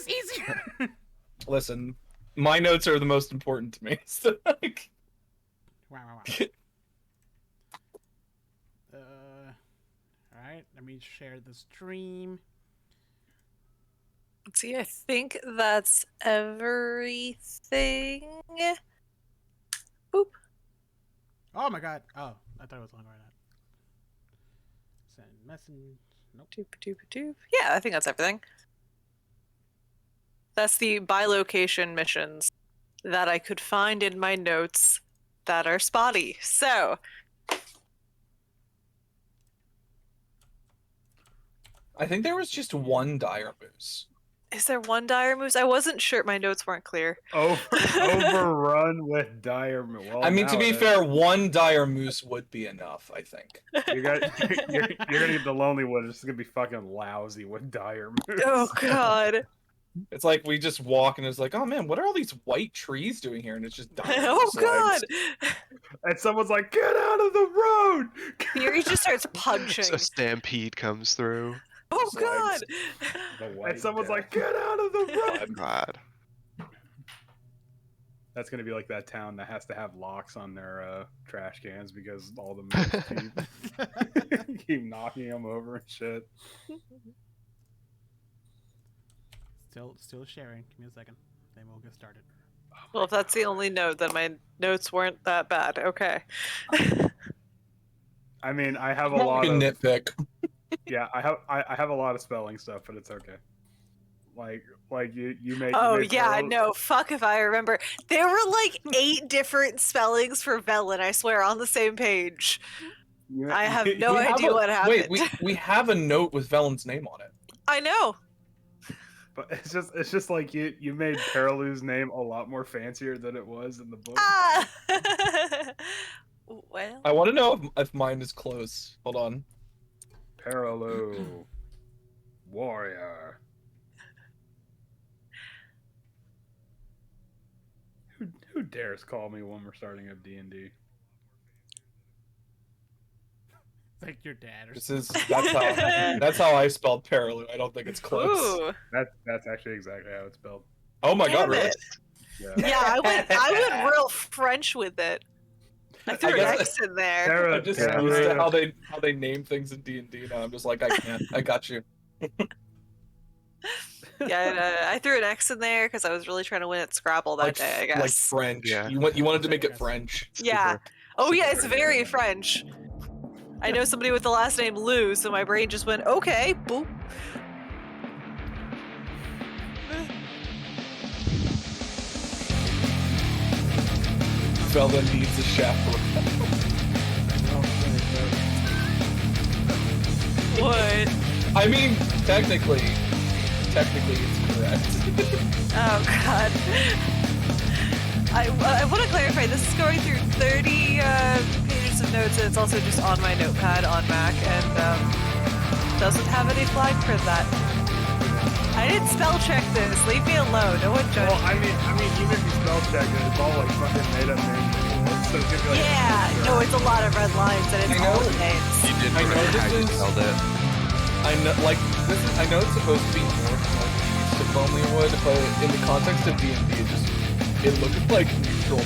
this easier. Listen, my notes are the most important to me. So, like... Wow. Alright, let me share the stream. Let's see, I think that's everything. Boop. Oh my god. Oh, I thought it was longer than that. Send message. Nope. Doop. Yeah, I think that's everything. That's the bi-location missions that I could find in my notes that are spotty. So, I think there was just one dire moose. is there one dire moose? I wasn't sure. My notes weren't clear. Overrun with dire moose. Well, I mean, to be fair, one dire moose would be enough, I think. you're gonna get the lonely one. It's gonna be fucking lousy with dire moose. Oh god. It's like we just walk and it's like, oh man, what are all these white trees doing here? And it's just dire Oh moose god. legs. And someone's like, "Get out of the road!" Fury just starts punching. So stampede comes through. Oh god. And someone's like, "Get out of the road!" God. That's gonna be like that town that has to have locks on their trash cans because all the moose keep knocking them over and shit. Still sharing. Give me a second. Then we'll get started. Well, if that's the only note, then my notes weren't that bad. Okay. I mean, I have a lot of nitpick. Yeah, I have a lot of spelling stuff, but it's okay. Like you made. Oh you made yeah, parallel- no, fuck if I remember. There were like 8 different spellings for Velen, I swear, on the same page. you- I have no We have idea what happened. Wait, we have a note with Velen's name on it. I know. But it's just like you made Paralou's name a lot more fancier than it was in the book. Ah. Well. I want to know if mine is close. Hold on. Paralou, warrior. Who dares call me when we're starting up D&D? It's like your dad or This something. is that's how I spelled Paraloo. I don't think it's close. Ooh. That's actually exactly how it's spelled. Oh my god, Damn really? it. Yeah. Yeah, I went real French with it. I threw an guess- X in there. I'm just used to how they name things in D&D now. I'm just like, I can't. I got you. Yeah, I threw an X in there because I was really trying to win at Scrabble that day, I guess. Like French. Yeah. You wanted to make it French. Yeah. Oh yeah, it's super very French. I know somebody with the last name Lou, so my brain just went, okay, boop. Velen needs a chaperone. What? I mean, technically it's correct. Oh god. I want to clarify, this is going through 30 pages of notes, and it's also just on my notepad on Mac, and doesn't have any flag for that. I didn't spell check this. Leave me alone. No one judge. Well, I mean, even if you spell check it, it's all like fucking made up names. So it's gonna be like, Yeah, no, it's a lot of red lines, and it's I know. all the names. You did I know right how this you is- spelled it. I know, like I know it's supposed to be north northeast of Lonelywood, but in the context of D&D, it looked like neutral.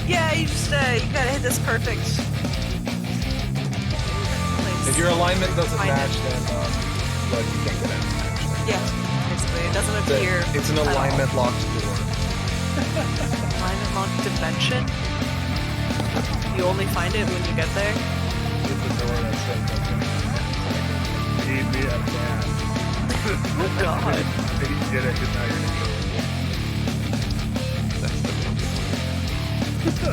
Yeah, you just you gotta hit this perfect. place. If your alignment doesn't Find it. match, then like you can't get it. Yeah, basically, it doesn't appear. It's an at all. alignment locked door. Alignment locked dimension. You only find it when you get there. it's a door that says, "Need me a man." Oh god. Then you get it because now you're gonna That's the go.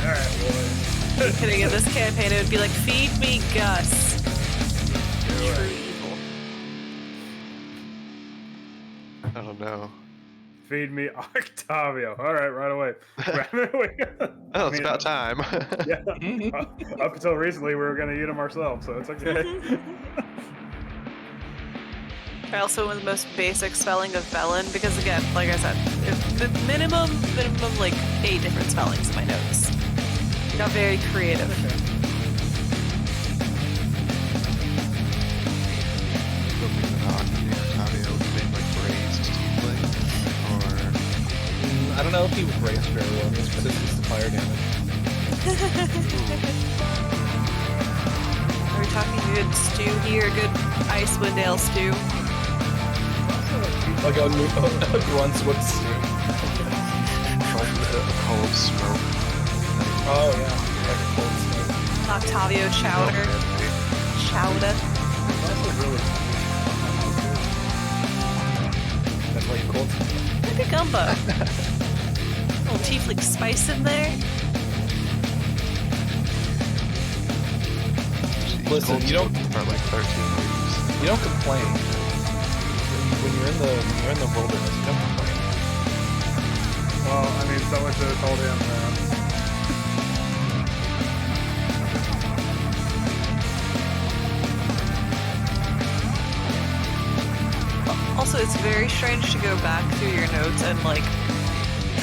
All right, boys. Kidding, in this campaign, it would be like, feed me Gus. Do True it. evil. I don't know. Feed me Octavio. All right away. Oh, it's about time. Yeah. Up until recently, we were gonna eat them ourselves, so it's okay. I also went with the most basic spelling of Velen because, again, like I said, the minimum like 8 different spellings in my notes. Got very creative. see what Grace very well. It's resistance to fire damage. Are we talking a good stew here? A good Icewind Ale stew? Like a grunt's with stew. A cold smoke. Oh yeah, like a cold smoke. Octavio chowder. Chowder. That's why you cold smoke. Like a gumbo. Little tiefling spice in there. Listen, you don't for like 13 weeks. You don't complain. When you're in the wilderness, you don't complain. Well, I mean, someone should have told him that. Also, it's very strange to go back through your notes and, like,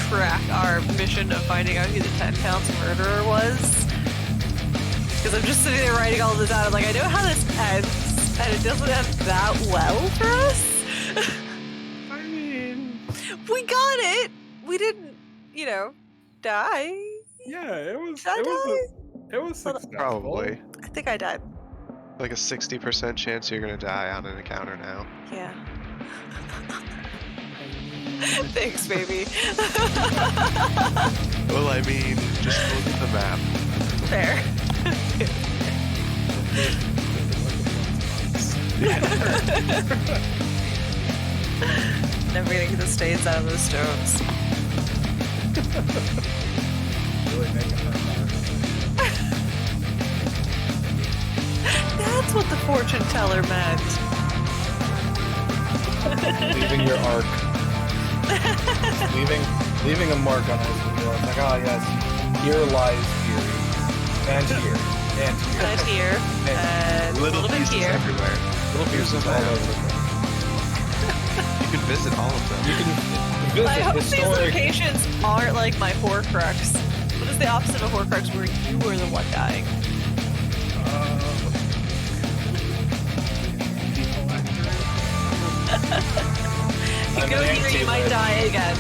track our mission of finding out who the 10 counts murderer was. Because I'm just sitting there writing all this out. I'm like, I know how this ends, and it doesn't end that well for us. I mean, We got it. We didn't, die. yeah, it was. Did I It was successful. Probably. I think I died. Like a 60% chance you're gonna die on an encounter now. Yeah. Thanks, baby. Well, I mean, just look at the map. Fair. Never getting the stains out of those stones. Really making her mark. That's what the fortune teller meant. Leaving your arc. leaving a mark on Icewind Dale. It's like, ah, yes, here lies Fury. And here. And here. And here. And a little bit pieces here. everywhere. Little pieces all map. over the place. You can visit all of them. You can I visit hope these historic... locations aren't like my Horcrux. What is the opposite of Horcrux where you were the one dying? You I'm go an here, you anti-lich. might die again.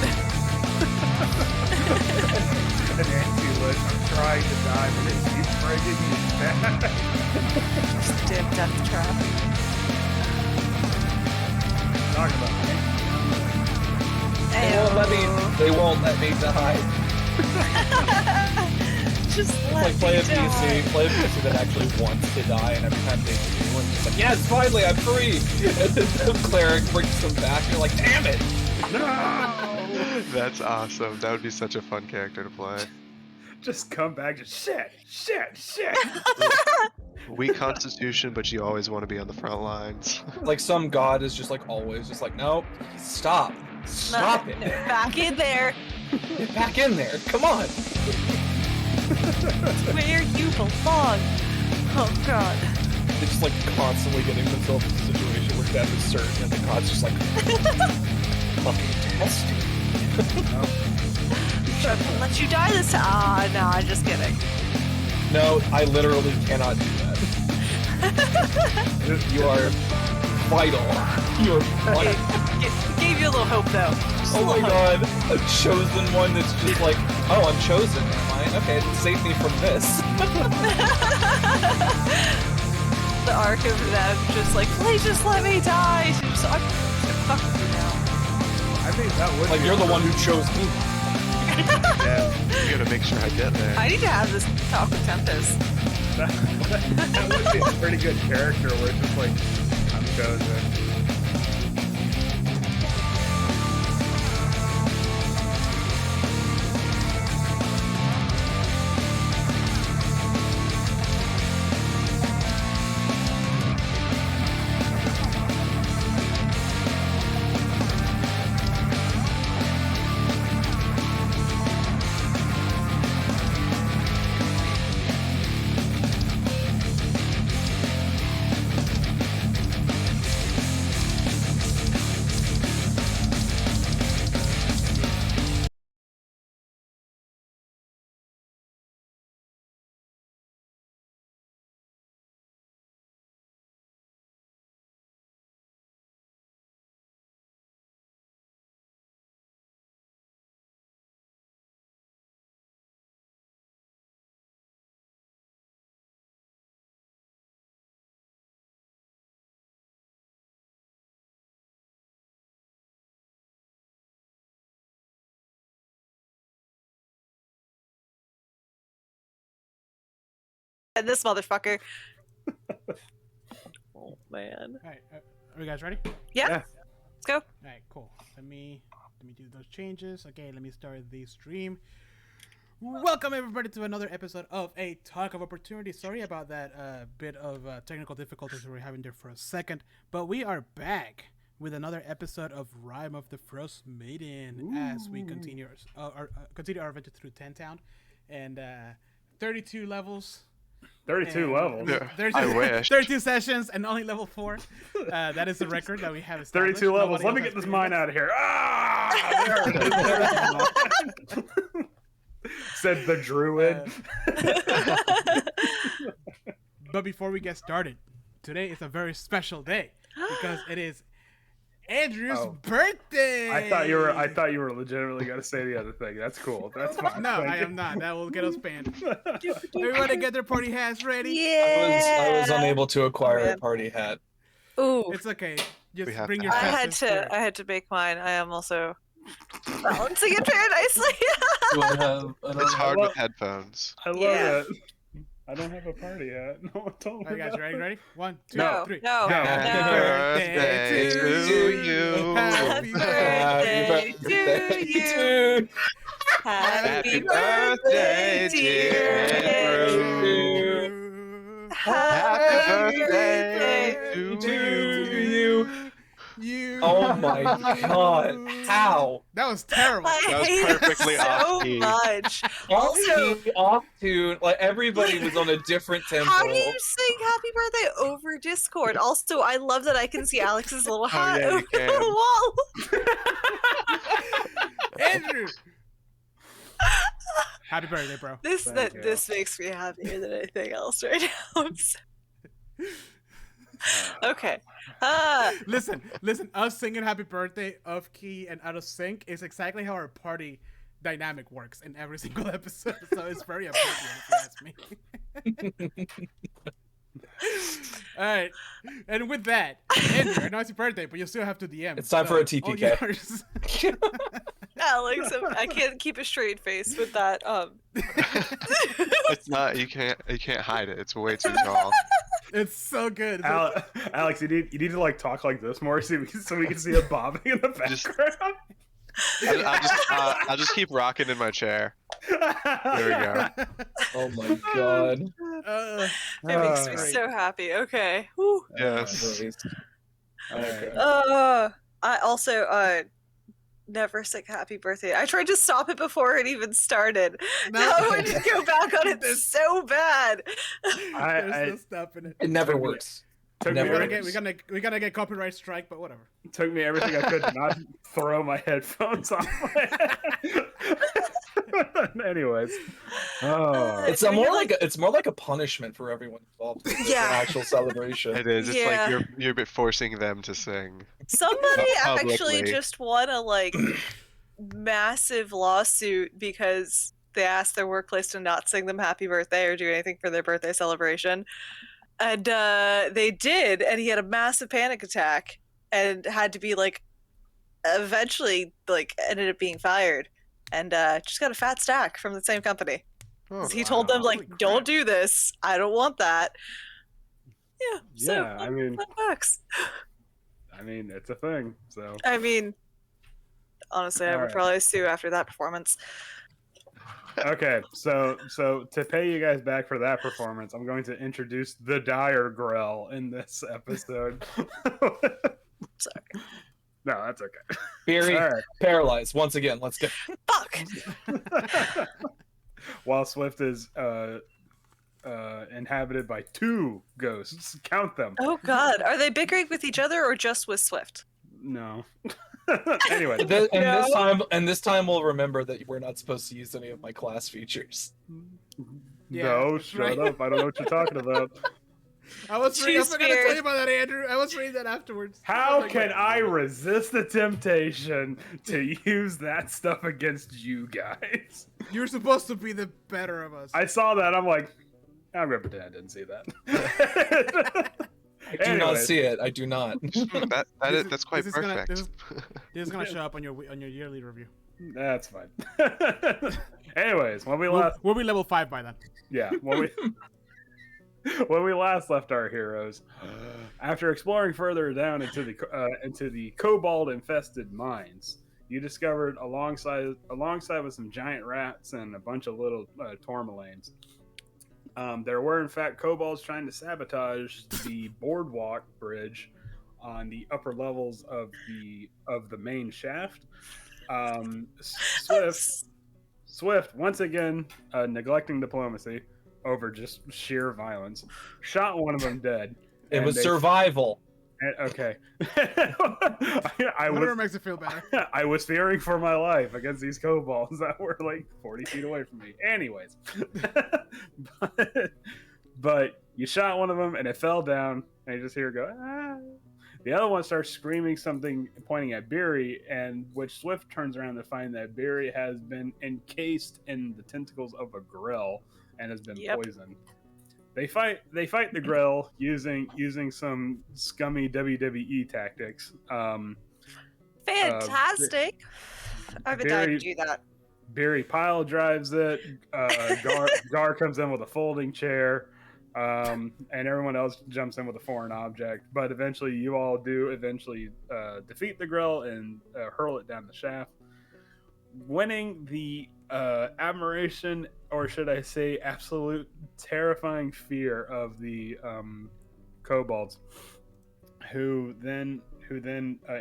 An anti-lich. I'm trying to die, but it keeps breaking me back. Just dim death trap. Talking about me. They won't let me die. Just let Like play a me die. PC that actually wants to die, and every time they do, it's just like, yes, finally, I'm free! And then the cleric brings them back, you're like, damn it! No! That's awesome. That would be such a fun character to play. Just come back, just shit. Weak constitution, but you always want to be on the front lines. Like some god is just like always just like, nope, stop it. No, back in there. Get back in there, come on! It's where you belong. Oh god. They're just like constantly getting themselves in a situation where death is certain, and the god's just like, fucking testing. I'll let you die this time. Ah, no, I'm just kidding. No, I literally cannot do that. You are vital. You are vital. Gave you a little hope though. Just a Oh my little hope. god, a chosen one that's just like, oh, I'm chosen, am I? Okay, then save me from this. The arc of them just like, please just let me die. So just, I'm fuck with you now. I think that would Like, be you're the one who chose me. Yeah, you gotta make sure I get there. I need to have this talk with Tempest. that would be a pretty good character where it's just like, I'm chosen. And this motherfucker. Oh man. All right, are you guys ready? Yeah. Yeah. Let's go. All right, cool. Let me do those changes. Okay, let me start the stream. Welcome everybody to another episode of A Talk of Opportunity. Sorry about that bit of technical difficulties we were having there for a second, but we are back with another episode of Rime of the Frostmaiden as we continue our adventure through Tentown and 32 levels. 32 levels. Yeah, 32, I wish. 32 sessions and only level 4. That is the record that we have established. 32 levels. Nobody Let me else get this has mine out of here. Ah! There it is. There's the mine. Said the druid. But before we get started, today is a very special day because it is Andrew's birthday. I thought you were legitimately gonna say the other thing. That's cool. That's fine. No, Thank I you. am not. That will get us banned. Everybody get their party hats ready. Yeah. I was unable to acquire Man. a party hat. Ooh. It's okay. We Just have bring to your have I festive had spirit. to make mine. I am also balancing it very nicely. Do I have? I don't It's know. hard love- with headphones. I love Yeah. it. I don't have a party hat. No one told me. All right, guys, that. ready? 1, 2, No, 3. no, Happy no. birthday to you. Happy birthday to you. Happy birthday, dear Andrew. Happy birthday to you. You. Oh my god! How? That was terrible. I That was hate perfectly it so off key. much. Off Also- key, off tune. Like everybody was on a different tempo. How do you sing happy birthday over Discord? Also, I love that I can see Alex's little hat yeah, you over can. the wall. Andrew. Happy birthday, bro. Thank you. This makes me happier than anything else right now. Okay. Listen. Us singing happy birthday off key and out of sync is exactly how our party dynamic works in every single episode. So it's very appropriate if you ask me. All right, and with that, Andrew, I know it's your birthday, but you still have to DM. It's time for a all TPK. yours. Alex, I can't keep a straight face with that. It's not. You can't hide it. It's way too tall. It's so good. It's like- Alex, you need to like talk like this more so we can see it bobbing in the Just- background. I'll just keep rocking in my chair. There we go. Oh my god. uh, It makes me Alright. so happy. Okay. Whew. Yes. Okay. I also never sing happy birthday. I tried to stop it before it even started. No. Now I need to go back on it so bad. there's no stopping it. It never works. Took me, Never. We're gonna get copyright strike, but whatever. took me everything I could to not throw my headphones off my head. Anyways. Oh. It's a more like it's more like a punishment for everyone involved. It's an Yeah. actual celebration. It is. It's Yeah. like you're a bit forcing them to sing. Somebody Publicly. actually just won a massive lawsuit because they asked their workplace to not sing them happy birthday or do anything for their birthday celebration. And they did, and he had a massive panic attack and had to be eventually ended up being fired and just got a fat stack from the same company. Oh, He told them Holy don't crap. do this. I don't want that. Yeah. So Yeah, I mean, $5. it's a thing. So I mean, honestly, I would Alright. probably sue after that performance. okay, so to pay you guys back for that performance, I'm going to introduce the dire Grell in this episode. Sorry. No, that's okay. Very All right. paralyzed. Once again, let's go. Fuck. While Swift is inhabited by 2 ghosts. Count them. Oh God, are they bickering with each other or just with Swift? No. Anyway. This time we'll remember that we're not supposed to use any of my class features. Yeah, No, shut right. up. I don't know what you're talking about. I was Too forgot to tell scared. you about that, Andrew. I was reading that afterwards. How Oh my can God. I resist the temptation to use that stuff against you guys? You're supposed to be the better of us. I saw that. I'm like, I'm gonna pretend I didn't see that. I do not see it. I do not. That's quite this is gonna- perfect. This is gonna show up on your yearly review. That's fine. Anyways, when we last, We'll be level 5 by then. yeah, when we when we last left our heroes, after exploring further down into the kobold-infested mines, you discovered alongside with some giant rats and a bunch of little tourmalines. There were in fact kobolds trying to sabotage the boardwalk bridge on the upper levels of the main shaft. Swift, once again, neglecting diplomacy over just sheer violence, shot one of them dead. It was survival. Okay. Whatever makes it feel better. I was fearing for my life against these kobolds that were like 40 feet away from me. Anyways. but you shot one of them and it fell down, and you just hear it go, ah. The other one starts screaming something, pointing at Beery, and which Swift turns around to find that Beery has been encased in the tentacles of a grill and has been poisoned. They fight the grill using some scummy WWE tactics. Fantastic! I haven't died to do that. Beery pile drives it. Gar comes in with a folding chair. And everyone else jumps in with a foreign object. But eventually, you all do defeat the grill and hurl it down the shaft, winning the admiration, or should I say, absolute terrifying fear of the kobolds, who then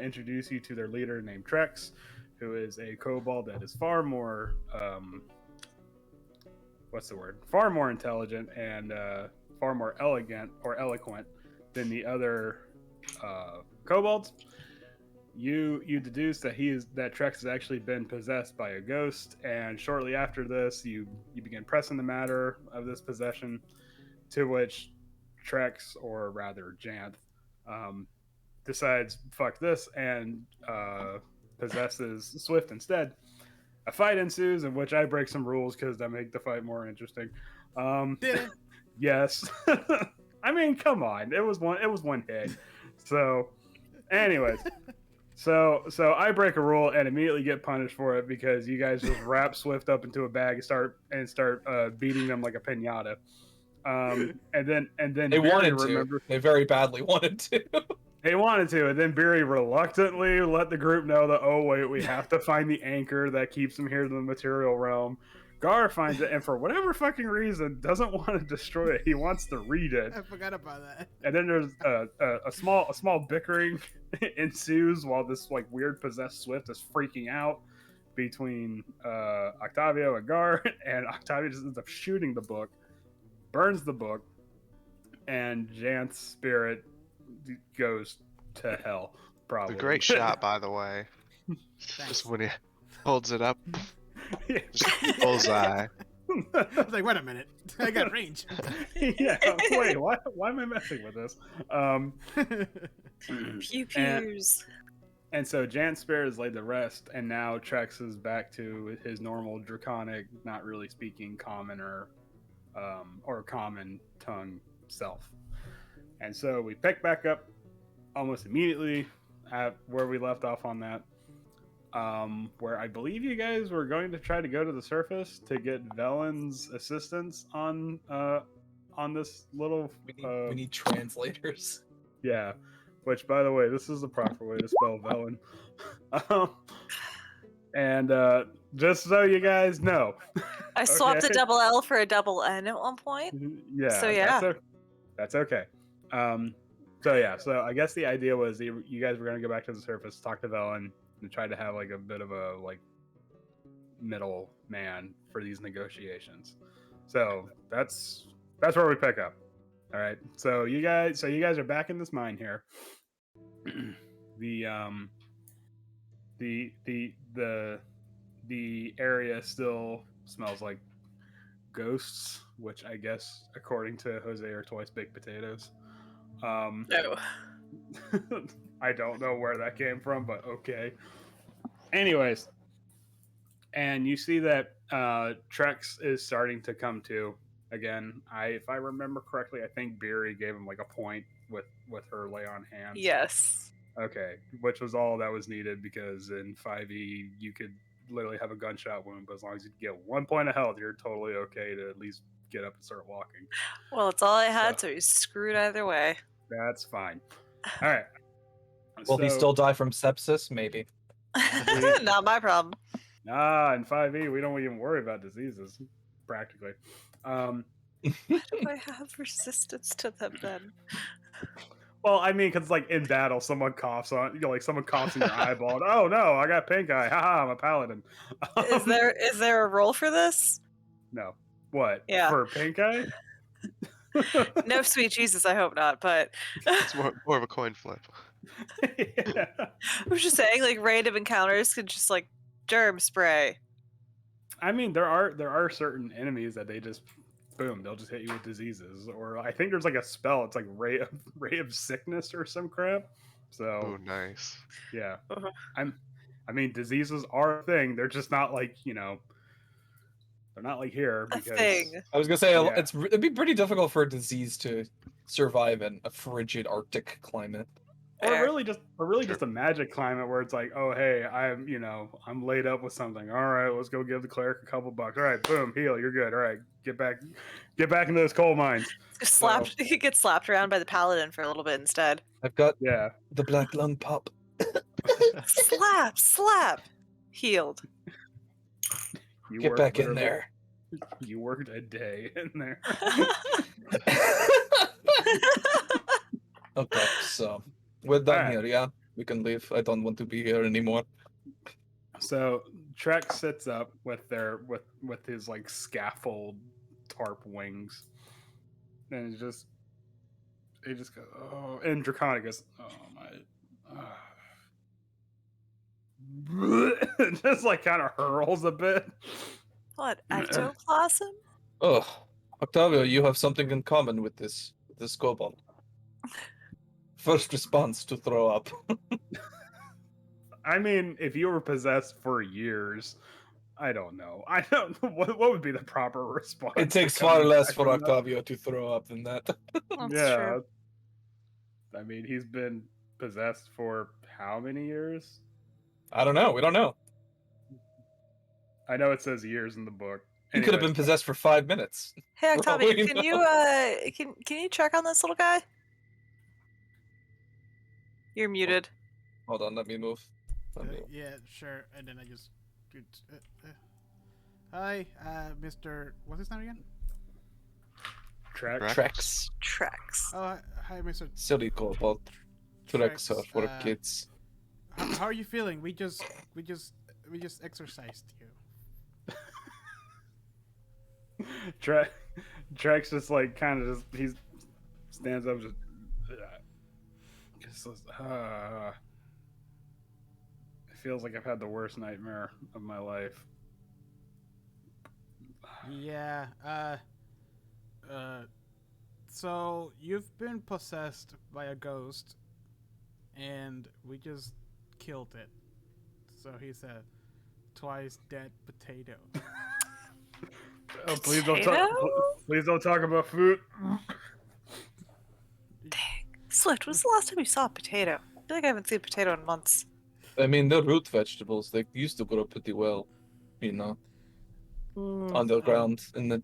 introduce you to their leader named Trex, who is a kobold that is far more far more intelligent and far more eloquent than the other kobolds. You deduce that Trex has actually been possessed by a ghost, and shortly after this, you begin pressing the matter of this possession, to which Trex, or rather Janth, decides fuck this and possesses Swift instead. A fight ensues in which I break some rules because that make the fight more interesting. Did it? Yes. I mean, come on. It was one hit. So, anyways. So I break a rule and immediately get punished for it because you guys just wrap Swift up into a bag and start beating them like a piñata. And then They wanted to. They very badly wanted to. They wanted to, and then Beery reluctantly let the group know that, oh wait, we have to find the anchor that keeps them here in the material realm. Gar finds it, and for whatever fucking reason, doesn't want to destroy it. He wants to read it. I forgot about that. And then there's a small bickering ensues while this like weird possessed Swift is freaking out between Octavio and Gar, and Octavio just ends up shooting the book, burns the book, and Janth's spirit goes to hell. Probably. A great shot, by the way. Just when he holds it up. Just bullseye. I was like, wait a minute. I got range. Yeah, wait, why am I messing with this? Pew pews. And so Janth's spirit is laid to rest, and now Trex is back to his normal draconic, not really speaking common or common tongue self. And so we pick back up almost immediately at where we left off on that. Where I believe you guys were going to try to go to the surface to get Velen's assistance on this little. We need translators. Yeah, which by the way, this is the proper way to spell Velen. And just so you guys know, I swapped a double L for a double N at one point. Yeah. So yeah, that's okay. So I guess the idea was you guys were going to go back to the surface, talk to Velen, and try to have like a bit of a like middle man for these negotiations. So that's where we pick up. All right. So you guys are back in this mine here. The area still smells like ghosts, which I guess according to Jose are twice baked potatoes. no. I don't know where that came from, but okay. Anyways, and you see that Trex is starting to come to again. If I remember correctly, I think Beery gave him like a point with her lay on hands. Yes. Okay, which was all that was needed because in 5e you could literally have a gunshot wound, but as long as you get 1 point of health, you're totally okay to at least get up and start walking. Well, it's all I had, So- so he's screwed either way. That's fine. All right. Will he So- still die from sepsis? Maybe. Not my problem. Nah, in 5e, we don't even worry about diseases, practically. Do I have resistance to them then? Well, I mean, because like in battle, someone coughs on, like someone coughs in your eyeball. Oh no, I got pink eye. Haha, I'm a paladin. Is there a role for this? No. What? Yeah. For pink eye? No, sweet Jesus, I hope not. But It's more of a coin flip. Yeah. I was just saying, like random encounters could just like germ spray. I mean, there are certain enemies that they just boom, they'll just hit you with diseases. Or I think there's like a spell. It's like ray of sickness or some crap. So Oh, nice. yeah, Uh-huh. I mean, diseases are a thing. They're just not like they're not like here A because thing. I was gonna say Yeah. it'd be pretty difficult for a disease to survive in a frigid Arctic climate. or Fair. really just a magic climate where it's like, oh hey, I'm laid up with something. All right, let's go give the cleric a couple bucks. All right, boom, heal, you're good. All right, get back into those coal mines. Slapped. He gets slapped around by the paladin for a little bit instead. I've got Yeah. the black lung pop. Slap. Healed. You Get worked back in literally- there. You worked a day in there. Okay, so we're done Alright. here, yeah? We can leave. I don't want to be here anymore. So Trek sits up with his like scaffold tarp wings, and he just goes, oh, and Draconic goes, oh my, just like kind of hurls a bit. What? Ectoplasm? Oh, Octavio, you have something in common with this kobold. First response to throw up. I mean, if you were possessed for years, I don't know. I don't know what would be the proper response. It takes to far coming less back for from that? Octavio to throw up than that. That's Yeah. true. I mean, he's been possessed for how many years? I don't know. We don't know. I know it says years in the book. He could have been Anyways, possessed for 5 minutes. Hey For all Octavia, we can know. you can you check on this little guy? You're muted. Hold on, let me move. Let me... Yeah, sure. And then I just. Hi, Mr. What's his name again? Trek. Trex. Tracks. Oh, hi, Mr. Silly kobold. Trex are for uh, kids. How are you feeling? We just exercised you. Trek's just like kind of just he stands up just says, it feels like I've had the worst nightmare of my life. Yeah. So you've been possessed by a ghost, and we just killed it. So he's a twice dead potato. Oh, please Potato? don't talk about food. Swift, when's the last time you saw a potato? I feel like I haven't seen a potato in months. I mean, they're root vegetables. They used to grow pretty well, you know, underground. In the...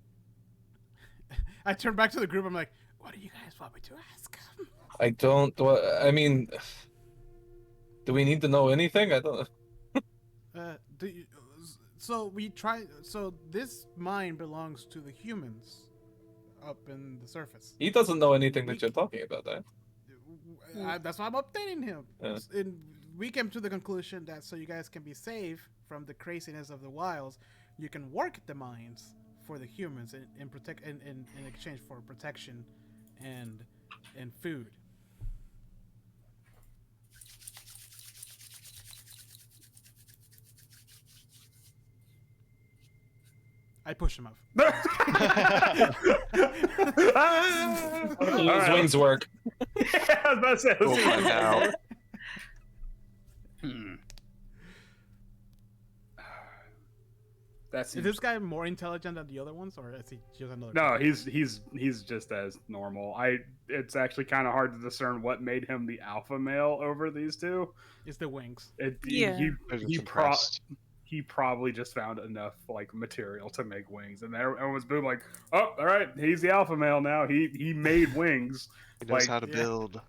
I turn back to the group. I'm like, what do you guys want me to ask? I don't. I mean, do we need to know anything? I don't. Do you, so we try. So this mine belongs to the humans up in the surface. He doesn't know anything that you're talking about, eh? That's why I'm updating him. Yeah. And we came to the conclusion that so you guys can be safe from the craziness of the wilds, you can work the mines for the humans in exchange for protection and food. I push him off. His Alright. wings work. Yeah, I was about to say, We'll find out. That's Is this guy more intelligent than the other ones, or is he just another? no, he's just as normal. It's actually kind of hard to discern what made him the alpha male over these two. It's the wings. Yeah. They're just He impressed. he probably just found enough like material to make wings, and everyone was boom like, oh, all right, he's the alpha male now. He made wings. He knows Like, how to build.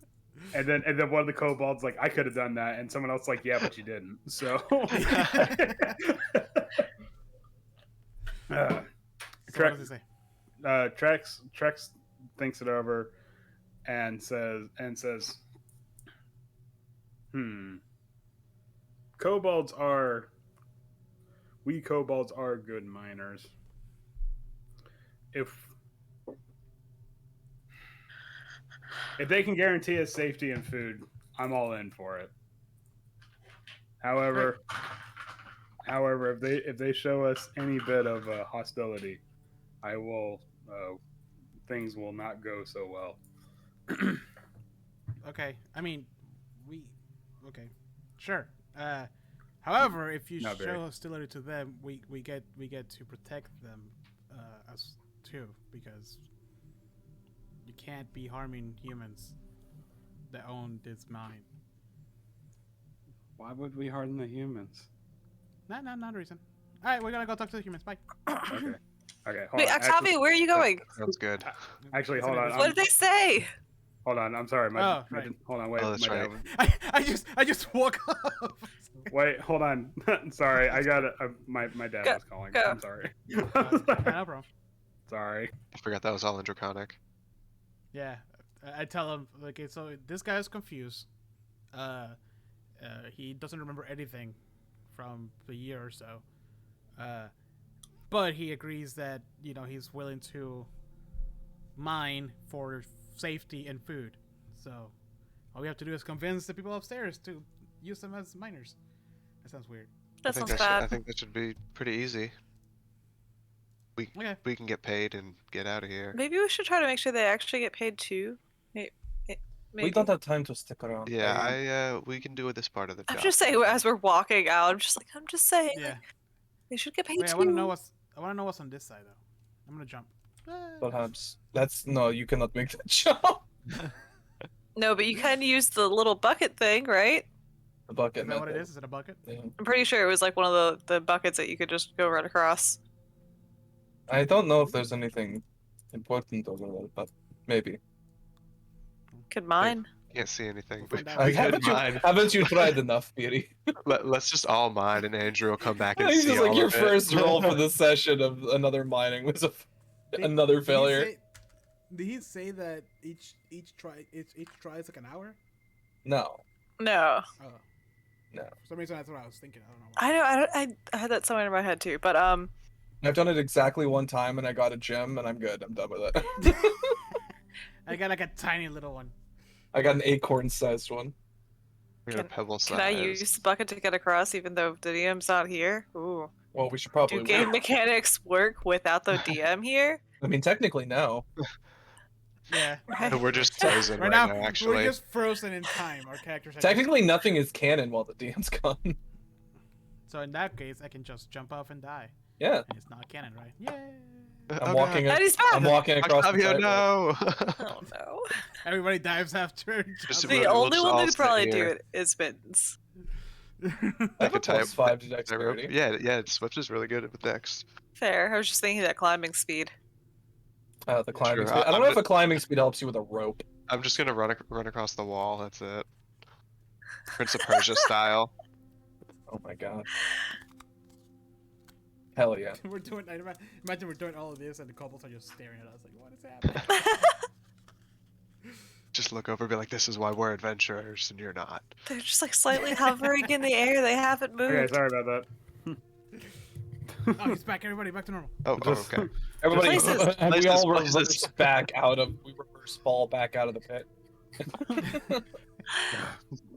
and then one of the kobolds like, I could have done that, and someone else like, yeah, but you didn't. So. So what does he say? Trex thinks it over and says, kobolds are good miners. If they can guarantee us safety and food, I'm all in for it. However, if they show us any bit of hostility, I will. Things will not go so well. Okay, I mean, okay, sure. However, if you Not very. show hostility to them, we get to protect them as too, because you can't be harming humans that own this mine. Why would we harden the humans? Not a reason. All right, we're gonna go talk to the humans. Bye. Okay. Okay. Hold Wait, on. Octavia, where are you going? Sounds good. Actually, hold on. What did they say? Hold on. I'm sorry. Oh, right. Hold on. Wait. Oh, that's my right. dad- I just woke up. Wait. Hold on. Sorry. I got it. My dad Go, was calling. go. I'm sorry. No problem. Sorry. I forgot that was all in Draconic. Yeah, I tell him, okay, so this guy is confused. He doesn't remember anything from the year or so. But he agrees that, he's willing to mine for safety and food. So all we have to do is convince the people upstairs to use them as miners. That sounds weird. That sounds I bad. think that should be pretty easy. Okay. We can get paid and get out of here. Maybe we should try to make sure they actually get paid too. Maybe. We don't have time to stick around. Yeah, we can do this part of the job. I'm just saying, as we're walking out, I'm just saying, Yeah. like, they should get paid Wait, too. I want to know what's on this side though. I'm gonna jump. Perhaps. No, you cannot make that jump. No, but you can use the little bucket thing, right? The bucket. Is that what it method. is? Is it a bucket? Yeah. I'm pretty sure it was like one of the buckets that you could just go right across. I don't know if there's anything important over there, but maybe. Could mine. Can't see anything. We'll find out. We could mine. Haven't you tried enough, Beatty? Let's just all mine, and Andrew will come back and He's see just all like your of it. first roll for the session of another mining was another failure. Did he say that each try is like an hour? No. No. Oh. No. For some reason, that's what I was thinking. I don't know. I had that somewhere in my head too, but I've done it exactly one time and I got a gem and I'm good. I'm done with it. I got like a tiny little one. I got an acorn-sized one. We got a pebble size. can I use the bucket to get across even though the DM's not here? Ooh. Well, we should probably Do game wait. mechanics work without the DM here? I mean, technically, no. Yeah. Okay. We're just frozen Right right now, now, actually. we're just frozen in time. Our characters. Technically, nothing is canon while the DM's gone. So in that case, I can just jump off and die. Yeah. And it's not canon, right? Yay! I'm walking. That is bad. I'm walking across the Octavia, sidewalk. no! Oh no. Everybody dives after. Just The we'll only just one all who could sit probably do here. it is Mittens. I have a type- +5 to dexterity. Yeah, Swift is really good with Dex. Fair. I was just thinking that climbing speed. The climbing Sure, speed. I don't I'm know if just- a climbing speed helps you with a rope. I'm just gonna run across the wall. That's it. Prince of Persia style. Oh my god. Hell yeah. We're doing. Imagine we're doing all of this, and the kobolds are just staring at us like, "What is happening?" Just look over and be like, this is why we're adventurers and you're not. They're just like slightly hovering in the air. They haven't moved. Okay, sorry about that. Oh, he's back. Everybody, back to normal. Oh, Just- okay. Everybody, Places. we Places, all places. reverse back out of. We reverse fall back out of the pit.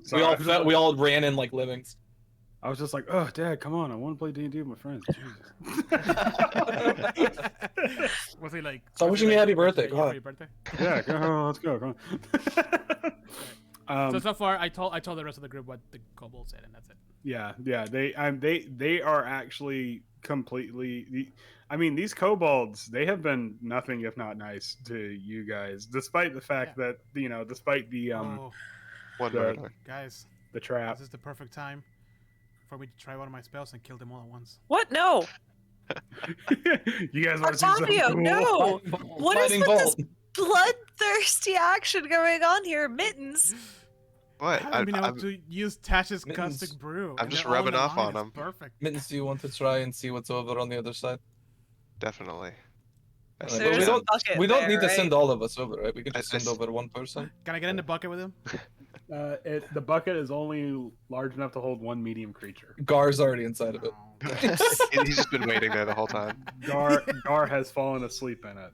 Sorry. We all ran in like lemmings. I was just like, oh, Dad, come on. I want to play D&D with my friends. Jesus. Was he like? Stop was he wishing me like, happy birthday, "Yeah, God." happy birthday. Yeah, go, let's go. Come on. So far, I told the rest of the group what the kobold said, and that's it. Yeah. They are actually completely. I mean, these kobolds, they have been nothing if not nice to you guys, despite the fact that despite the Oh, One the- murder. guys, the trap. this is the perfect time for me to try one of my spells and kill them all at once. What? No. You guys want to see something Octavio, cool? no. What is Lightning with this bolt. bloodthirsty action going on here? Mittens. What? I haven't been able to use Tash's Mittens. caustic brew. I'm and just they're all in rubbing a off line. on It's 'em. Perfect. Mittens, do you want to try and see what's over on the other side? Definitely. I Alright, see but There's we a don't. bucket We don't there, need to right? send all of us over, right? We can I- just I send s- over one person. Can I get in the bucket with him? The bucket is only large enough to hold one medium creature. Gar's already inside of it. He's just been waiting there the whole time. Gar has fallen asleep in it.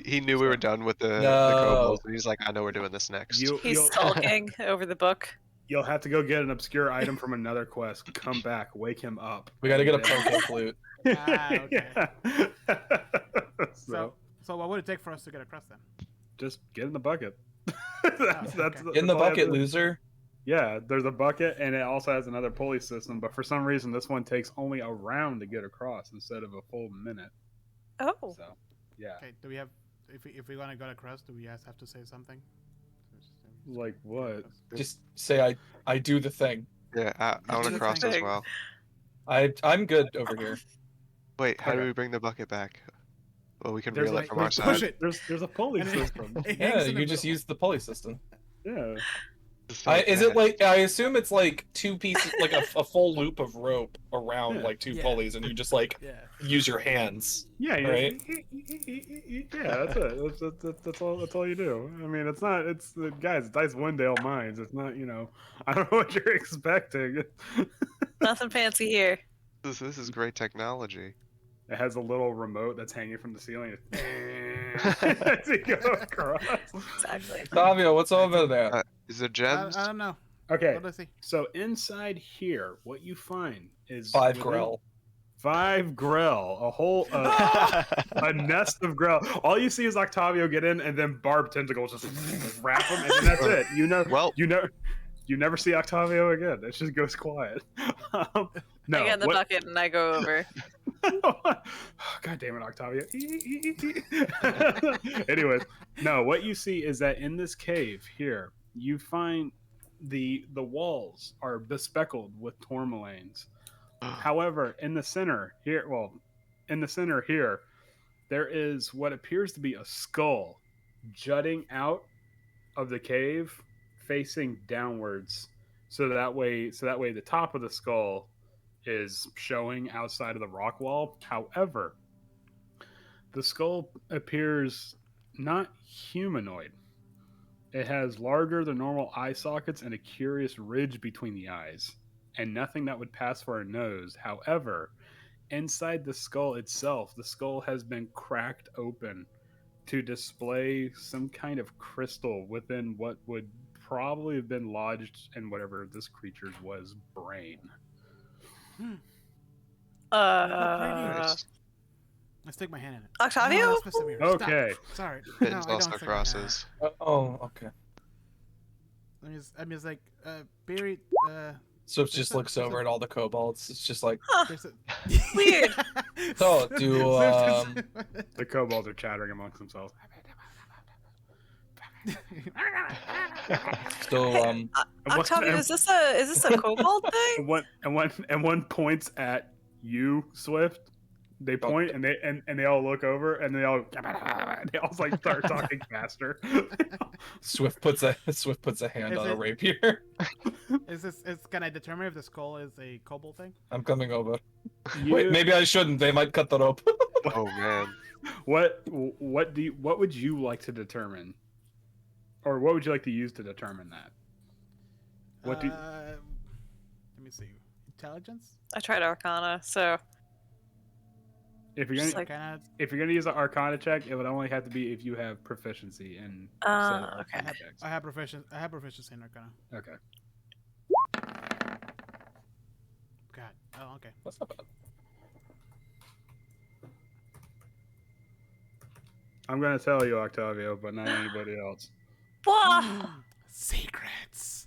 He knew we were done with the No. kobolds, and he's like, I know we're doing this next. He's sulking over the book. You'll have to go get an obscure item from another quest. Come back, wake him up. We gotta get a Yeah. poke flute. Okay. Yeah. So what would it take for us to get across then? Just get in the bucket. Okay. In the all I have bucket, to- loser. Yeah, there's a bucket, and it also has another pulley system. But for some reason, this one takes only a round to get across instead of a full minute. Oh. So, yeah. Okay. Do we have? If we want to go across, do we guys have to say something? Like what? Just say I do the thing. Yeah, I want to the cross as thing. well. I'm good over here. Wait, how do Okay. we bring the bucket back? Well, we can There's reel a- it from our push side. it. There's a pulley And it- system. it Yeah, hangs in the you just middle. use the pulley system. Yeah. Just like Is it that. like I assume it's like two pieces, like a full loop of rope around Yeah. like two Yeah. pulleys, and you just like Yeah. use your hands. Yeah, yeah, Right. yeah. That's it. That's all. That's all you do. I mean, it's not. It's guys. Dice Windale mines. It's not. You know. I don't know what you're expecting. Nothing fancy here. This is great technology. It has a little remote that's hanging from the ceiling. As you go across. Exactly. Octavio, what's over there? Is there I gems? don't know. Okay, What does he? so inside here, what you find is 5 within- grill. 5 grill, a whole a nest of grill. All you see is Octavio get in, and then Barb tentacles just wrap him, and then that's it. Well, You never see Octavio again. It just goes quiet. No. I get in the what- bucket and I go over. God damn it, Octavio. Anyways, no, what you see is that in this cave here, you find the walls are bespeckled with tourmalines. However, in the center here, there is what appears to be a skull jutting out of the cave, facing downwards. So that way the top of the skull is showing outside of the rock wall. However, the skull appears not humanoid. It has larger than normal eye sockets and a curious ridge between the eyes, and nothing that would pass for a nose. However, inside the skull itself, the skull has been cracked open to display some kind of crystal within what would probably have been lodged in whatever this creature's was brain. nice. I stick my hand in it. Octavio? No, that's supposed to be her. Stop. Okay. Sorry. Mittens No, I also don't think- crosses. Oh, okay. I mean, it's like buried. So it just looks over at all the kobolds. It's just like, There's a... Weird. so do The kobolds are chattering amongst themselves. so And one- Octavio, is this a kobold thing? and one points at you, Swift. They point and they all look over and they all like start talking faster. Swift puts a hand Is on a it- rapier. Can I determine if the skull is a kobold thing? I'm coming over. You- Wait, maybe I shouldn't. They might cut the rope. Oh man. What would you like to determine, or what would you like to use to determine that? What do? Let me see. Intelligence. I tried Arcana, so If you're just gonna like- Kinda, if you're gonna use an Arcana check, it would only have to be if you have proficiency in. said okay. Arcana checks. I have proficiency in Arcana. Okay. God. Oh, okay. That's not bad. I'm gonna tell you, Octavio, but not anybody else. Wah! Secrets.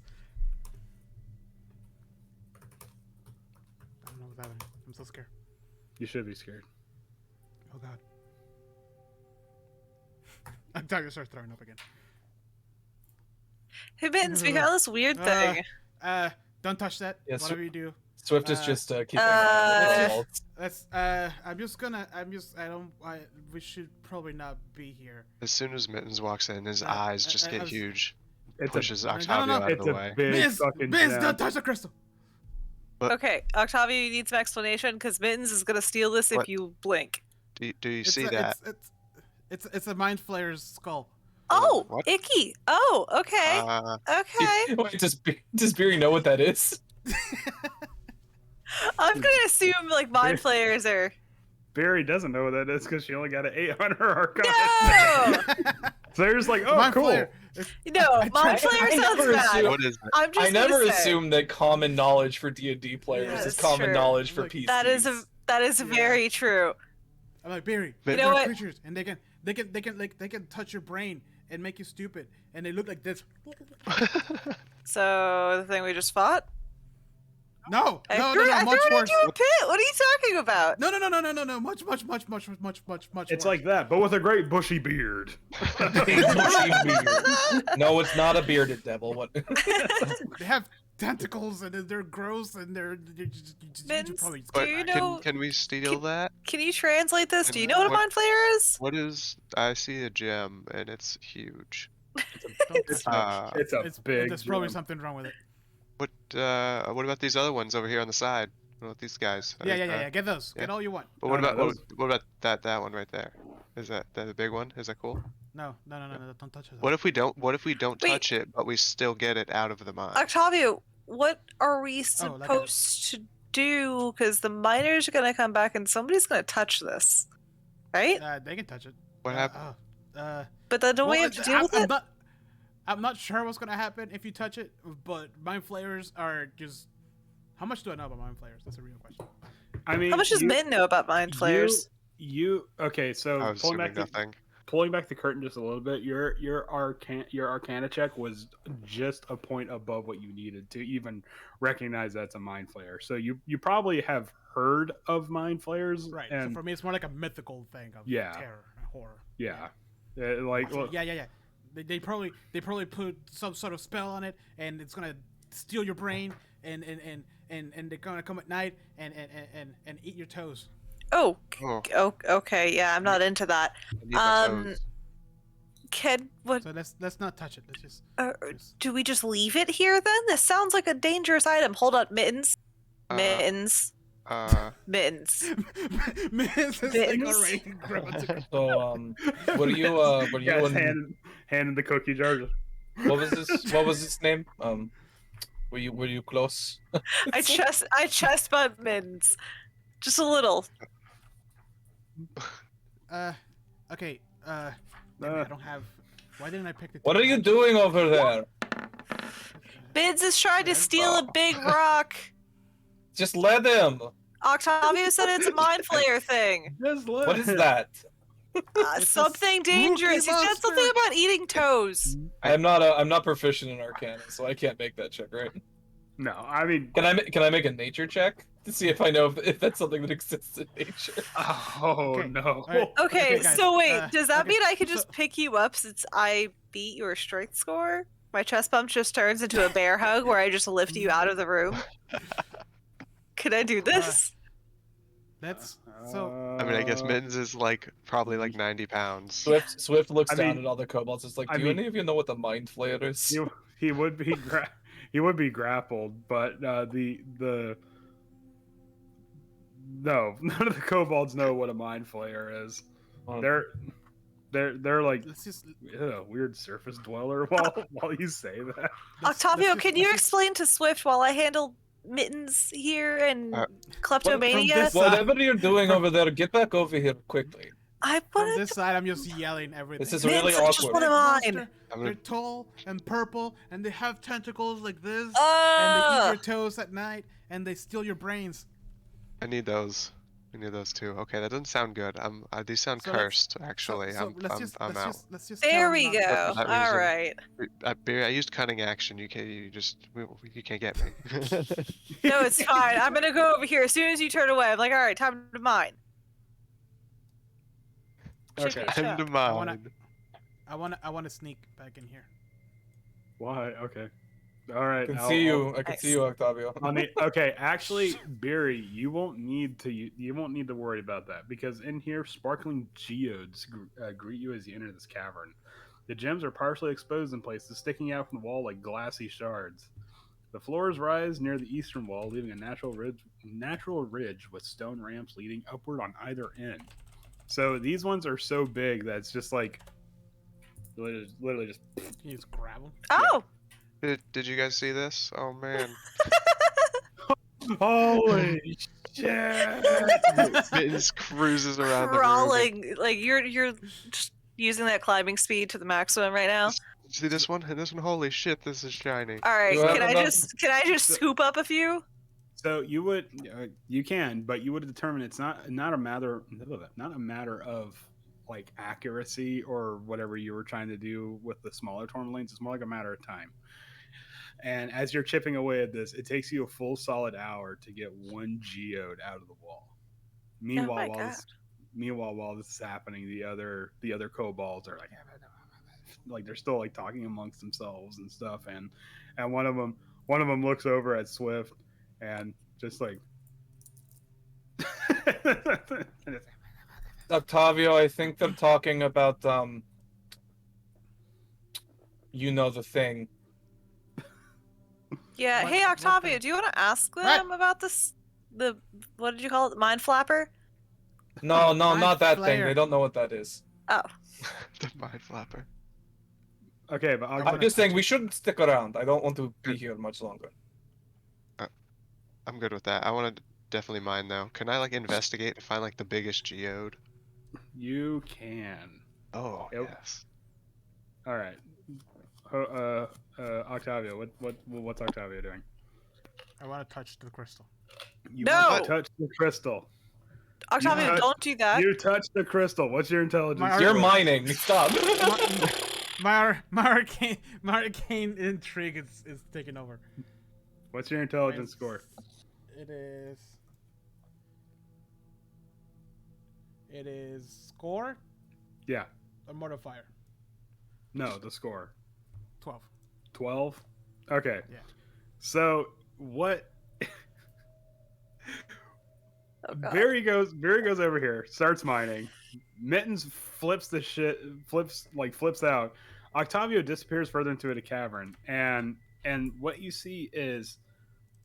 I don't know what's happening. I'm so scared. You should be scared. Oh God. Octavio starts throwing up again. Hey, Mittens, we got this weird thing. Don't touch that. Yeah, Whatever you do. Swift is just keeping Uh, kobolds. We should probably not be here. As soon as Mittens walks in, his Uh, eyes I- just I get was- huge. It's Pushes no, Octavio no. out of It's the a way. big Miz, fucking Miz, gem. don't touch the crystal. Okay, Octavio, you need some explanation because Mittens is gonna steal this if What? you blink. Do you see that? It's a mind flayer's skull. Oh, What? icky. Oh, okay. Okay. Wait, does Beery know what that is? I'm gonna assume like mind flayers are. Barry doesn't know what that is because she only got an 8 on her Arcana. No, So they're just like, oh, Mind cool. flayer. no, mind I flayer sounds never bad. assume- What is it? I'm just I never gonna say, assumed that common knowledge for D&D players Yeah, is that's common true. knowledge for Look, PCs. that is Yeah. very true. I'm like Barry. You They're know what? creatures, and they can touch your brain and make you stupid, and they look like this. So the thing we just fought. No, I no, threw, no, I much threw it worse. into a pit. What are you talking about? No, much It's worse. like that, but with a great bushy beard. Big bushy beard. No, it's not a bearded devil. What? They have tentacles, and they're gross, and they're just, you Vince, probably. do But you know- can we steal that? Can you translate this? Do you And know what a what- mind flayer is? What is? I see a gem and it's huge. It's a big. There's probably gem. something wrong with it. What about these other ones over here on the side? What about these guys? Yeah. Get those. yeah. Get all you want. But what No, about no, those- what about that one right there? Is that the big one? Is that cool? No. Don't touch it. What if we don't Wait. touch it, but we still get it out of the mine? Octavio, what are we Oh, supposed to do? Because the miners are gonna come back and somebody's gonna touch this, right? They can touch it. What happened? But then don't we well, have to deal with it? I'm not sure what's gonna happen if you touch it, but mind flayers are just. How much do I know about mind flayers? That's a real question. I mean, How much does Min know about mind flayers? Okay, so I was pulling assuming back nothing. pulling back the curtain just a little bit, your Arcana check was just a point above what you needed to even recognize that's a mind flayer. So you probably have heard of mind flayers, Right. And So for me, it's more like a mythical thing of Yeah. terror and horror. yeah, like So, yeah. They probably put some sort of spell on it, and it's gonna steal your brain, and they're gonna come at night and eat your toes. Oh, Oh, okay. Yeah, I'm not into that. I need my toes. Can what? So let's not touch it. Let's just. Do we just leave it here then? This sounds like a dangerous item. Hold on, mittens. Uh, Mittens. Mittens. Mittens is like already grown. So what are you Guys, and hand in the cookie jar. what was his name? Were you close? I chest bump mittens. Just a little. Okay. Maybe I don't have. Why didn't I pick the? What are you doing over there? Mittens is trying to steal a big rock. Just let him. Octavio said it's a mind flayer thing. What is that? Something dangerous. He said monster. something about eating toes. I'm not proficient in Arcana, so I can't make that check, right? No, I mean, Can I make a nature check to see if I know if that's something that exists in nature? oh Okay. no. All right. Okay, guys, so wait, does that okay, mean I could so- just pick you up since I beat your strength score? My chest bump just turns into a bear hug where I just lift you out of the room. Could I do this? That's so. I mean, I guess Mittens is probably 90 pounds. Swift looks I down mean- at all the kobolds. It's like, I do mean- any of you know what the mind flayer is? He would be he would be grappled, but the no, none of the kobolds know what a mind flayer is. Oh. They're like Let's just. weird surface dweller while you say that. Octavio, can you explain to Swift while I handle Mittens here and Kleptomania? this- Whatever you're doing over there, get back over here quickly. I From wanted this side, I'm just yelling everything. This is Mittens, really I just awkward. want a mine. I'm They're gonna, tall and purple, and they have tentacles like this, and they eat Ah! your toes at night, and they steal your brains. I need those. I need those too. Okay, that doesn't sound good. These sound So let's- cursed. Actually, I'm out. Let's just. There tell we them go. not to- For that All reason. right. I used cunning action. You can't get me. No, it's fine. I'm gonna go over here as soon as you turn away. I'm like, all right, time to mine. Okay. Time to I wanna- mine. I want to sneak back in here. Why? Okay. All right. I can see you. I can Nice. see you, Octavio. Okay, actually, Beery, you won't need to worry about that because in here, sparkling geodes greet you as you enter this cavern. The gems are partially exposed in places, sticking out from the wall like glassy shards. The floors rise near the eastern wall, leaving a natural ridge with stone ramps leading upward on either end. So these ones are so big that it's just like literally just. Can you just grab them? Oh! Did you guys see this? Oh man. Holy shit! Mittens cruises around the room. Crawling. Like, you're just using that climbing speed to the maximum right now. Did you see this one? And this one, holy shit, this is shiny. Alright, You have can I enough- just scoop up a few? So you can, but you would determine it's not a matter of like accuracy or whatever you were trying to do with the smaller tourmalines. It's more like a matter of time. And as you're chipping away at this, it takes you a full solid hour to get one geode out of the wall. Meanwhile, while this is happening, the other kobolds are like they're still like talking amongst themselves and stuff, and one of them looks over at Swift and just like Octavio, I think they're talking about you know the thing. Yeah, What- hey what Octavio, the- do you want to ask them about this? What did you call it? Mind flapper? No, Mind not that thing. flayer. They don't know what that is. Oh. The mind flapper. okay, but I'm just saying we shouldn't stick around. I don't want to be here much longer. I'm good with that. I want to definitely mine though. Can I like investigate to find like the biggest geode? you can. Oh Yep. yes. All right. Octavio, what's Octavio doing? I want to touch the crystal. You No! want to touch the crystal. Octavio, touch- don't do that. You touch the crystal. What's your intelligence? My You're score? mining. Stop. My arcane intrigue is taking over. What's your intelligence score? It is score Yeah. or modifier. No, the score. 12. 12? Okay. Yeah. So what Oh, God. Barry goes over here, starts mining. Mittens flips out. Octavio disappears further into a cavern, and what you see is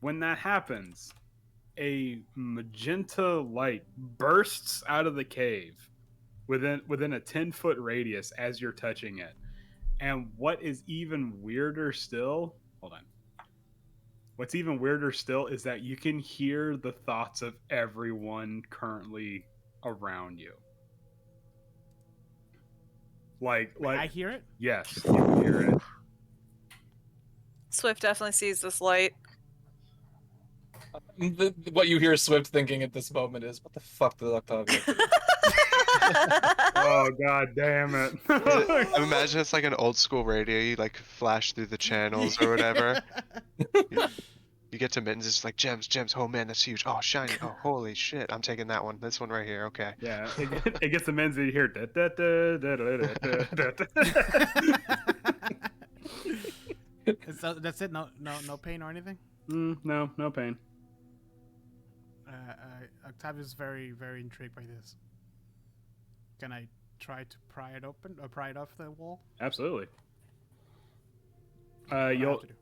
when that happens, a magenta light bursts out of the cave within a 10-foot radius as you're touching it. And what is even weirder still, hold on. What's even weirder still is that you can hear the thoughts of everyone currently around you. Like I hear it. yes, you can hear it. Swift definitely sees this light. What you hear Swift thinking at this moment is, what the fuck did Octavio do? Oh god damn it. I imagine it's like an old school radio. You like flash through the channels or whatever. You get to Mittens, it's like gems. Oh man, that's huge. Oh shiny. Oh holy shit, I'm taking that one. This one right here. Okay. Yeah, it gets the men's you hear da, da, da, da, da, da, da. So that's it. No pain or anything. No pain. Octavia's very very intrigued by this. Can I try to pry it open or pry it off the wall? Absolutely. What do I have You'll to do?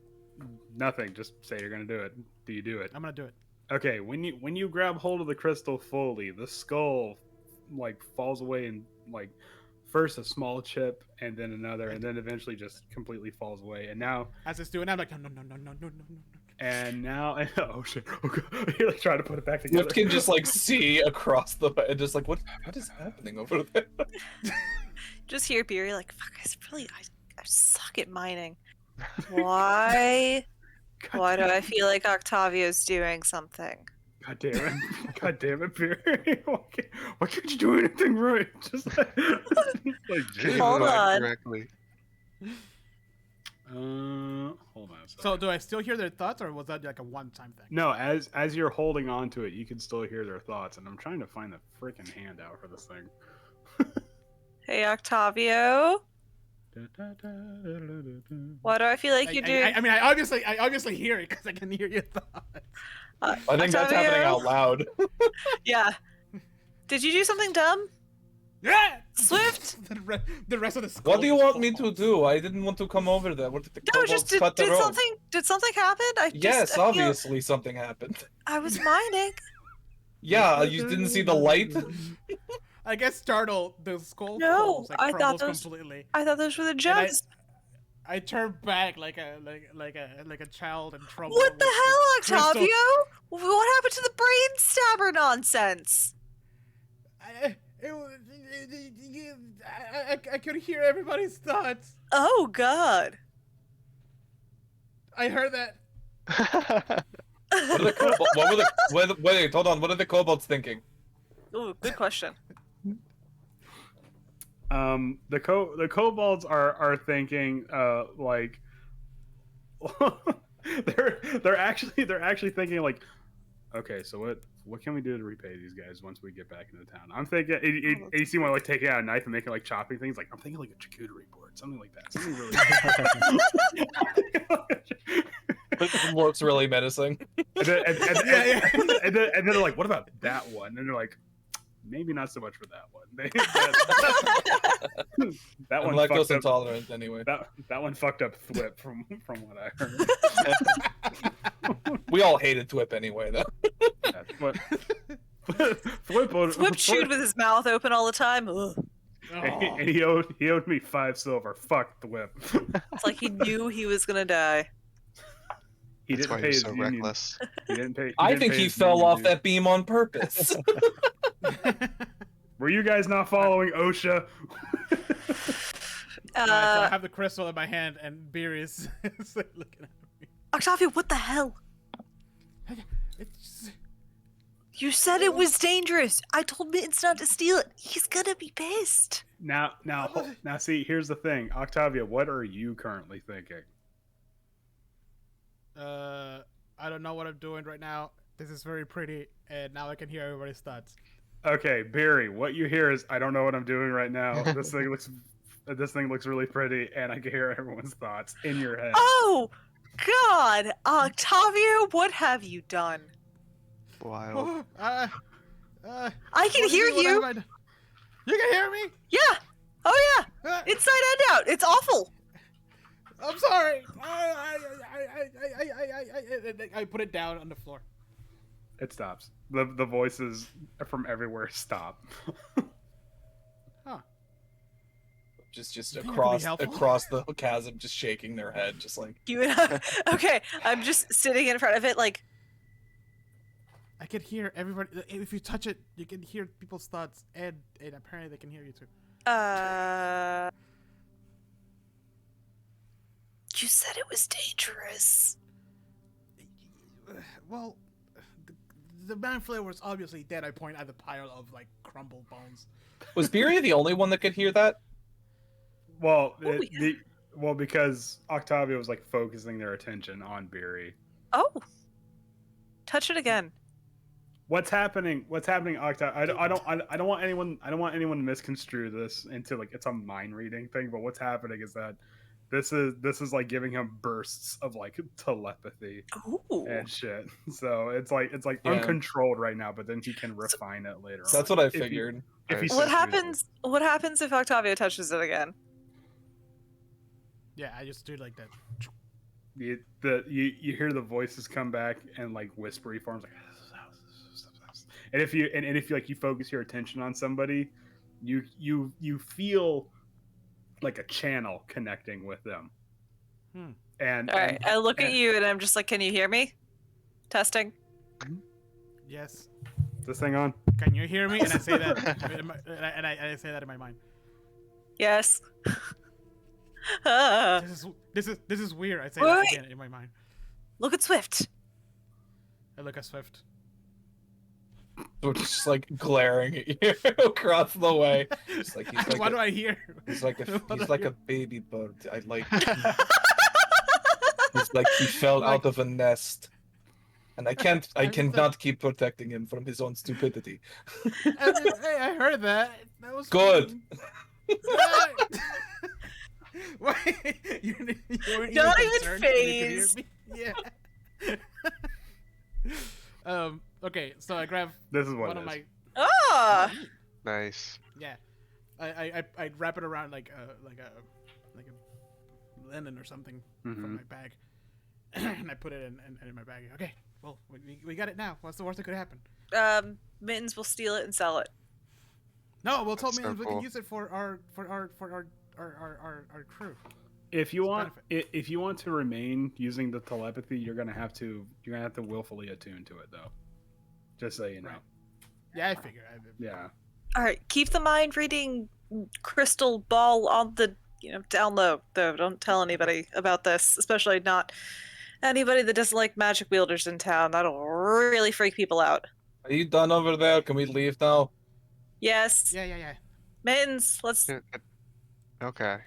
nothing. Just say you're gonna do it. Do you do it? I'm gonna do it. Okay. When you grab hold of the crystal fully, the skull like falls away and like first a small chip and then another and then eventually just completely falls away. And now As it's doing, I'm like, no. and now oh shit! Oh god! You're like trying to put it back together. Swift can just like see across the and just like what is happening over there? Just hear Beery like, fuck, I suck at mining. Why? Why do I feel like Octavio's doing something? God damn it! God damn it, Barry! Why can't you do anything right? Just like Didn't Hold mine on. correctly. hold on a second. So do I still hear their thoughts, or was that like a one-time thing? No, as you're holding on to it, you can still hear their thoughts, and I'm trying to find the freaking handout for this thing. Hey, Octavio? Why do I feel like you do? I mean, I obviously hear it because I can hear your thoughts. I think that's happening out loud. Yeah. Did you do something dumb? Yeah, Swift. The rest of the. What do you want me to do? I didn't want to come over there. What did the No, kobolds just cut the rope? did something happen? Yes, obviously something happened. I was mining. Yeah, you didn't see the light? I guess startled the skull. No, falls, like, I thought crumbles those- completely. I thought those were the gems. I turned back like a child in trouble. What the with hell, crystal- Octavio? What happened to the brain stabber nonsense? I could hear everybody's thoughts. Oh God. I heard that. What are the kobolds? Wait, hold on. What are the kobolds thinking? Ooh, good question. The kobolds are thinking like they're actually thinking like, okay, so what can we do to repay these guys once we get back into town? I'm thinking you see one like taking out a knife and making like chopping things. Like I'm thinking like a charcuterie board, something like that, something really. It looks really menacing. And then they're like, what about that one? And they're like, maybe not so much for that one. That I'm one lactose fucked up. intolerant anyway. That one fucked up Thwip from what I heard. We all hated Thwip anyway, though. Yeah, Thwip chewed with his mouth open all the time. Ugh. and he owed me 5 silver. Fuck Thwip. It's like he knew he was gonna die. He That's didn't why pay you're his so union. reckless. He didn't pay. I didn't think pay he his fell union off dues. that beam on purpose. Were you guys not following OSHA? So I have the crystal in my hand, and Beer is like looking at me. Octavio, what the hell? It's You said it was dangerous. I told Mittens not to steal it. He's gonna be pissed. Now, see, here's the thing, Octavia. What are you currently thinking? I don't know what I'm doing right now. This is very pretty, and now I can hear everybody's thoughts. Okay, Barry, what you hear is, I don't know what I'm doing right now. This thing looks really pretty, and I can hear everyone's thoughts in your head. Oh, God, Octavio, what have you done? Wild. I can what do hear what you. have I done? You can hear me? Yeah. Oh yeah. Uh, Inside and out. It's awful. I'm sorry. I put it down on the floor. It stops. The voices from everywhere stop. Huh. just That could be across helpful. the chasm, just shaking their head, just like. You and I. Okay, I'm just sitting in front of it, like. I can hear everybody. If you touch it, you can hear people's thoughts, and apparently they can hear you too. You said it was dangerous. Well, the man flayer was obviously dead. I point at the pile of like crumbled bones. Was Beery the only one that could hear that? Well, Oh, yeah. because Octavia was like focusing their attention on Beery. Oh. Touch it again. What's happening, Octavia? I don't want anyone to misconstrue this into like it's a mind reading thing. But what's happening is that this is like giving him bursts of like telepathy Ooh. and shit. So it's like Yeah. uncontrolled right now, but then he can refine it later on. That's what I If he- figured. if he What so happens? What happens if Octavio touches it again? Yeah, I just do it like that. chooses. You hear the voices come back and like whispery forms like. And if you like you focus your attention on somebody, you feel like a channel connecting with them. And All right, I look at you and I'm just like, can you hear me? Testing. Yes. Is this thing on? Can you hear me? And I say that, and I say that in my mind. Yes. Ah. This is weird. I say Wait, that wait. again in my mind. Look at Swift. I look at Swift. So it's just like glaring at you across the way. Just like he's like What do I hear? he's like What he's do like I a baby bird. I like. He's like he fell out of a nest, and I cannot keep protecting him from his own stupidity. Hey, I heard that. That was Good. fun. Why? You weren't Don't even concerned that you could hear phase. me? Yeah. Okay, so I grab This is what one it of is. my. Ah! Nice. Yeah. I wrap it around like a linen or something from my bag, and I put it in my bag. Okay, well we got it now. What's the worst that could happen? Mittens will steal it and sell it. No, we'll tell That's me so we cool. can use it for our crew. If you It's a want, benefit. if you want to remain using the telepathy, you're gonna have to willfully attune to it, though. Just so you know. Right. Yeah, I figure. Yeah. All right, keep the mind reading crystal ball on the down low. Though, don't tell anybody about this, especially not anybody that doesn't like magic wielders in town. That'll really freak people out. Are you done over there? Can we leave now? Yes, Yeah. Mittens. Yeah, okay.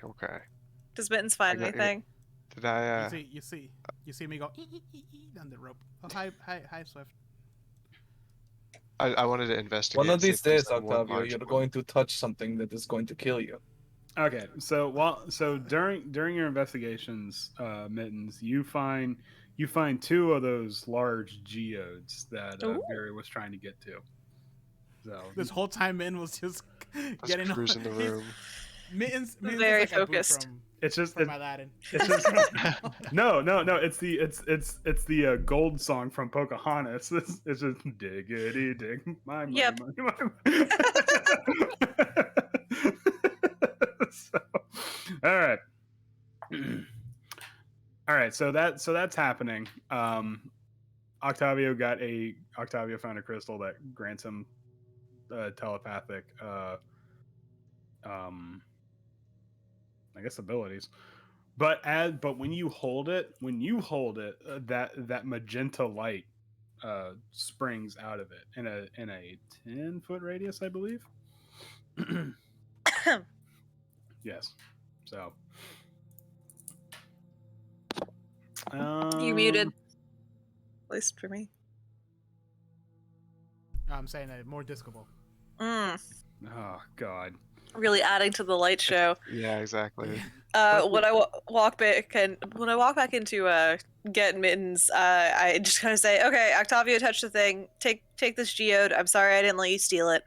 Does Mittens I find got you. anything? Did I? You see me go down the rope. Oh, hi, Swift. I wanted to investigate. One of and see these if there's, days, like, one Octavio, large you're one. going to touch something that is going to kill you. Okay. So during your investigations, Mittens, you find two of those large geodes that Ooh. Barry was trying to get to. So This whole time, Min was just Just getting cruising the room. Mittens Very is like focused. A boot it's just from Aladdin. it's just no. It's the gold song from Pocahontas. It's just diggity dig my money, Yep. money. So, all right. All right, so that's happening. Octavio found a crystal that grants him telepathic I guess abilities. But when you hold it, that magenta light springs out of it in a 10-foot radius, I believe. Yes. So You muted. At least for me. I'm saying that more discoable. Mm. Oh God. Really adding to the light show. Yeah, exactly. When I walk back into get Mittens, I just kind of say, "Okay, Octavio touched the thing. Take this geode. I'm sorry I didn't let you steal it."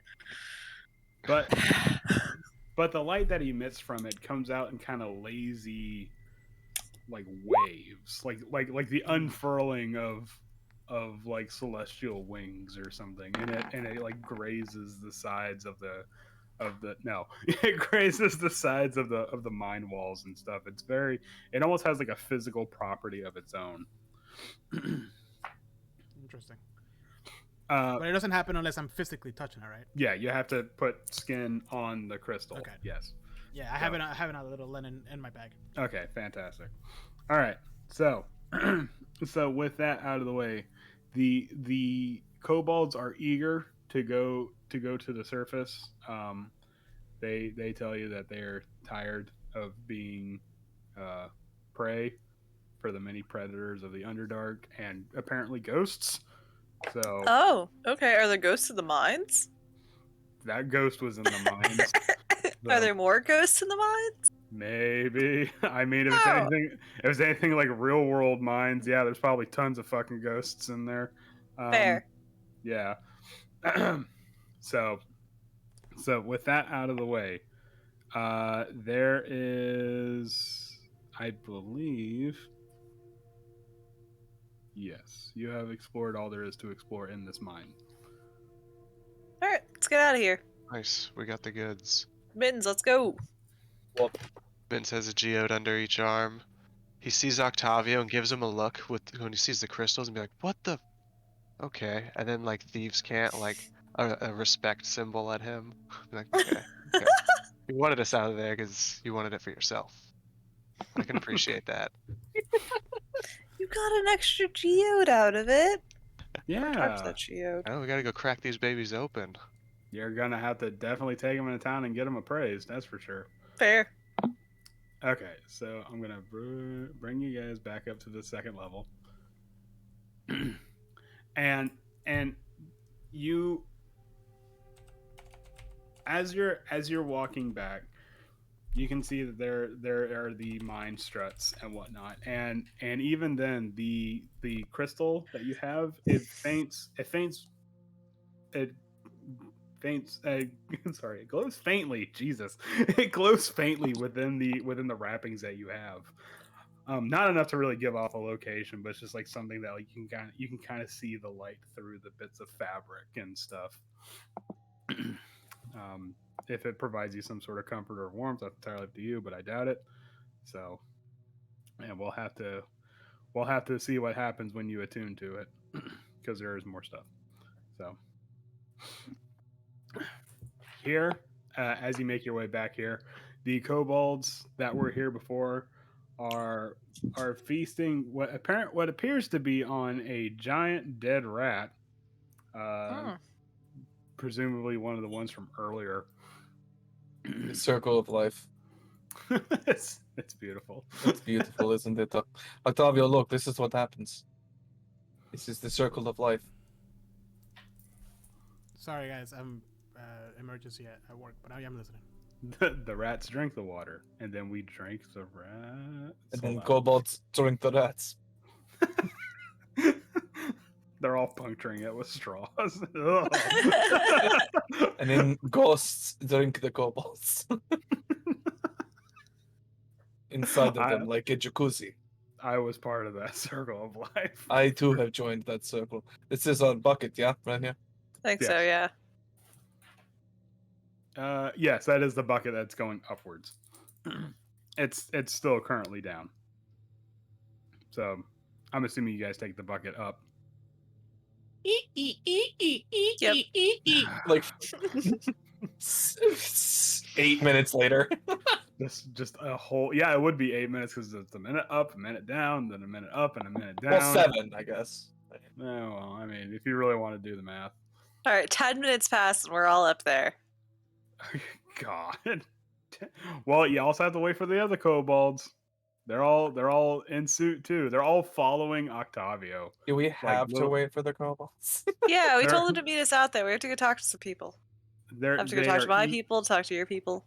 But the light that emits from it comes out in kind of lazy, like waves, like the unfurling of like celestial wings or something, and it like grazes the sides of the it grazes the sides of the mine walls and stuff. It almost has like a physical property of its own. Interesting. But it doesn't happen unless I'm physically touching it, right? Yeah, you have to put skin on the crystal. Okay. Yes. Yeah, I have a little linen in my bag. Okay, fantastic. All right, so so with that out of the way, the kobolds are eager to go to the surface. They tell you that they're tired of being prey for the many predators of the Underdark and apparently ghosts. So Oh, okay. Are there ghosts in the mines? that ghost was in the mines. Are there more ghosts in the mines? Maybe. I mean, if it's anything like real world mines, yeah, there's probably tons of fucking ghosts in there. Fair. Yeah. So with that out of the way, there is, I believe, yes, you have explored all there is to explore in this mine. All right, let's get out of here. Nice. We got the goods. Mittens, let's go. Vince has a geode under each arm. He sees Octavio and gives him a look when he sees the crystals and be like, "What the?" Okay, and then like thieves can't like a respect symbol at him. Be like, okay. You wanted us out of there because you wanted it for yourself. I can appreciate that. You got an extra geode out of it. Touch Yeah. that geode. Oh, we gotta go crack these babies open. You're going to have to definitely take them into town and get them appraised, that's for sure. Fair. Okay, so I'm gonna bring you guys back up to the second level, and you, as you're walking back, you can see that there are the mine struts and whatnot, and even then the crystal that you have, it faints it faints sorry, it glows faintly. Jesus. It glows faintly within the wrappings that you have. Not enough to really give off a location, but it's just like something that like you can kind of see the light through the bits of fabric and stuff. If it provides you some sort of comfort or warmth, that's entirely up to you, but I doubt it. So, and we'll have to see what happens when you attune to it, because there is more stuff. So, here, as you make your way back here, the kobolds that were here before are feasting what appears to be on a giant dead rat, presumably one of the ones from earlier. The circle of life. it's beautiful. It's beautiful, isn't it? Octavio, look, this is what happens. This is the circle of life. Sorry, guys. I'm emergency at work, but I am listening. The rats drink the water, and then we drink the rats. And then kobolds drink the rats. They're all puncturing it with straws. And then ghosts drink the kobolds. Inside of them, like a jacuzzi. I was part of that circle of life. I too have joined that circle. This is our bucket, yeah? Right here? I think so, yeah. Yes, that is the bucket that's going upwards. It's still currently down. So I'm assuming you guys take the bucket up. Yep. Like 8 minutes later. Just a whole, yeah, it would be 8 minutes because it's a minute up, a minute down, then a minute up and a minute down. Well, 7, I guess. Oh, well, I mean, if you really want to do the math. All right, 10 minutes passed and we're all up there. God. Well, you also have to wait for the other kobolds. They're all in suit too. They're all following Octavio. Do we have to little- wait for the kobolds? Yeah, we They're- told them to meet us out there. We have to go talk to some people. I have to go talk to my people, talk to your people.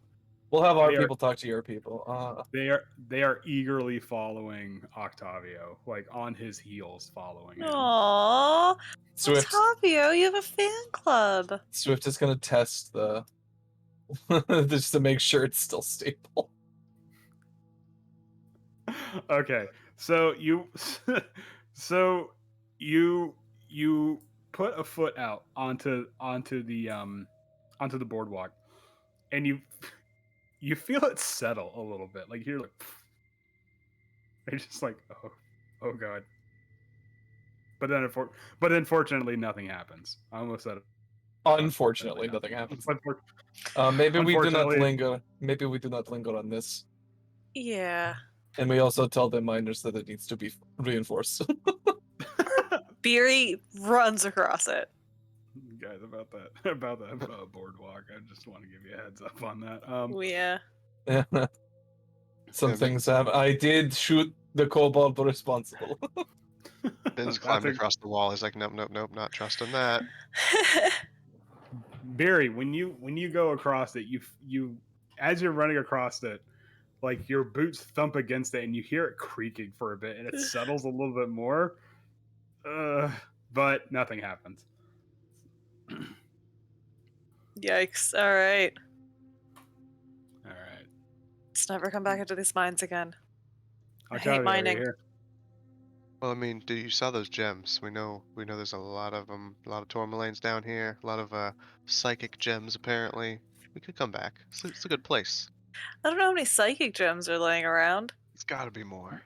We'll have our They are- people talk to your people. They are eagerly following Octavio, like on his heels, following him. Aww. Swift, Octavio, you have a fan club. Swift is gonna test the just to make sure it's still stable. Okay, so you put a foot out onto the boardwalk, and you feel it settle a little bit. Like you're like, you're just like, oh god. But then fortunately nothing happens. I almost said it. Unfortunately, nothing happens. Maybe we do not Unfortunately- linger. Maybe we do not linger on this, Yeah. and we also tell the miners that it needs to be reinforced. Beery runs across it. Guys, about that boardwalk, I just want to give you a heads up on that. Yeah. Some Yeah, things happen. I did shoot the kobold responsible. Ben's climbed across the wall. He's like, nope, not trusting that. Barry, when you go across it, you as you're running across it, like your boots thump against it and you hear it creaking for a bit and it settles a little bit more. But nothing happens. Yikes. All right. All right. Let's never come back into these mines again. I hate Octavio, are you mining. here? Well, I mean, dude, you saw those gems. We know there's a lot of them, a lot of tourmalines down here, a lot of psychic gems apparently. We could come back. It's a good place. I don't know how many psychic gems are laying around. It's got to be more.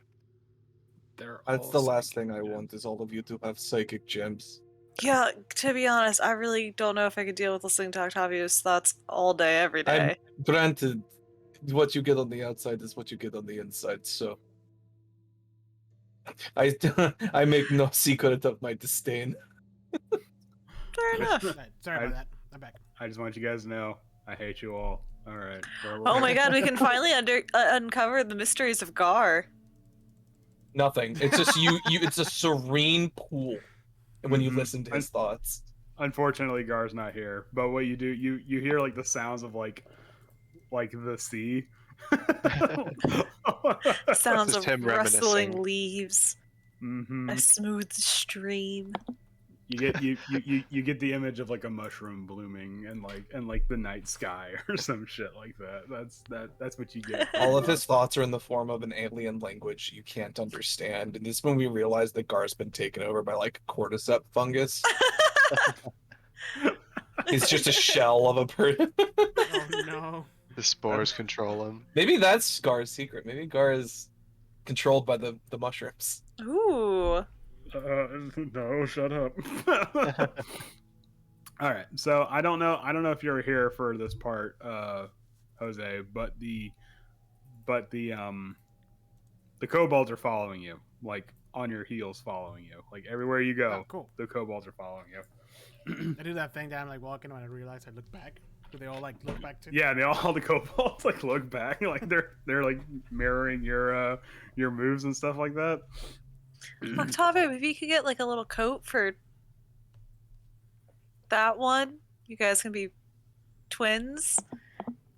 They're That's all the last psychic thing I gems. want is all of you to have psychic gems. Yeah, to be honest, I really don't know if I could deal with listening to Octavio's thoughts all day, every day. Granted, what you get on the outside is what you get on the inside, so I make no secret of my disdain. Fair enough. Right, sorry about that. I'm back. I just want you guys to know I hate you all. All right. Oh my god, we can finally uncover the mysteries of Gar. Nothing. It's just you. It's a serene pool when you Mhm. listen to his thoughts. Unfortunately, Gar's not here. But what you do, you hear like the sounds of like the sea, Sounds This is of Tim rustling reminiscing. leaves, hmm a smooth stream. You get the image of like a mushroom blooming and like the night sky or some shit like that. That's what you get. All of his thoughts are in the form of an alien language you can't understand. And this is when we realize that Gar's been taken over by like cordyceps fungus. He's just a shell of a person. Oh no. The spores control him. Maybe that's Gar's secret. Maybe Gar is controlled by the mushrooms. Ooh. No, shut up. All right, so I don't know if you're here for this part, Jose, but the kobolds are following you, like on your heels, following you, like everywhere you go. Oh, cool. The kobolds are following you. I do that thing that I'm like walking when I realize I look back. Do they all like look back too? Yeah, all the kobolds like look back, like they're like mirroring your moves and stuff like that. Octavio, maybe you could get like a little coat for that one. You guys can be twins.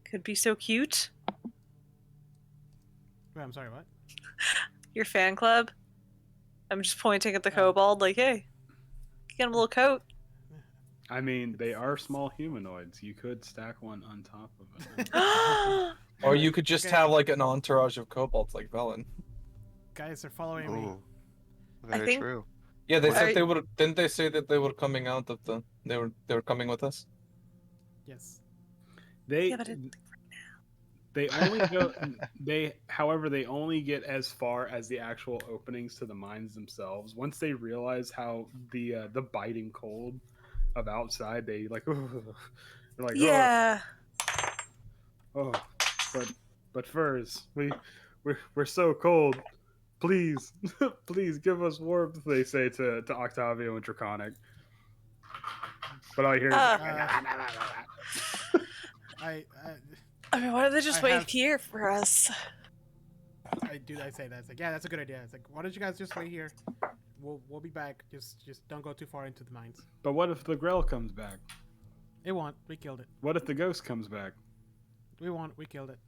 Could be so cute. Wait, I'm sorry, what? Your fan club. I'm just pointing at the kobold like, hey, get him a little coat. I mean, they are small humanoids. You could stack one on top of it. Or you could just Okay. have like an entourage of kobolds like Velen. Guys, they're following me. Ooh, very think- true. Yeah, they Are said you- they would. Didn't they say that they were coming out of the? They were coming with us. Yes. They Yeah, but they only go however they only get as far as the actual openings to the mines themselves. Once they realize how the biting cold of outside, they like they're like yeah. oh but Furs, we're so cold. Please please give us warmth, they say to Octavio and Draconic. But all I hear is I I mean, why don't they just I wait have- here for us? I say that. It's like, yeah, that's a good idea. It's like, why don't you guys just wait here? We'll be back. Just don't go too far into the mines. but what if the Grell comes back? It won't. We killed it. What if the ghost comes back? We won't. We killed it.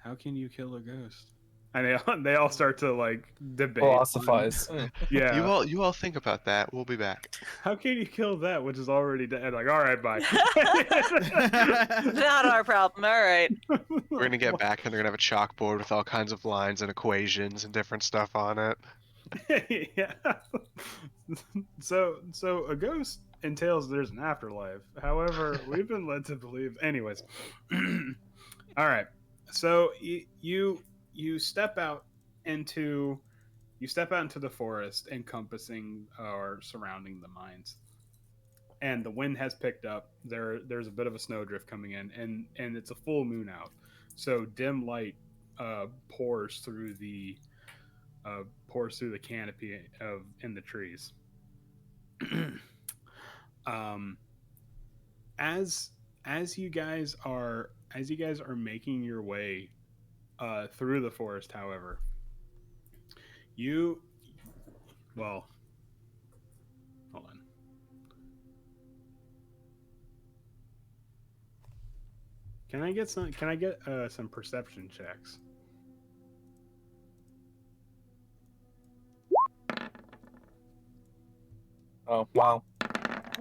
How can you kill a ghost? And they all start to like debate. Philosophize. Yeah. You all think about that. We'll be back. How can you kill that which is already dead? Like, all right, bye. Not our problem. All right. We're gonna get back and they're gonna have a chalkboard with all kinds of lines and equations and different stuff on it. Yeah. So a ghost entails there's an afterlife. However, we've been led to believe. Anyways. All right. So you step out into the forest encompassing or surrounding the mines, and the wind has picked up. There's a bit of a snowdrift coming in, and it's a full moon out, so dim light pours through the canopy in the trees. As you guys are making your way through the forest, however, hold on. Can I get some perception checks? Oh wow.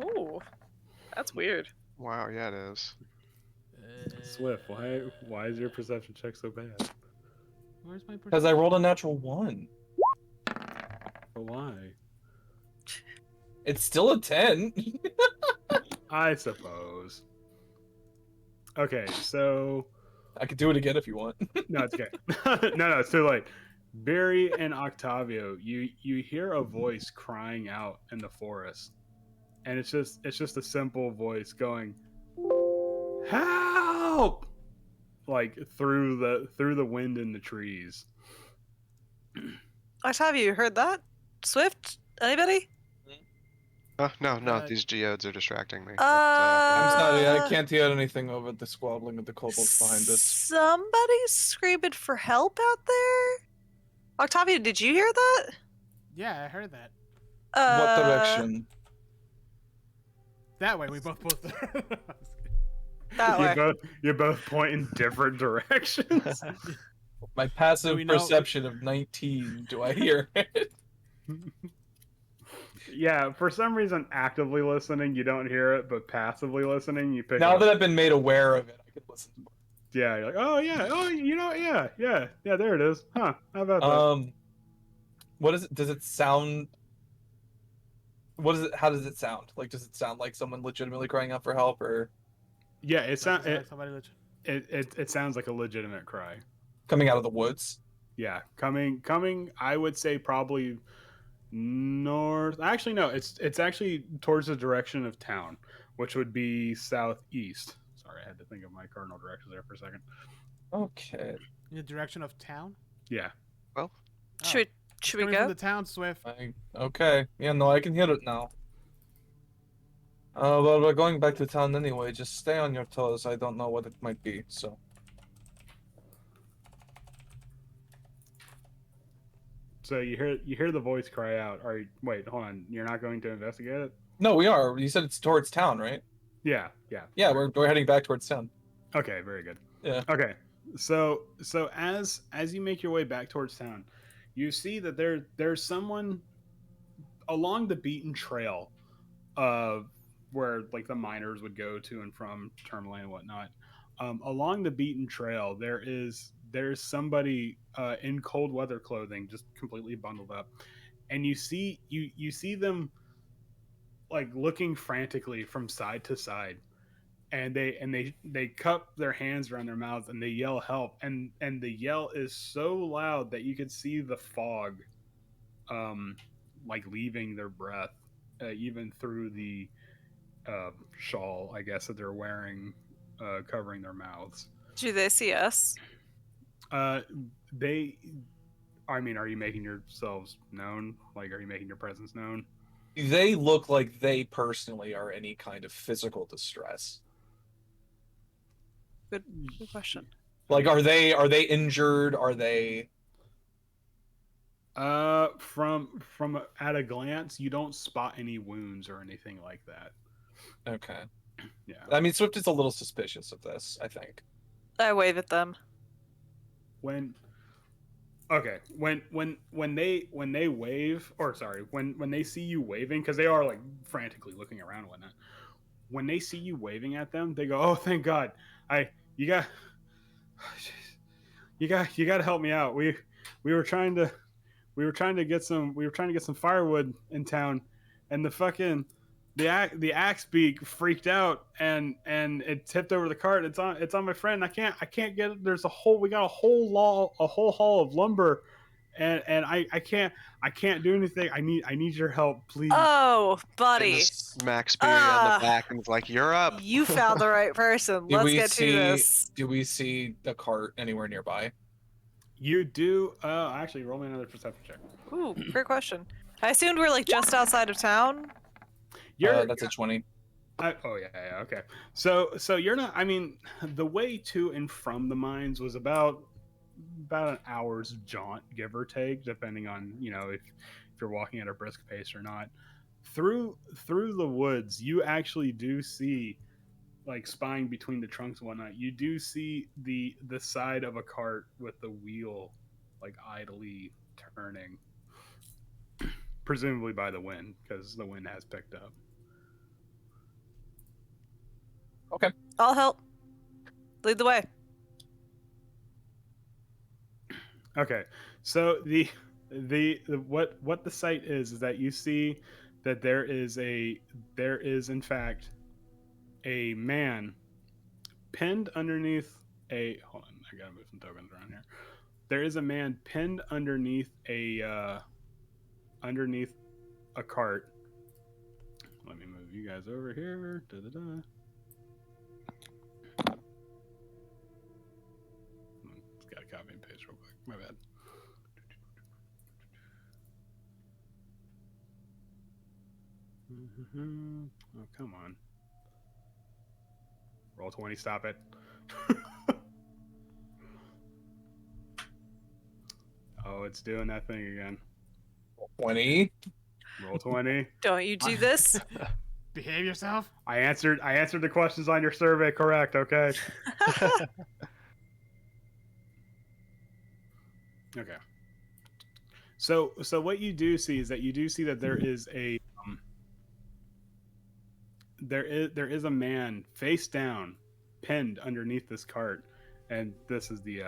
Ooh, that's weird. Wow, yeah, it is. Swift, why is your perception check so bad? Where's my? Because I rolled a natural 1. But why? It's still a 10. I suppose. Okay, so I could do it again if you want. no, it's okay. No, it's too late. Barry and Octavio, you hear a voice crying out in the forest, and it's just a simple voice going, "Help!" like through the wind in the trees. Octavio, you heard that? Swift? Anybody? Oh, no, Uh, these geodes are distracting me. I'm sorry, I can't hear anything over the squabbling of the kobolds behind us. Somebody's screaming for help out there? Octavio, did you hear that? Yeah, I heard that. What direction? That way, we both. That way. You both point in different directions. My passive we know- perception of 19. Do I hear it? Yeah, for some reason, actively listening, you don't hear it, but passively listening, you pick it Now up. that I've been made aware of it, I could listen to Yeah, you're like, oh yeah, oh yeah, there it is. Huh? How about it. that? What is it? Does it sound? What is it? How does it sound? Like, does it sound like someone legitimately crying out for help, or Yeah, it sounds Like somebody it sounds like a legitimate cry. coming out of the woods? Yeah, coming. I would say probably north. Actually, no. It's actually towards the direction of town, which would be southeast. Sorry, I had to think of my cardinal directions there for a second. Okay. in the direction of town. Yeah. Well, Oh, Should it's we coming go? from the town, Swift? Okay. Yeah. No, I can hear it now. Well, we're going back to town anyway. Just stay on your toes. I don't know what it might be. So. So you hear the voice cry out. Wait, hold on. You're not going to investigate it? No, we are. You said it's towards town, right? Yeah. Yeah, we're heading back towards town. Okay, very good. Yeah. Okay. So as you make your way back towards town, you see that there's someone along the beaten trail of where like the miners would go to and from Tourmaline and whatnot. Along the beaten trail, there's somebody in cold weather clothing, just completely bundled up, and you see them like looking frantically from side to side, and they cup their hands around their mouths and they yell help, and the yell is so loud that you could see the fog, like leaving their breath, even through the shawl, I guess, that they're wearing, covering their mouths. Do they see us? They, I mean, are you making yourselves known? Like, are you making your presence known? They look like they personally are any kind of physical distress. Good question. Like, are they injured? Are they? From at a glance, you don't spot any wounds or anything like that. Okay. Yeah. I mean, Swift is a little suspicious of this, I think. I wave at them. When they wave, or sorry, when they see you waving, because they are like frantically looking around and whatnot. When they see you waving at them, they go, "Oh, thank God! You got to help me out. We were trying to get some firewood in town, and the axe beak freaked out and it tipped over the cart. It's on my friend. I can't get it. We got a whole haul of lumber, and I can't do anything. I need your help, please." Oh, and buddy. smacks Beery on the back and is like, "You're up." You found the right person. Let's get to this. Do we see the cart anywhere nearby? You do. Actually, roll me another perception check. Ooh, great question. I assumed we're like just outside of town. That's a 20. Yeah, okay. So you're not. I mean, the way to and from the mines was about an hour's jaunt, give or take, depending on if you're walking at a brisk pace or not. Through the woods, you actually do see, like, spying between the trunks and whatnot. You do see the side of a cart with the wheel like idly turning, presumably by the wind, because the wind has picked up. Okay. I'll help. Lead the way. Okay, so the what the site is that you see that there is in fact a man pinned underneath a. Hold on, I gotta move some tokens around here. There is a man pinned underneath a cart. Let me move you guys over here. Da-da-da. Just gotta copy and paste real quick. My bad. Oh, come on. Roll20, stop it. Oh, it's doing that thing again. 20. Roll20. Don't you do this? behave yourself. I answered the questions on your survey correct, okay? Okay. So what you do see is that there is a there is a man face down, pinned underneath this cart, and this is the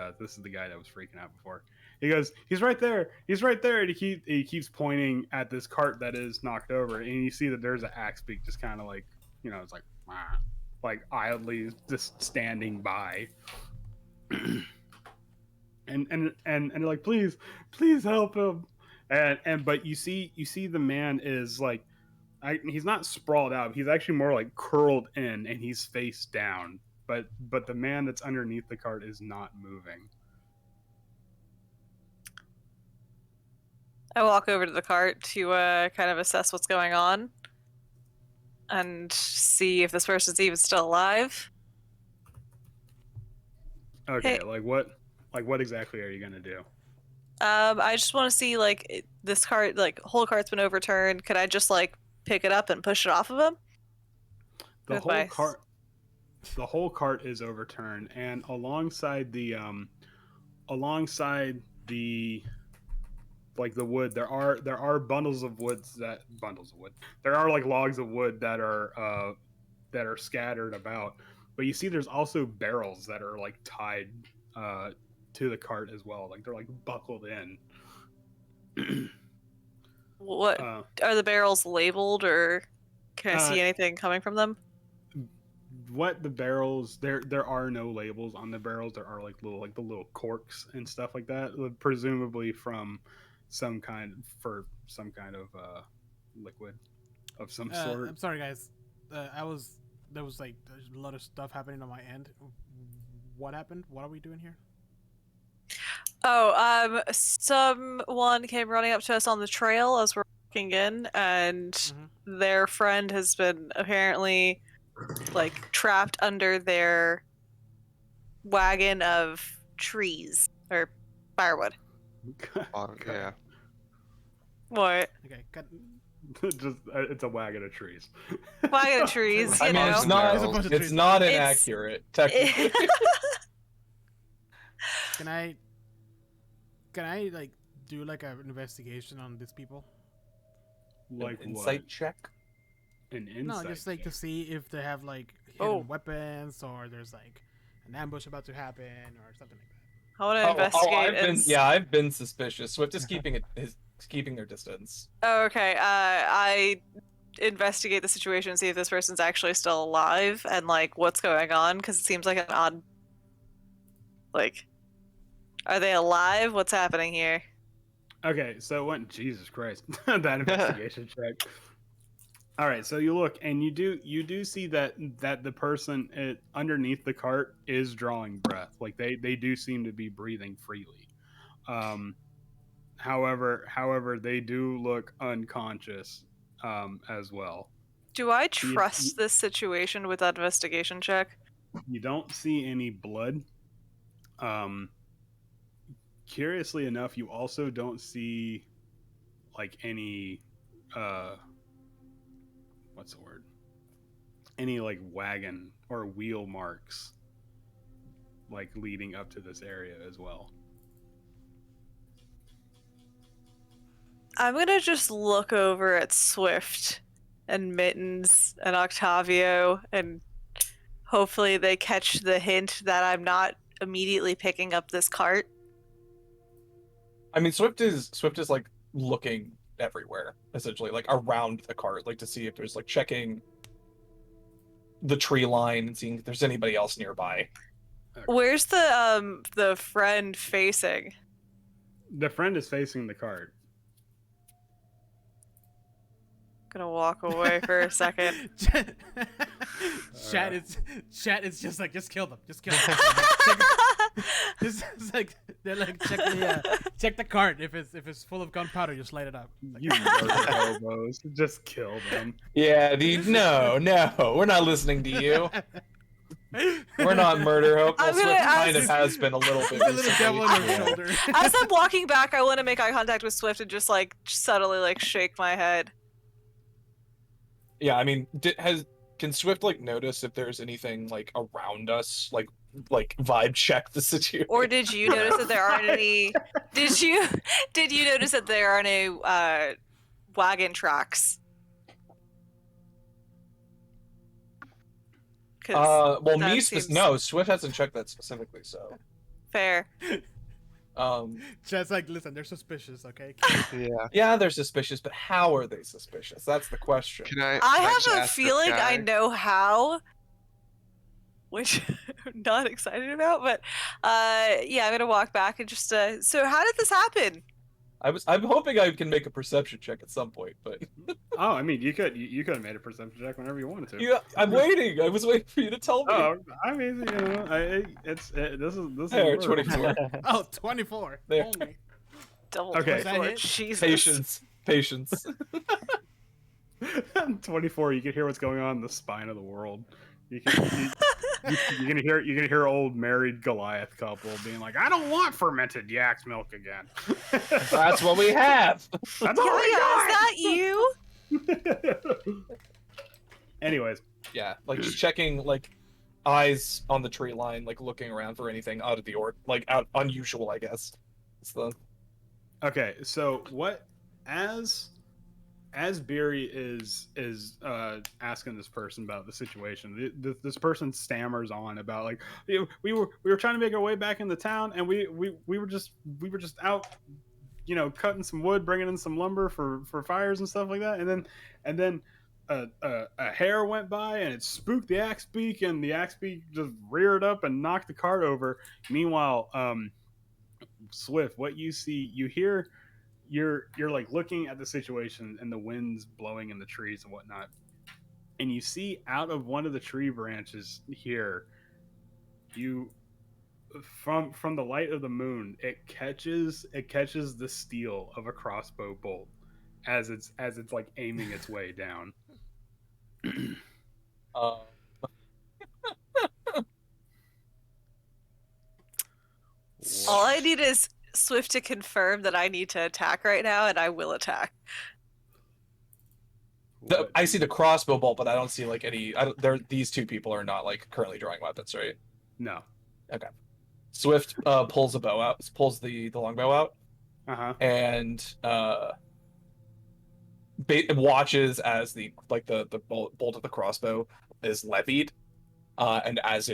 guy that was freaking out before. He goes, he's right there, and he keeps pointing at this cart that is knocked over, and you see that there's an axe beak just kind of like, it's like idly just standing by. and they're like, please help him, and but you see the man is like, he's not sprawled out, he's actually more like curled in, and he's face down, but the man that's underneath the cart is not moving. I walk over to the cart to kind of assess what's going on and see if this person's even still alive. Okay, Hey. like what exactly are you gonna do? I just want to see, like, this cart, like, whole cart's been overturned. Could I just, like, pick it up and push it off of him? The whole cart is overturned, and alongside the like the wood, there are bundles of wood. There are like logs of wood that are scattered about, but you see there's also barrels that are like tied to the cart as well, like they're like buckled in. What are the barrels labeled, or can I see anything coming from them? What the barrels, there are no labels on the barrels. There are like the little corks and stuff like that, presumably from some kind of liquid of some sort. I'm sorry, guys. There was like a lot of stuff happening on my end. What happened? What are we doing here? Oh, someone came running up to us on the trail as we're walking in, and their friend has been apparently, like, trapped under their wagon of trees or firewood. Yeah. What? Okay, It's a wagon of trees. Wagon of trees, you know. It's not It's- inaccurate, technically. Can I like do like an investigation on these people? Like An insight what? check? An insight. No, just like to see if they have like hidden weapons, or there's like an ambush about to happen or something like that. I want to investigate. I've been suspicious. Swift is keeping their distance. Oh, okay. I investigate the situation, see if this person's actually still alive, and like what's going on, because it seems like an odd. Like, are they alive? What's happening here? Okay, so what? Jesus Christ, that investigation check. All right, so you look and you do see that the person underneath the cart is drawing breath. Like they do seem to be breathing freely. However, they do look unconscious as well. Do I trust this situation with that investigation check? You don't see any blood. Curiously enough, you also don't see like any what's the word? Any like wagon or wheel marks like leading up to this area as well. I'm gonna just look over at Swift and Mittens and Octavio, and hopefully they catch the hint that I'm not immediately picking up this cart. I mean, Swift is like looking everywhere, essentially, like around the cart, like to see if there's like checking the tree line and seeing if there's anybody else nearby. Okay. Where's the friend facing? The friend is facing the cart. Gonna walk away for a second. Chat is just like, just kill them. Just kill them. It's like they're like, check the cart. If it's full of gunpowder, just light it up. Like, You murder hobos. Just kill them. Yeah, no, we're not listening to you. We're not murder hope. Well, I'm gonna Swift kind of ask- has been a little bit. the little devil on recently. her shoulder. As I'm walking back, I want to make eye contact with Swift and just like subtly like shake my head. Yeah, I mean, can Swift like notice if there's anything like around us, like vibe check the situation? Or did you notice that there aren't any? Did you notice that there aren't any wagon tracks? Well, that seems no, Swift hasn't checked that specifically, so. fair. Just like, listen, they're suspicious, okay? Yeah. Yeah, they're suspicious, but how are they suspicious? That's the question. I just have a ask this feeling I guy? know how, which I'm not excited about, but yeah, I'm gonna walk back and just so how did this happen? I'm hoping I can make a perception check at some point, but Oh, I mean, you could have made a perception check whenever you wanted to. yeah, I'm waiting. I was waiting for you to tell me. Oh, I mean, this is There, work. 24. Oh, 24. There. Only. Double Okay. 24, Is that Jesus. Patience. 24. You can hear what's going on in the spine of the world. You're gonna hear old married Goliath couple being like, "I don't want fermented yak's milk again." That's what we have. That's all Oh we yeah, is got. that you? Anyways, Yeah, like just checking, like eyes on the tree line, like looking around for anything out of the unusual, I guess. It's the okay. So what as Beery is asking this person about the situation, this person stammers on about like, we were trying to make our way back into town, and we were just out, cutting some wood, bringing in some lumber for fires and stuff like that, and then a hare went by and it spooked the axe beak, and the axe beak just reared up and knocked the cart over. Meanwhile, Swift, what you see, you hear. You're like looking at the situation, and the wind's blowing in the trees and whatnot, and you see out of one of the tree branches here, you from the light of the moon, it catches the steel of a crossbow bolt as it's like aiming its way down. All I need is Swift to confirm that I need to attack right now, and I will attack. I see the crossbow bolt, but I don't see like any. These two people are not like currently drawing weapons, right? No. Okay. Swift pulls a bow out, pulls the longbow out, and watches as the bolt of the crossbow is levied, and as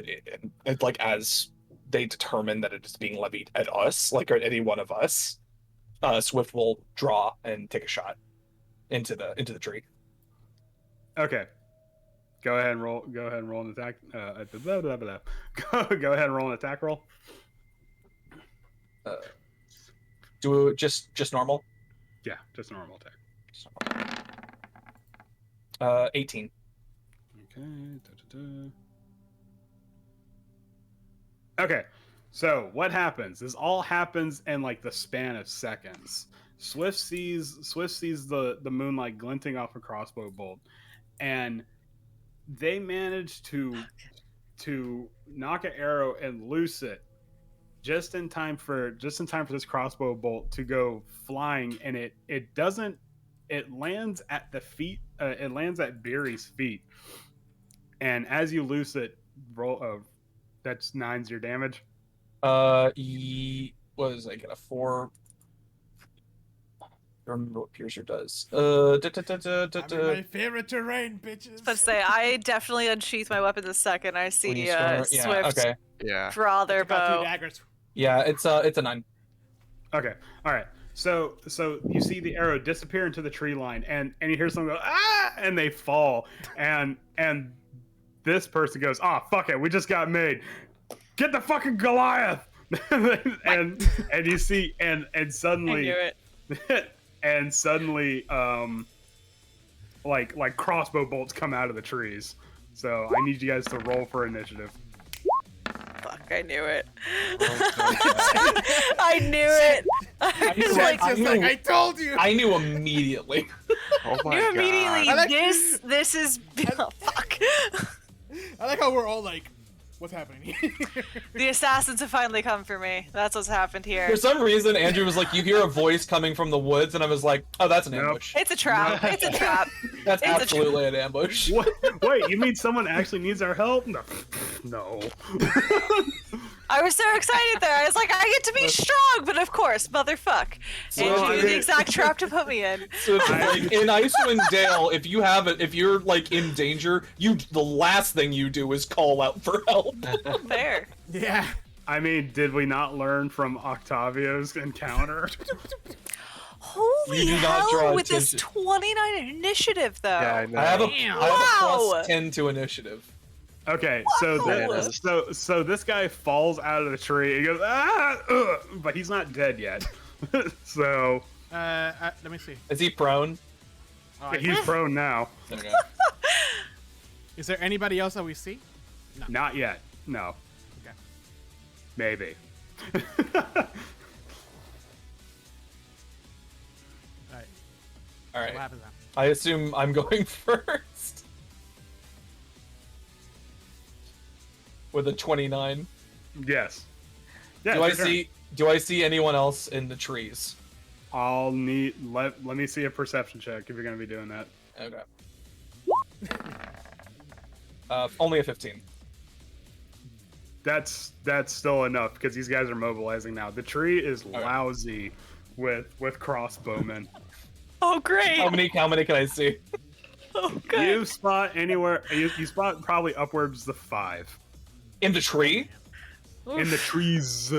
as they determine that it is being levied at us, like at any one of us, Swift will draw and take a shot into the tree. Okay. Go ahead and roll an attack. Go ahead and roll an attack roll. Do just normal. Yeah, just a normal attack. 18. Okay. Okay. So what happens? This all happens in like the span of seconds. Swift sees the moonlight glinting off a crossbow bolt, and they manage to knock an arrow and loose it just in time for this crossbow bolt to go flying, and it lands at the feet. It lands at Beery's feet, and as you loose it, roll. That's 9's your damage. What is I get a 4? I don't remember what Piercer does. I'm in my favorite terrain, bitches. Let's say I definitely unsheath my weapon the second I see Swift Okay. Yeah. draw their Got 2 bow. daggers. Yeah, it's a 9. Okay. All right. So you see the arrow disappear into the tree line, and you hear someone go, "Ah!" and they fall, and this person goes, "Ah, fuck it, we just got made. Get the fucking Goliath!" and you see and suddenly I knew it. and suddenly like crossbow bolts come out of the trees. So I need you guys to roll for initiative. Fuck, I knew it. Oh, I knew it. knew Like, it. I told you. I knew immediately. Oh my knew immediately. I like- This is oh, fuck. I like how we're all like, What's happening here? The assassins have finally come for me. That's what's happened here. For some reason, Andrew was like, "You hear a voice coming from the woods," and I was like, "Oh, that's an Nope. ambush. It's a trap. It's a trap. That's it's a absolutely an ambush." What? Wait, you mean someone actually needs our help? No. No. I was so excited there. I was like, I get to be strong, but of course, motherfuck. And Well, you I knew the mean- exact trap to put me in. So it's like, in Icewind Dale, if you're like in danger, the last thing you do is call out for help. Fair. Yeah. I mean, did we not learn from Octavio's encounter? Holy You do not draw hell, with this attention. 29 initiative, though. Yeah, I know. I have a Wow. plus 10 to initiative. Okay, so Wow. so this guy falls out of the tree. He goes, ah, but he's not dead yet. So Let me see. Is he prone? Oh, I- he's prone now. There we go. Is there anybody else that we see? Not yet. No. Okay. Maybe. All right. All What right. happens now? I assume I'm going first. With a 29. Yes. Yeah, Do I for sure. see anyone else in the trees? I'll need let me see a perception check if you're gonna be doing that. Okay. Only a 15. That's still enough because these guys are mobilizing now. The tree is lousy with crossbowmen. Oh, great. How many can I see? Oh, good. You spot anywhere. You spot probably upwards the 5 In the tree? in the trees.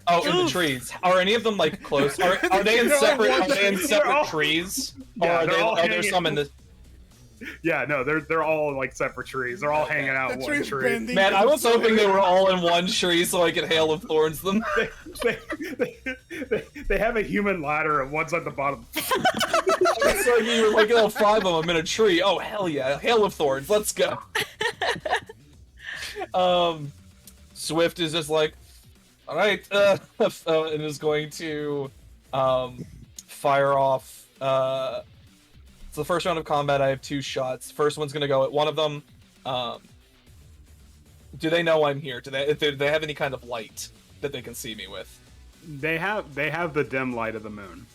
Oh, in the trees. Are any of them like close? Are they in They're all separate? one Are they in tree. separate They're all- trees? Yeah, or they're all are there hanging- some in the? Yeah, no, they're all like separate trees. They're all hanging out in The one tree's tree. bending. Man, I was hoping they were all in one tree so I could hail of thorns them. They have a human ladder and one's at the bottom. It's like you were like, oh, 5 of them in a tree. Oh hell yeah, hail of thorns. Let's go. Swift is just like, all right, and is going to fire off. It's the first round of combat. I have 2 shots. First one's gonna go at one of them. Do they know I'm here? Do they have any kind of light that they can see me with? They have the dim light of the moon,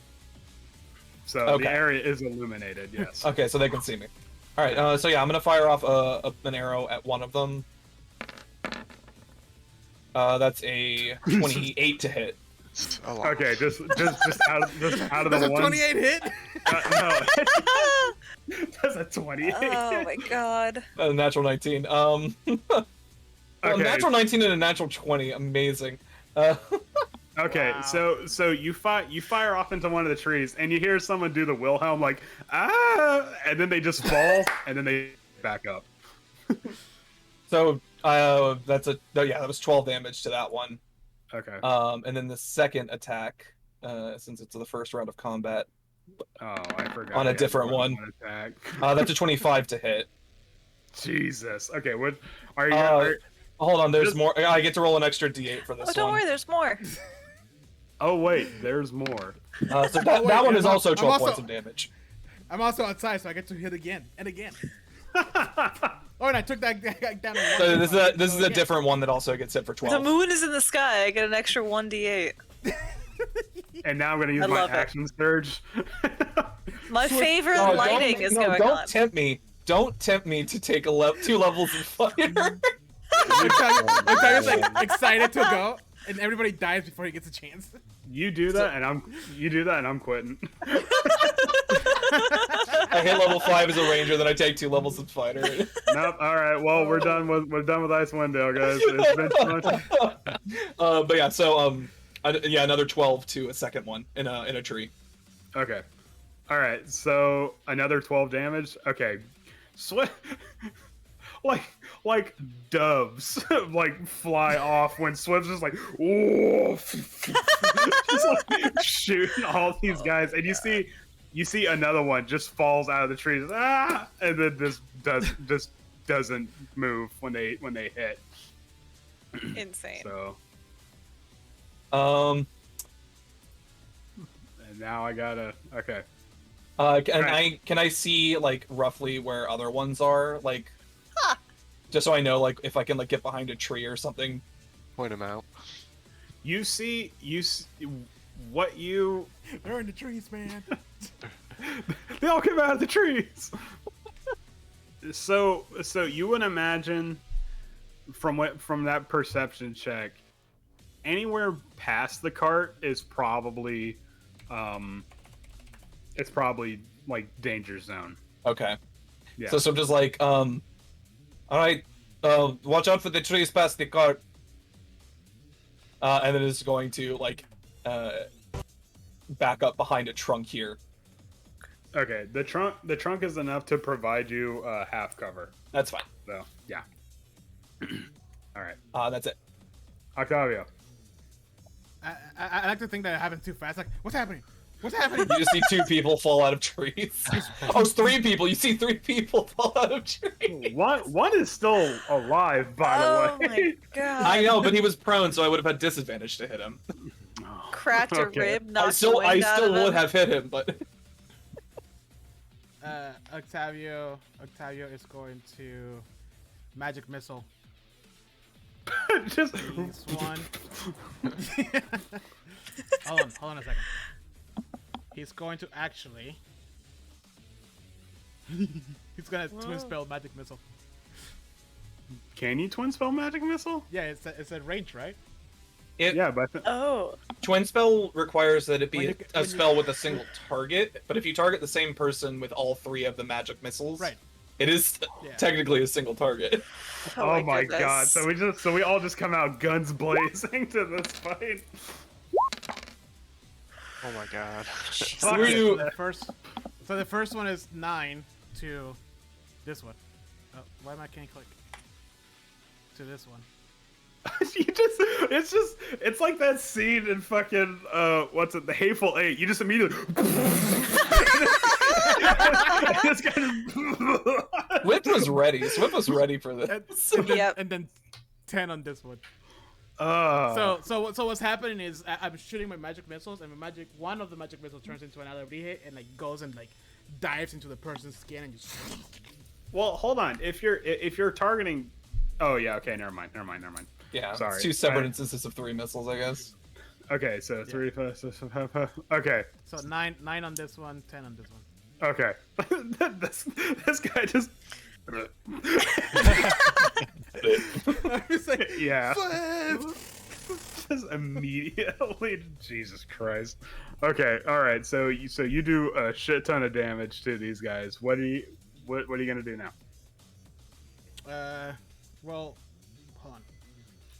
so Okay. the area is illuminated. Yes. Okay, so they can see me. All right, so yeah, I'm gonna fire off an arrow at one of them. That's a 28 to hit. It's a lot. Okay, just out of Does the a ones. 28 hit? No, that's a 28. Oh, my God. A natural 19. A Okay. natural 19 and a natural 20. Amazing. Okay, Wow. so you fire off into one of the trees, and you hear someone do the Wilhelm like and then they just fall, and then they back up. So that was 12 damage to that one. Okay. And then the second attack, since it's the first round of combat, Oh, I forgot. on a he had different one. Attack. that's a 25 to hit. Jesus. Okay, what are you? Hold on, there's Just- more. I get to roll an extra d8 for this Oh, don't one. worry, there's more. Oh wait, there's more. So that, Oh, wait, that one I'm is al- also I'm 12 also- points of damage. I'm also outside, so I get to hit again and again. Oh, and I took that guy down to 1. So this is a Go again. different one that also gets hit for 12. The moon is in the sky. I get an extra 1d8. And now I'm gonna use I my love it. action surge. My favorite No, lighting don't, is no, going don't on. tempt me. Don't tempt me to take 2 levels of fire. Octavia's like excited to go, and everybody dies before he gets a chance. You do that, and I'm quitting. I hit level 5 as a ranger, then I take 2 levels of fighter. Nope. All right. Well, we're done with Icewind Dale, guys. It's been fun. But yeah, so another 12 to a second one in a tree. Okay. All right. So another 12 damage. Okay. Like doves like fly off when Swift's just like, whoa, just like shooting all these guys, and you see another one just falls out of the trees, and then this doesn't move when they hit. Insane. So Um, and now I gotta okay. can I see like roughly where other ones are? Like, Just so I know, like, if I can like get behind a tree or something. Point him out. You see what you. They're in the trees, man. They all came out of the trees. So you would imagine from that perception check, anywhere past the cart is probably, it's probably like danger zone. Okay. Yeah. So I'm just like, all right, watch out for the trees past the cart. And then it's going to like, back up behind a trunk here. Okay, the trunk is enough to provide you half cover. That's fine. So yeah. All right, That's it. Octavio. I like to think that it happened too fast. Like, what's happening? What's happening? You just see 2 people fall out of trees. Oh, it's 3 people. You see 3 people fall out of trees. One is still alive, by Oh the way. my god. I know, but he was prone, so I would have had disadvantage to hit him. Cracked a Okay. rib, I knocked still the wind out of would him. have hit him, but Octavio is going to magic missile. Just This one. hold on a second. He's going to actually. He's gonna twin spell magic missile. can you twin spell magic missile? Yeah, it's at range, right? Yeah, but Oh. Twin spell requires that it When be you- a when you- spell with a single target. But if you target the same person with all 3 of the magic missiles, Right. it is Yeah. technically a single target. oh my god! goodness. So we all just come out guns blazing to this fight. Oh my god. Fuck Were it. you- So the first one is 9 to this one. Oh, why am I can't click? To this one. It's like that scene in fucking what's it, the Hateful Eight. You just immediately this guy just Whip was ready. Whip was ready for this. Yep. And then 10 on this one. uh, So what's happening is I'm shooting my magic missiles, and one of the magic missiles turns into an LRD hit and like goes and like dives into the person's skin and just. well, hold on. If you're targeting, oh yeah, okay, never mind. Yeah, Sorry. it's 2 separate instances of 3 missiles, I guess. Okay, so 3, 5, 6, 7, 8. Okay, So 9 on this one, 10 on this one. okay. this guy just It's like, yeah. "Flip!" Just immediately, Jesus Christ. Okay, all right. So you do a shit ton of damage to these guys. What are you gonna do now? Well, hold on.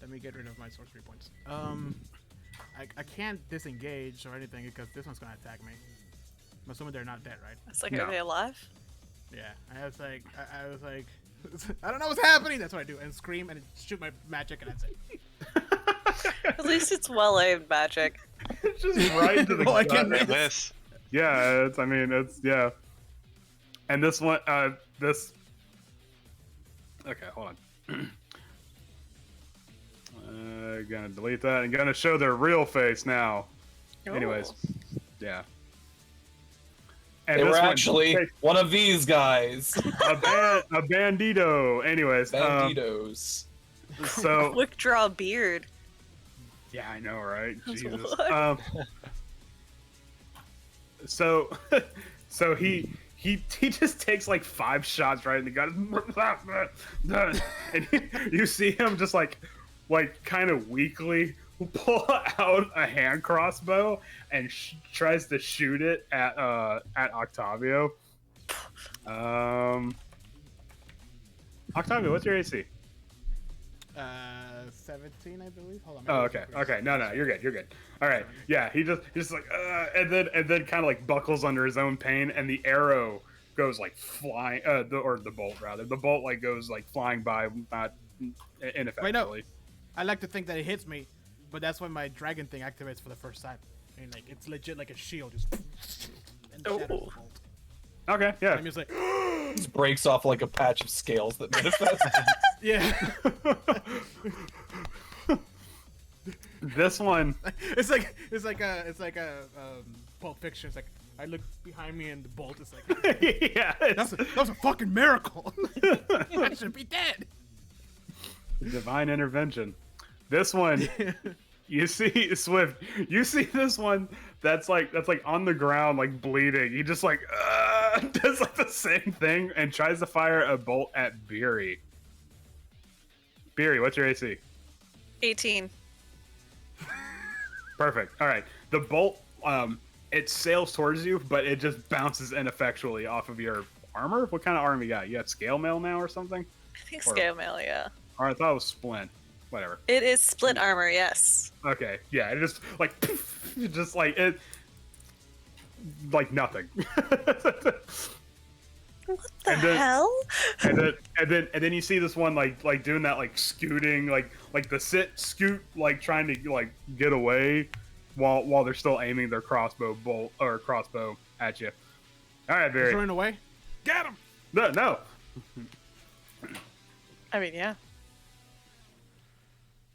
Let me get rid of my sorcery points. I can't disengage or anything because this one's gonna attack me. I'm assuming they're not dead, right? It's like, No. are they alive? Yeah. I was like, I don't know what's happening. That's what I do, and scream and shoot my magic, and that's it. At least it's well aimed magic. It's just right to the Oh, I gut. can't Miss. Yeah, it's yeah. And this one, this. Okay, hold on. Gonna delete that and gonna show their real face now. Anyways, yeah. And They this were one- actually one of these guys. a bandito. Anyways, Banditos. so Quick draw beard. yeah, I know, right? Jesus. What? So he just takes like 5 shots right in the gut, and you see him just like kind of weakly pull out a hand crossbow and tries to shoot it at Octavio. Octavio, what's your AC? 17, I believe. Hold on. Oh, okay. No, you're good. All right. Yeah, he just like, and then kind of like buckles under his own pain, and the arrow goes like flying, the bolt rather. The bolt like goes like flying by, not ineffectively. I like to think that it hits me, but that's when my dragon thing activates for the first time. And like it's legit like a shield, just and shatters the Oh. bolt. Okay, yeah. I'm just like, Just breaks off like a patch of scales that manifest. yeah. This one, it's like a Pulp Fiction. It's like I look behind me and the bolt is like, yeah. that was a fucking miracle. I should be dead. Divine intervention. This one, you see Swift. You see this one that's like on the ground, like bleeding. He just like does like the same thing and tries to fire a bolt at Beery. Beery, what's your AC? 18. Perfect. All right. The bolt, it sails towards you, but it just bounces ineffectually off of your armor. What kind of armor you got? You got scale mail now or something? I think scale mail, yeah. Or I thought it was splint. Whatever. It is split armor, yes. Okay. Yeah. It just like, just like it, like nothing. What the hell? And then you see this one like doing that like scooting like the scoot like trying to like get away while they're still aiming their crossbow at you. All right, Barry. He's running away. Get him! No. I mean, yeah.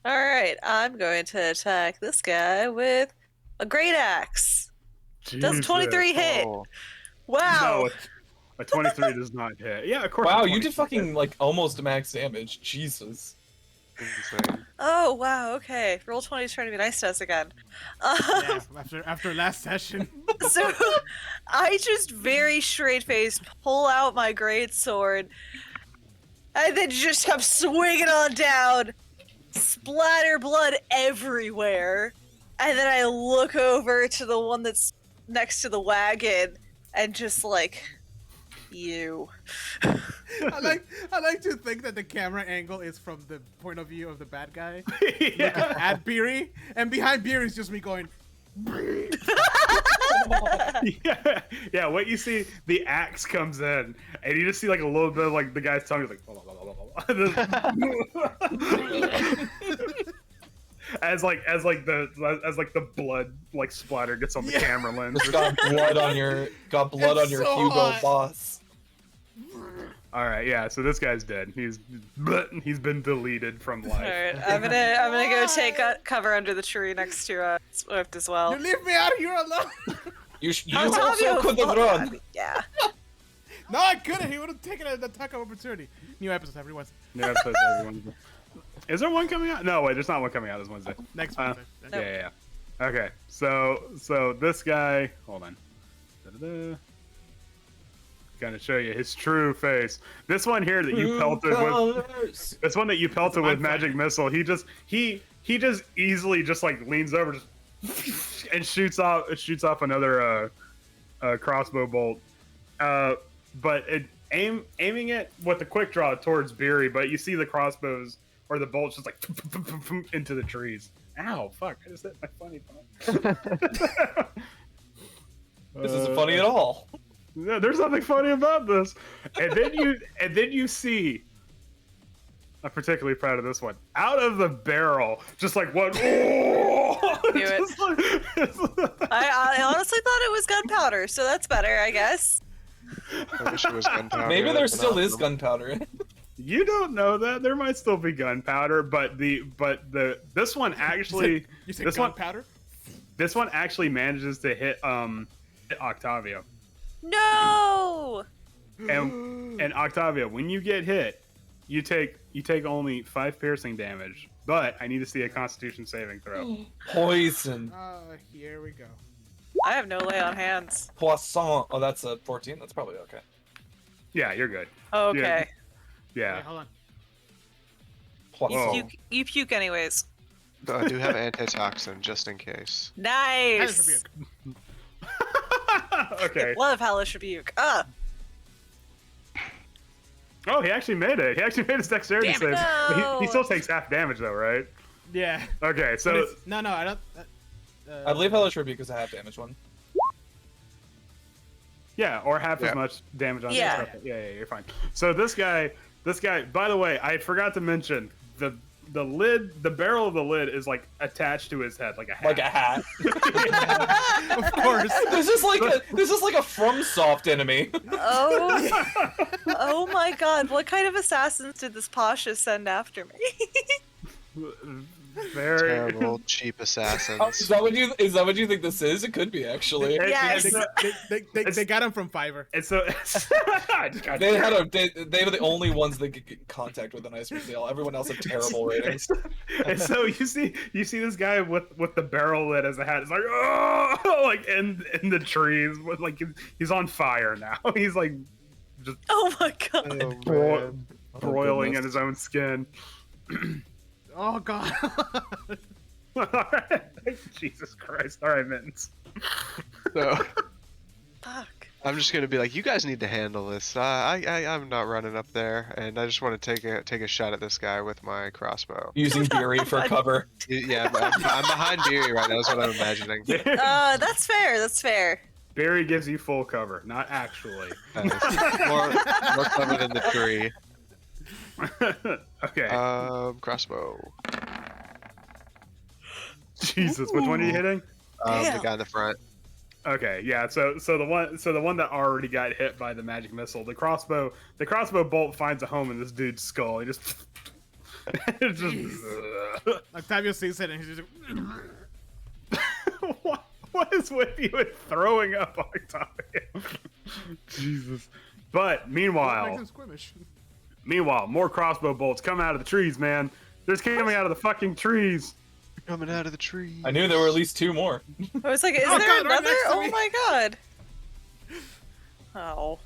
Alright, I'm going to attack this guy with a great axe. Does 23 hit? Oh. Wow. No, a 23 does not hit. Yeah, of course. Wow, a you 23 did fucking like almost max damage. Jesus. Insane. Oh, wow, okay. Roll20 is trying to be nice to us again. Yeah, after last session. So, I just very straight-faced pull out my great sword, and then just come swinging on down, splatter blood everywhere, and then I look over to the one that's next to the wagon, and just like, you. I like to think that the camera angle is from the point of view of the bad guy. Yeah. At Beery, and behind Beery is just me going. Yeah. What you see, the axe comes in, and you just see like a little bit of like the guy's tongue is like. As the blood like splatter gets on the camera lens. Just got blood on your It's Hugo so hot. boss. All right, yeah. So this guy's dead. He's been deleted from life. Alright, I'm gonna go take cover under the tree next to Swift as well. You leave me out here alone. You Octavio also could have fought run. that. Yeah. No, I couldn't. He would have taken an attack of opportunity. New episodes every Wednesday. New episodes every Wednesday. Is there one coming out? No, wait. There's not one coming out this Wednesday. Next Wednesday. Yeah. Okay. So this guy. Hold on. Da-da-da. Gonna show you his true face. This one here that you pelted with. This one that you pelted with magic missile. He just easily just like leans over just and shoots off another crossbow bolt. But aiming it with a quick draw towards Beery, but you see the crossbows or the bolts just like into the trees. Ow! Fuck! I just hit my funny bone. This isn't funny at all. Yeah, there's nothing funny about this. And then you see. I'm particularly proud of this one. Out of the barrel, just like what? I honestly thought it was gunpowder, so that's better, I guess. I wish it was gunpowder. Maybe there still but is not- gunpowder. You don't know that there might still be gunpowder, but this one actually You said this one gunpowder? this one actually manages to hit Octavio. No! And Octavio, when you get hit, you take only 5 piercing damage. But I need to see a Constitution saving throw. Poison. Here we go. I have no lay on hands. Poisson. Oh, that's a 14. That's probably okay. Yeah, you're good. Okay. Yeah. Wait, hold on. Poisson. You puke anyways. But I do have antitoxin just in case. Hellish Nice! rebuke. Okay. Love hellish rebuke. Ah! Oh, he actually made it. He actually made his dexterity Damn save. it. But No. he still takes half damage though, right? Yeah. Okay, But so it's- no, I don't. I believe Hellish Rebuke is a half damage one. yeah, or half Yeah. as much damage on Yeah. this. Yeah, you're fine. So this guy, by the way, I forgot to mention the lid, the barrel of the lid is like attached to his head, like a hat. Like a hat. Of course. This is like a FromSoft enemy. Oh. Oh my god, what kind of assassins did this Pasha send after me? Very Terrible, cheap assassins. Oh, is that what you think this is? It could be actually. Yes. They got him from Fiverr. And so They were the only ones that could get in contact with an Iceberg Dale. Everyone else had terrible ratings. And so you see this guy with the barrel lit as a hat. It's like, oh, like in the trees, with like he's on fire now. He's like just Oh my god. broiling in his own skin. Oh god. Alright. Jesus Christ! All right, Mittens. So Fuck. I'm just gonna be like, you guys need to handle this. I'm not running up there, and I just want to take a shot at this guy with my crossbow. Using Beery for cover. Yeah, but I'm behind Beery right now. That's what I'm imagining. That's fair. That's fair. Barry gives you full cover, not actually. More cover than the tree. Okay. Crossbow. Jesus, which one are you hitting? The Damn. guy in the front. Okay, yeah. So the one that already got hit by the magic missile, the crossbow bolt finds a home in this dude's skull. He just, it's just. Octavio sees it and he's just what is with you with throwing up, Octavio? Jesus. But makes meanwhile, him squirmish. more crossbow bolts come out of the trees, man. They're just coming out of the fucking trees. Coming out of the tree. I knew there were at least 2 more. I was like, is Oh, there God, right another? next to Oh me. my god. Oh.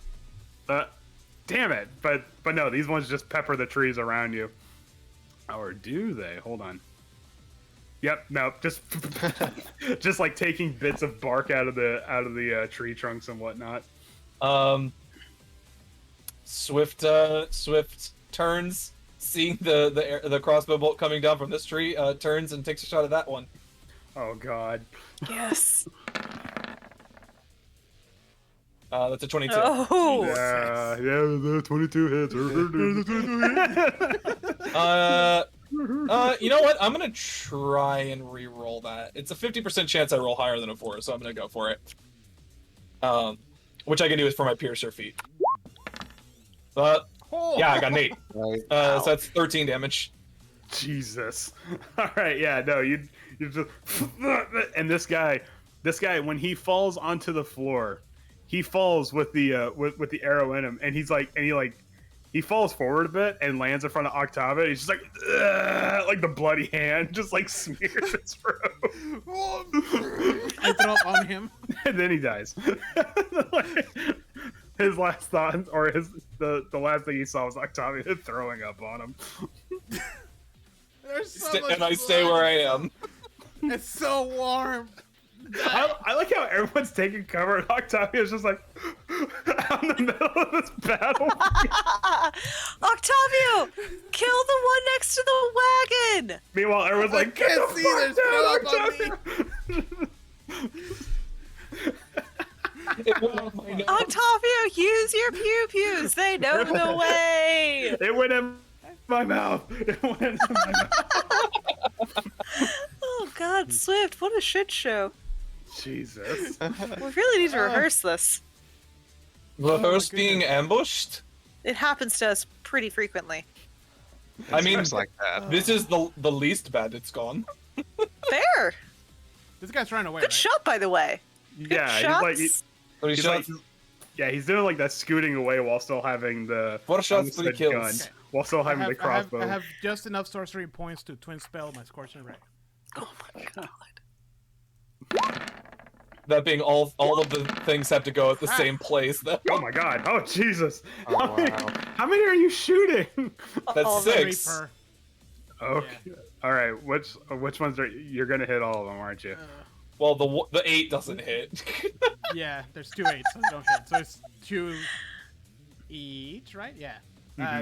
Damn it! But no, these ones just pepper the trees around you. Or do they? Hold on. Yep. No. Just just like taking bits of bark out of the tree trunks and whatnot. Swift turns, seeing the crossbow bolt coming down from this tree, turns and takes a shot at that one. Oh God. Yes. That's a 22. Oh. Yeah. The 22 hits. You know what? I'm gonna try and re-roll that. It's a 50% chance I roll higher than a 4, so I'm gonna go for it. Which I can do is for my piercer feat. But yeah, I got an 8. Right. So that's 13 damage. Jesus. All right. Yeah. No. You just and this guy when he falls onto the floor, he falls with the with the arrow in him, and he falls forward a bit and lands in front of Octavia. He's just like the bloody hand just like smears his throat. I throw up on him. And then he dies. His last thought, or the last thing he saw was Octavia throwing up on him. There's so much And I stay blood. where I am. It's so warm. I like how everyone's taking cover and Octavia's just like out in the middle of this battle. Octavio, kill the one next to the wagon. Meanwhile, everyone's like, "Get can't the see, fuck there's down, throw up on Octavia!" It went off my nose. Octavio, use your pew pews. They know the way. It went in my mouth. It went in my mouth. Oh God, Swift, what a shit show. Jesus. We really need to rehearse this. Rehearse my being goodness. ambushed? It happens to us pretty frequently. I mean, It's like that. This is the least bad it's gone. Fair. This guy's running away, Good right? shot, by the way. Good Yeah, shots. he's like, he's doing like that scooting away while still having the 4 shots, 3 unsaid kills. gun, while still having the crossbow. I have just enough sorcery points to twin spell my Scorching Ray. Oh my God. That being all of the things have to go at the same place. Though. Oh my God! Oh Jesus! Oh, How many are you shooting? That's All the 6. Per. Okay. All right. Which ones are you're gonna hit all of them, aren't you? Well, the 8 doesn't hit. Yeah, there's 2 8s, so they don't hit. So it's 2 each, right? Yeah.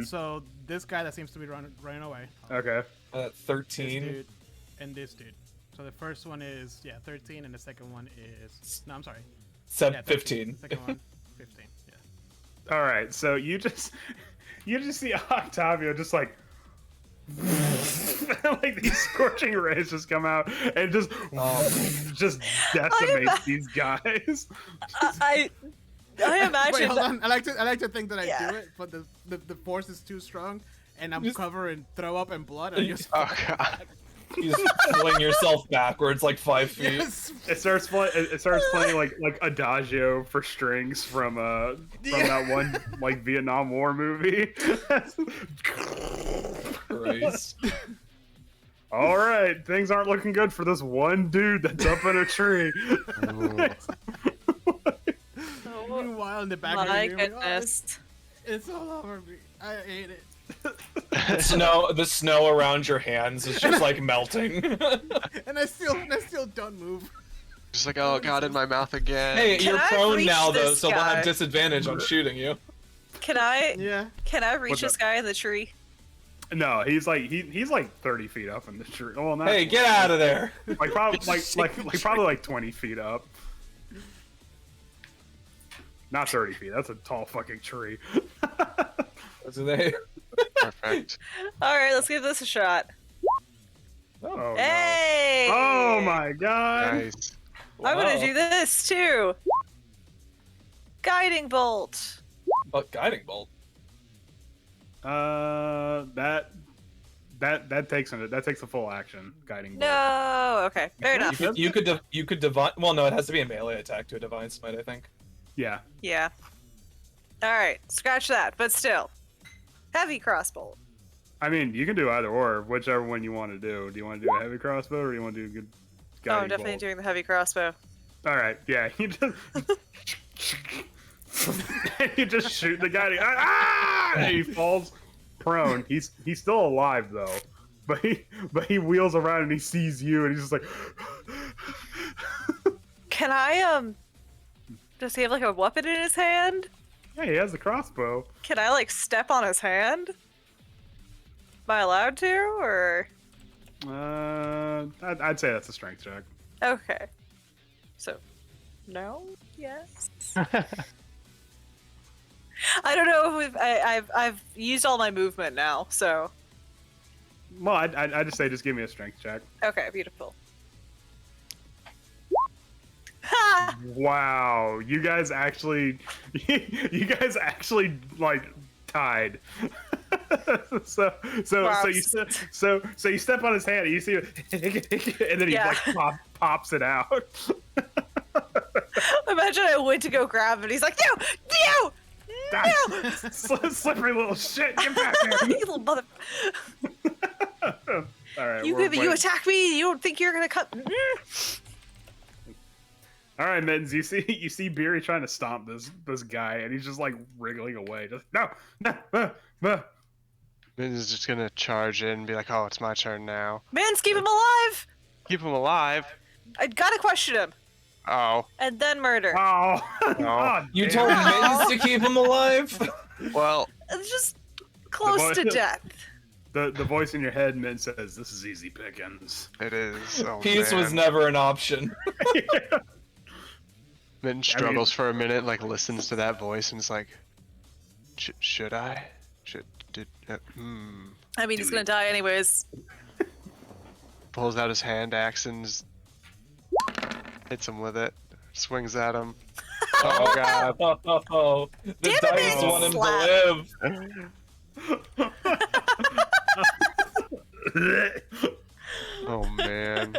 So this guy that seems to be running away. Okay. This 13. dude and this dude. So the first one is 13, and the second one is I'm sorry. 15. 13. The second one 15. Yeah. All right. So you just see Octavio just like. Like these scorching rays just come out and just decimate these guys. I imagine. Wait, hold on. I like to think that I Yeah. do it, but the force is too strong, and I'm covered in throw up and blood. And just Oh God. You just fling yourself backwards like 5 feet. Yes. It starts playing like Adagio for strings from that one like Vietnam War movie. Christ. All right, things aren't looking good for this one dude that's up in a tree. Meanwhile, in the back My of the room, goodness. it's all over me. I hate it. The snow around your hands is just like melting. And I still don't move. Just like, oh god, in my mouth again. Hey, Can you're I prone reach now though, this so we'll guy? have disadvantage on shooting you. Can I Yeah. reach What's this up? guy in the tree? No, he's like 30 feet up in the tree. Well, not Hey, get out of there! like probably like 20 feet up. Not 30 feet. That's a tall fucking tree. That's what they. Perfect. Alright, let's give this a shot. Oh, Hey! no. Oh my god. Nice. I'm Wow. gonna do this too. Guiding bolt. But guiding bolt. That takes a full action. Guiding bolt. No. Okay. Fair enough. You could divine. Well, no, it has to be a melee attack to a divine smite, I think. Yeah. Yeah. Alright, scratch that, but still. Heavy crossbow. I mean, you can do either or, whichever one you want to do. Do you want to do a heavy crossbow or do you want to do a good Oh, guiding I'm definitely bolt? doing the heavy crossbow. All right, yeah. You just shoot the guy. And he falls prone. He's still alive though, but he wheels around and he sees you and he's just like. Can I does he have like a weapon in his hand? Yeah, he has the crossbow. Can I like step on his hand? Am I allowed to or I'd say that's a strength check. okay. So no? Yes. I don't know if I've used all my movement now, so Well, I'd just say just give me a strength check. okay, beautiful. Ha! Wow, you guys actually like tied. so you step on his hand and you see it, and then he Yeah. like pops it out. Imagine I went to go grab him, he's like, no! Slippery little shit, get back here. You little mother. All right, You attack me. You don't think you're gonna cut? All right, Mittens, you see Beery trying to stomp this guy, and he's just like wriggling away. Just no. Min is just gonna charge in and be like, oh, it's my turn now. Mans, keep him alive. Keep him alive. I gotta question him Oh. and then murder. Oh, No. You damn. told Mittens to keep him alive. Well, It's just close boy- to death. The voice in your head, Mittens says, "This is easy pickings." it is. Oh, Peace was man. never an option. Min struggles for a minute, like listens to that voice and is like, should I? I mean, he's gonna die anyways. Pulls out his hand axe and hits him with it. Swings at him. Oh god. Oh, the Damn it, dice Mittens! want him Slap. to live. Oh man.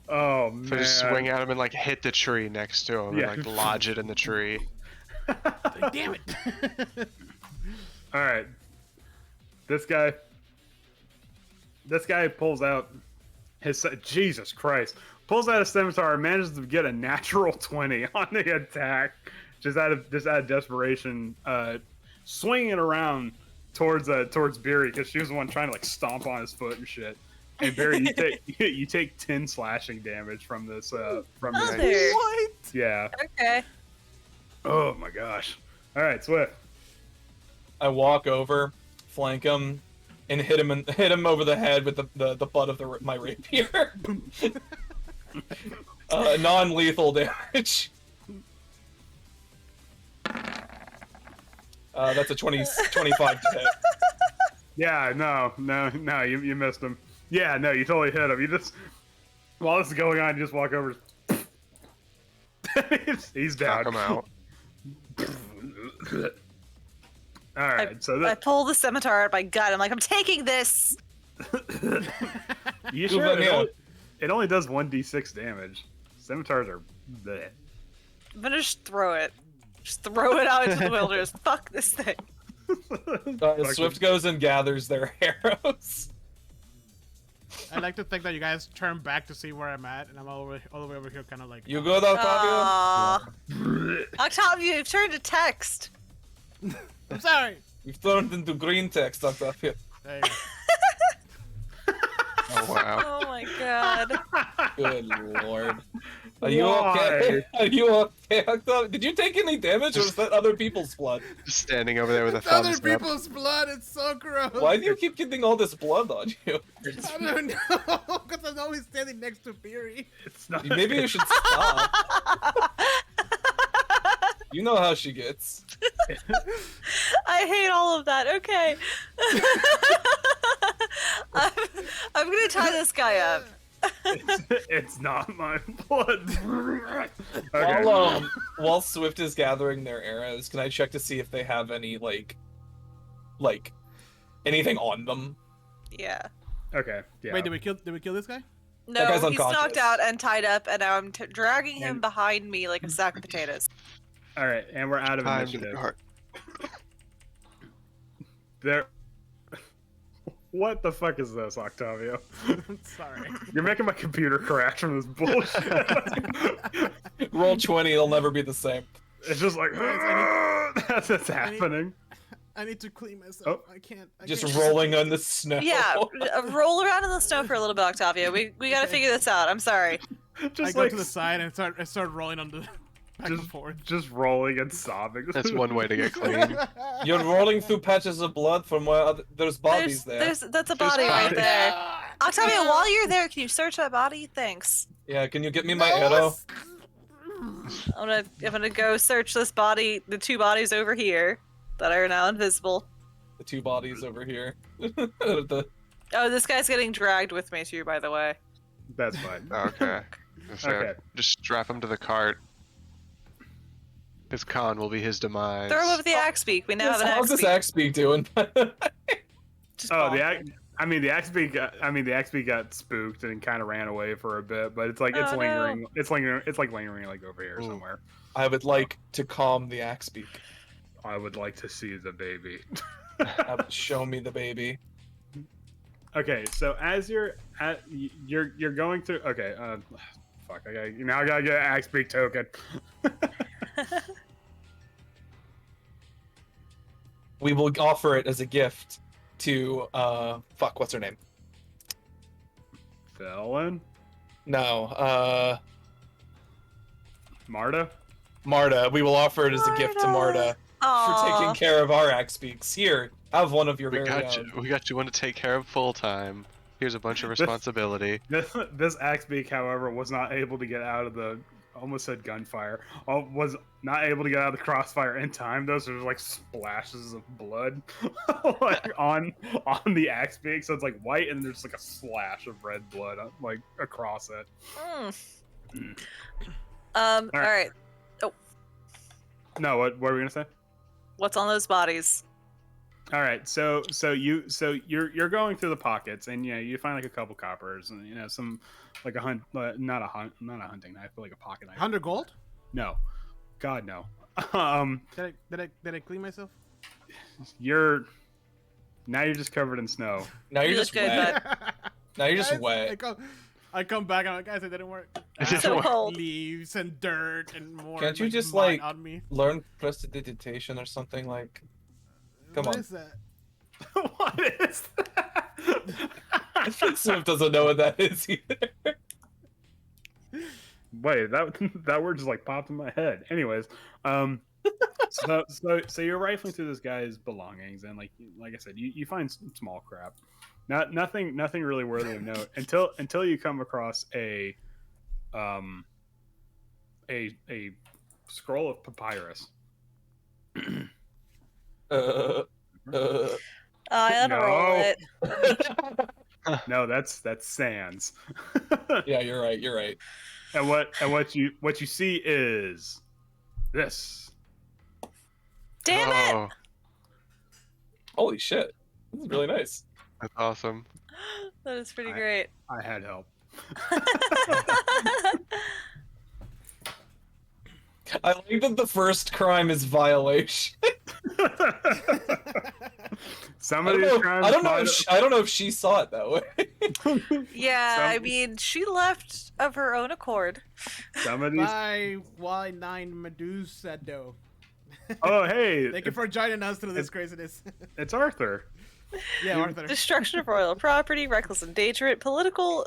Oh So I man! just swing at him and like hit the tree next to him Yeah. and like lodge it in the tree. Like, damn it. All right, this guy pulls out his Jesus Christ, pulls out a scimitar and manages to get a natural 20 on the attack, just out of desperation, swinging it around towards Beery because she was the one trying to like stomp on his foot and shit. And Barry, you take 10 slashing damage from this from Oh, this. there. What? Yeah. Okay. Oh my gosh. All right, Swift. I walk over, flank him, and hit him over the head with the butt of my rapier. Non-lethal damage. That's a 25 to hit. Yeah, no, you missed him. Yeah, no, you totally hit him. You just while this is going on, you just walk over. He's Knock down. him out. All right, so I this, pull the scimitar out of my gut. I'm like, I'm taking this. You Dude, sure? let me out. It only does 1d6 damage. Scimitars are bleh. I'm gonna just throw it. Just throw it out into the wilderness. Fuck this thing. Swift goes and gathers their arrows. I like to think that you guys turn back to see where I'm at, and I'm all the way over here, kind of like. You good, Octavio? Octavio, you've turned to text. I'm sorry. You've turned into green text, Octavio. There you go. Oh wow. Oh my god. Good lord. Are you Why? okay? Are you okay, Octavio? Did you take any damage, or was that other people's blood? Just standing over there with a It's other thumbs up. people's blood. It's so gross. Why do you keep getting all this blood on you? I don't know. Because I'm always standing next to Beery. It's not. Maybe you should stop. You know how she gets. I hate all of that. Okay. I'm gonna tie this guy up. It's not my blood. Okay. While Swift is gathering their arrows, can I check to see if they have any like anything on them? Yeah. Okay. Yeah. Wait, did we kill this guy? No, guy's he's knocked unconscious. out and tied up, and now I'm dragging him And- behind me like a sack of potatoes. All right, and we're out of Time to initiative. depart. There. What the fuck is this, Octavio? I'm sorry. You're making my computer crash from this bullshit. Roll 20, it'll never be the same. It's just like that's what's happening. I need to clean myself. I can't. Just can't. rolling on the snow. Yeah, roll around in the snow for a little bit, Octavio. We gotta figure this out. I'm sorry. I Just go like to the side and start rolling on the back and forth. just rolling and sobbing. That's one way to get clean. You're rolling through patches of blood from where there's bodies there. That's a body right bodies. there. Octavio, while you're there, can you search that body? Thanks. Yeah, can you get me my arrow? I'm gonna go search this body, the two bodies over here that are now invisible. The two bodies over here. The- Oh, this guy's getting dragged with me too, by the way. That's fine. Okay. So Okay. just strap him to the cart. His con will be his demise. Throw him over the axe beak. We now have an How's axe this beak. axe beak doing? Just Oh, bonk. the axe beak got spooked and kind of ran away for a bit, but it's like it's Oh, no. lingering. It's lingering. It's like lingering like over here Ooh. somewhere. I would like to calm the axe beak. I would like to see the baby. Show me the baby. Okay, so as you're going through. Okay, fuck. I gotta get an axe beak token. We will offer it as a gift to fuck, what's her name? Felon, No, Marta. Marta. We will offer it as a gift to Marta for Aw. taking care of our axe beaks. Here, have one of your We very got own. you. We got you one to take care of full time. Here's a bunch of responsibility. This axe beak, however, was not able to get out of the. Almost said gunfire. Was not able to get out of the crossfire in time. Those are like splashes of blood, like on the axe beak. So it's like white, and there's like a slash of red blood, like across it. All right. No, what were we gonna say? What's on those bodies? All right, so you're going through the pockets, and you find like a couple coppers, and some like a not a hunting knife, but like a pocket knife. 100 gold? No, God no. Did I clean myself? You're just covered in snow. Now you're You just look good, wet. bud. Now you're just Guys, wet. I come back and I'm like, guys, it didn't work. It So cold. Leaves and dirt and more. Can't you just, mud like- on me? Learn prestidigitation or something like. Come What on. is that? What is that? Swift doesn't know what that is either. Wait, that word just like popped in my head. Anyways, so you're rifling through this guy's belongings, and like I said, you find some small crap, nothing really worthy of note until you come across a scroll of papyrus. I unroll No. it. No, that's sans. Yeah, you're right. You're right. And what you see is this. Damn it! Oh, Holy shit. This is really nice. that's awesome. That is pretty great. I had help. I like that the first crime is violation. Some of these crimes. I don't know if she saw it that way. Yeah, Some- I mean, she left of her own accord. Some of these. Bye, Y9 Medusa dough. Oh, hey, Thank you for joining us through this craziness. it's Arthur. Yeah, Arthur. Destruction of royal property, reckless endangerment, political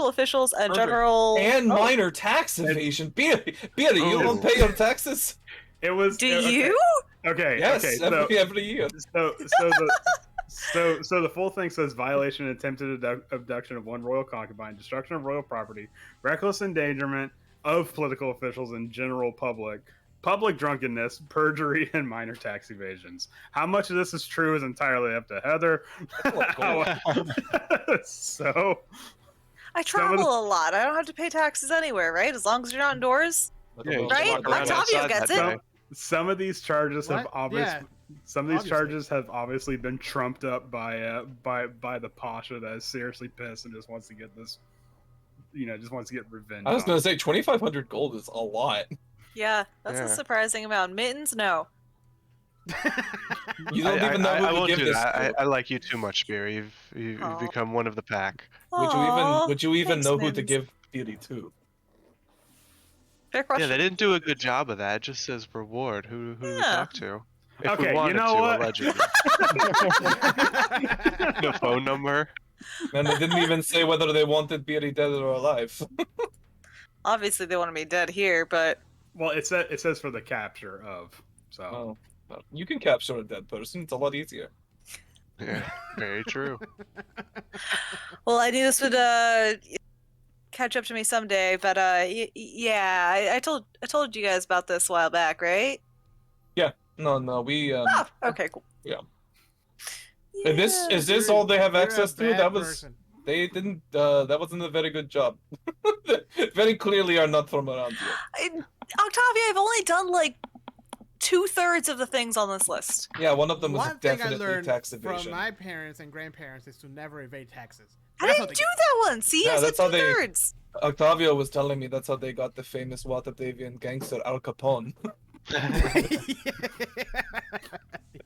officials, and Perfect. general. And minor tax evasion. Beata, you Oh. don't pay your taxes? It was. Do okay. you? Okay. Yes, Okay. So, every year. so the full thing says violation and attempted abduction of one royal concubine, destruction of royal property, reckless endangerment of political officials and general public drunkenness, perjury, and minor tax evasions. How much of this is true is entirely up to Heather. So I travel a lot. I don't have to pay taxes anywhere, right? As long as you're not indoors. Yeah, you Right? walk around Octavio outside gets that it. day. some of these charges have What? obviously. Yeah, Some of these obviously. charges have obviously been trumped up by the Pasha that is seriously pissed and just wants to get this, just wants to get revenge. I was on gonna it. say 2,500 gold is a lot. Yeah, that's a Yeah. surprising amount. Mittens, no. You don't even know I who to won't give do this that. to. I like you too much, Beer. You've Aw. become one of the pack. Would you even Thanks, know who to Mittens. give beauty to? Fair question. Yeah, they didn't do a good job of that. It just says reward. Who do we Yeah. talk to? If Okay, we you wanted know to, what? allegedly. No phone number. And they didn't even say whether they wanted Beery dead or alive. Obviously, they want to be dead here, but Well, it says for the capture of. So Oh, well, you can capture a dead person. It's a lot easier. Yeah, very true. well, I knew this would catch up to me someday. But yeah, I told you guys about this a while back, right? No, we. Oh, okay, cool. Yeah. Yeah. Is this all they have You're a access to? bad That was person. they didn't. That wasn't a very good job. Very clearly are not from around here. Octavia, I've only done like 2/3 of the things on this list. Yeah, one of them was One thing I definitely learned tax from evasion. my parents and grandparents is to never evade taxes. I That's how didn't they do that one. See, Yeah, I said that's how they- 2/3. Octavio was telling me that's how they got the famous Watavian gangster Al Capone.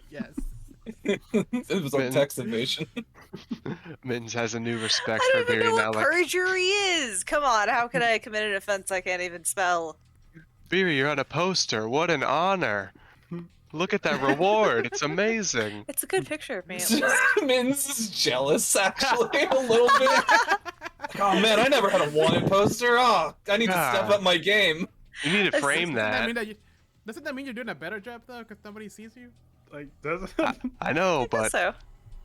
Yes. It was on Man. tax evasion. Mittens has a new respect I for don't even Beery know now. what Like, perjury is. Come on, how can I commit an offense I can't even spell? Beery, you're on a poster. What an honor. Look at that reward. It's amazing. It's a good picture of me. at least. Mins is jealous, actually, a little bit. Like, oh man, I never had a wanted poster. Oh, I need to step God. up my game. You need to Doesn't frame that. Doesn't that mean you're doing a better job though? Because somebody sees you. like doesn't. I know, I guess but so.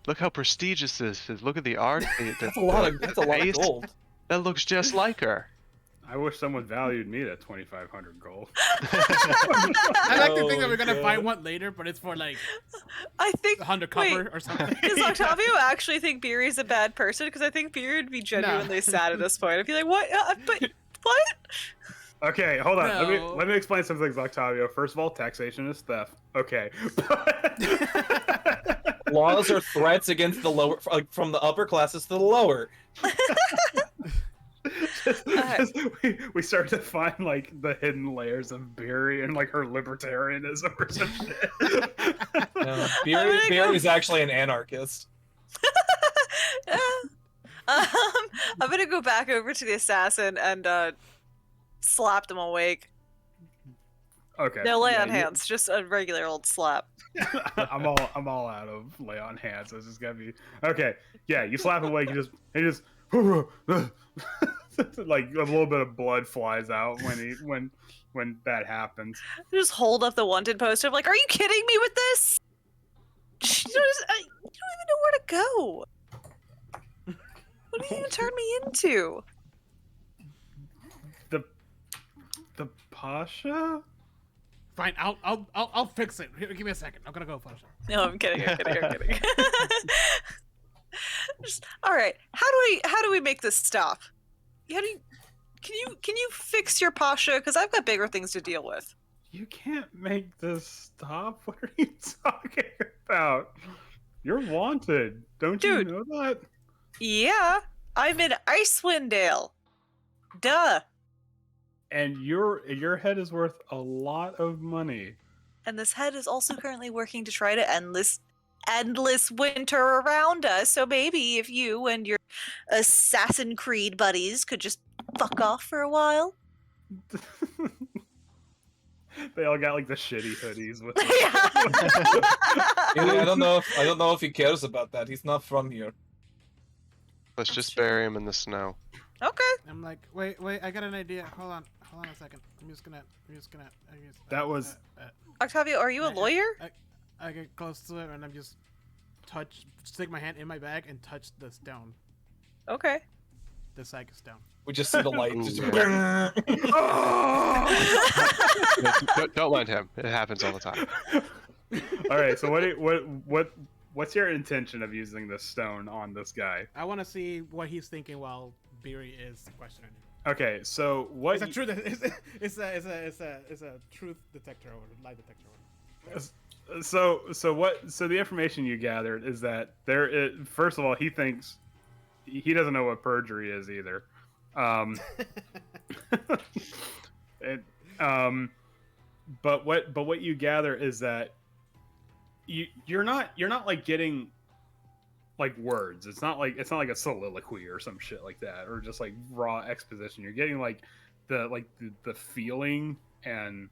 look how prestigious this is. Look at the art. That's a lot of face. gold. That looks just like her. I wish someone valued me at 2,500 gold. I like to think that Oh, we're gonna God. find one later, but it's for like I think. undercover Wait, or something. does Octavio actually think Beery's a bad person? Because I think Beery would be genuinely sad at this point. I'd be like, what? But what? Okay, hold on. No. Let me explain some things, Octavio. First of all, taxation is theft. Okay. Laws are threats against the lower, like from the upper classes to the lower. we start to find like the hidden layers of Beery and like her libertarianism or some shit. Beer is actually an anarchist. I'm gonna go back over to the assassin and slap them awake. Okay. No lay yeah, on hands, just a regular old slap. I'm all out of lay on hands. So it's just gonna be okay. Yeah, you slap him awake. You just like a little bit of blood flies out when that happens. Just hold up the wanted poster. I'm like, are you kidding me with this? You don't even know where to go. What did you even turn me into? The Pasha? Fine, I'll fix it. Here, give me a second. I'm gonna go Photoshop. No, I'm kidding. I'm kidding. Just, all right. How do we make this stop? Can you fix your Pasha? Because I've got bigger things to deal with. You can't make this stop. What are you talking about? You're wanted. Don't Dude. you know that? Yeah, I'm in Icewind Dale. Duh. And your head is worth a lot of money. And this head is also currently working to try to endless winter around us. So maybe if you and your Assassin Creed buddies could just fuck off for a while. They all got like the shitty hoodies with. Really, I don't know if he cares about that. He's not from here. Let's just bury him in the snow. Okay. I'm like, wait, I got an idea. Hold on a second. That was- Octavio, are you a lawyer? I get close to it and I'm just stick my hand in my bag and touch the stone, Okay. the psychic stone. We just see the light. Ooh, Just yeah. Don't mind him. It happens all the time. All right. So what's your intention of using this stone on this guy? I want to see what he's thinking while Beery is questioning him. Okay. So what? It's a truth. It's a truth detector or lie detector. So the information you gathered is that first of all, he thinks he doesn't know what perjury is either. But what you gather is that you're not like getting like words. It's not like a soliloquy or some shit like that, or just like raw exposition. You're getting like the feeling and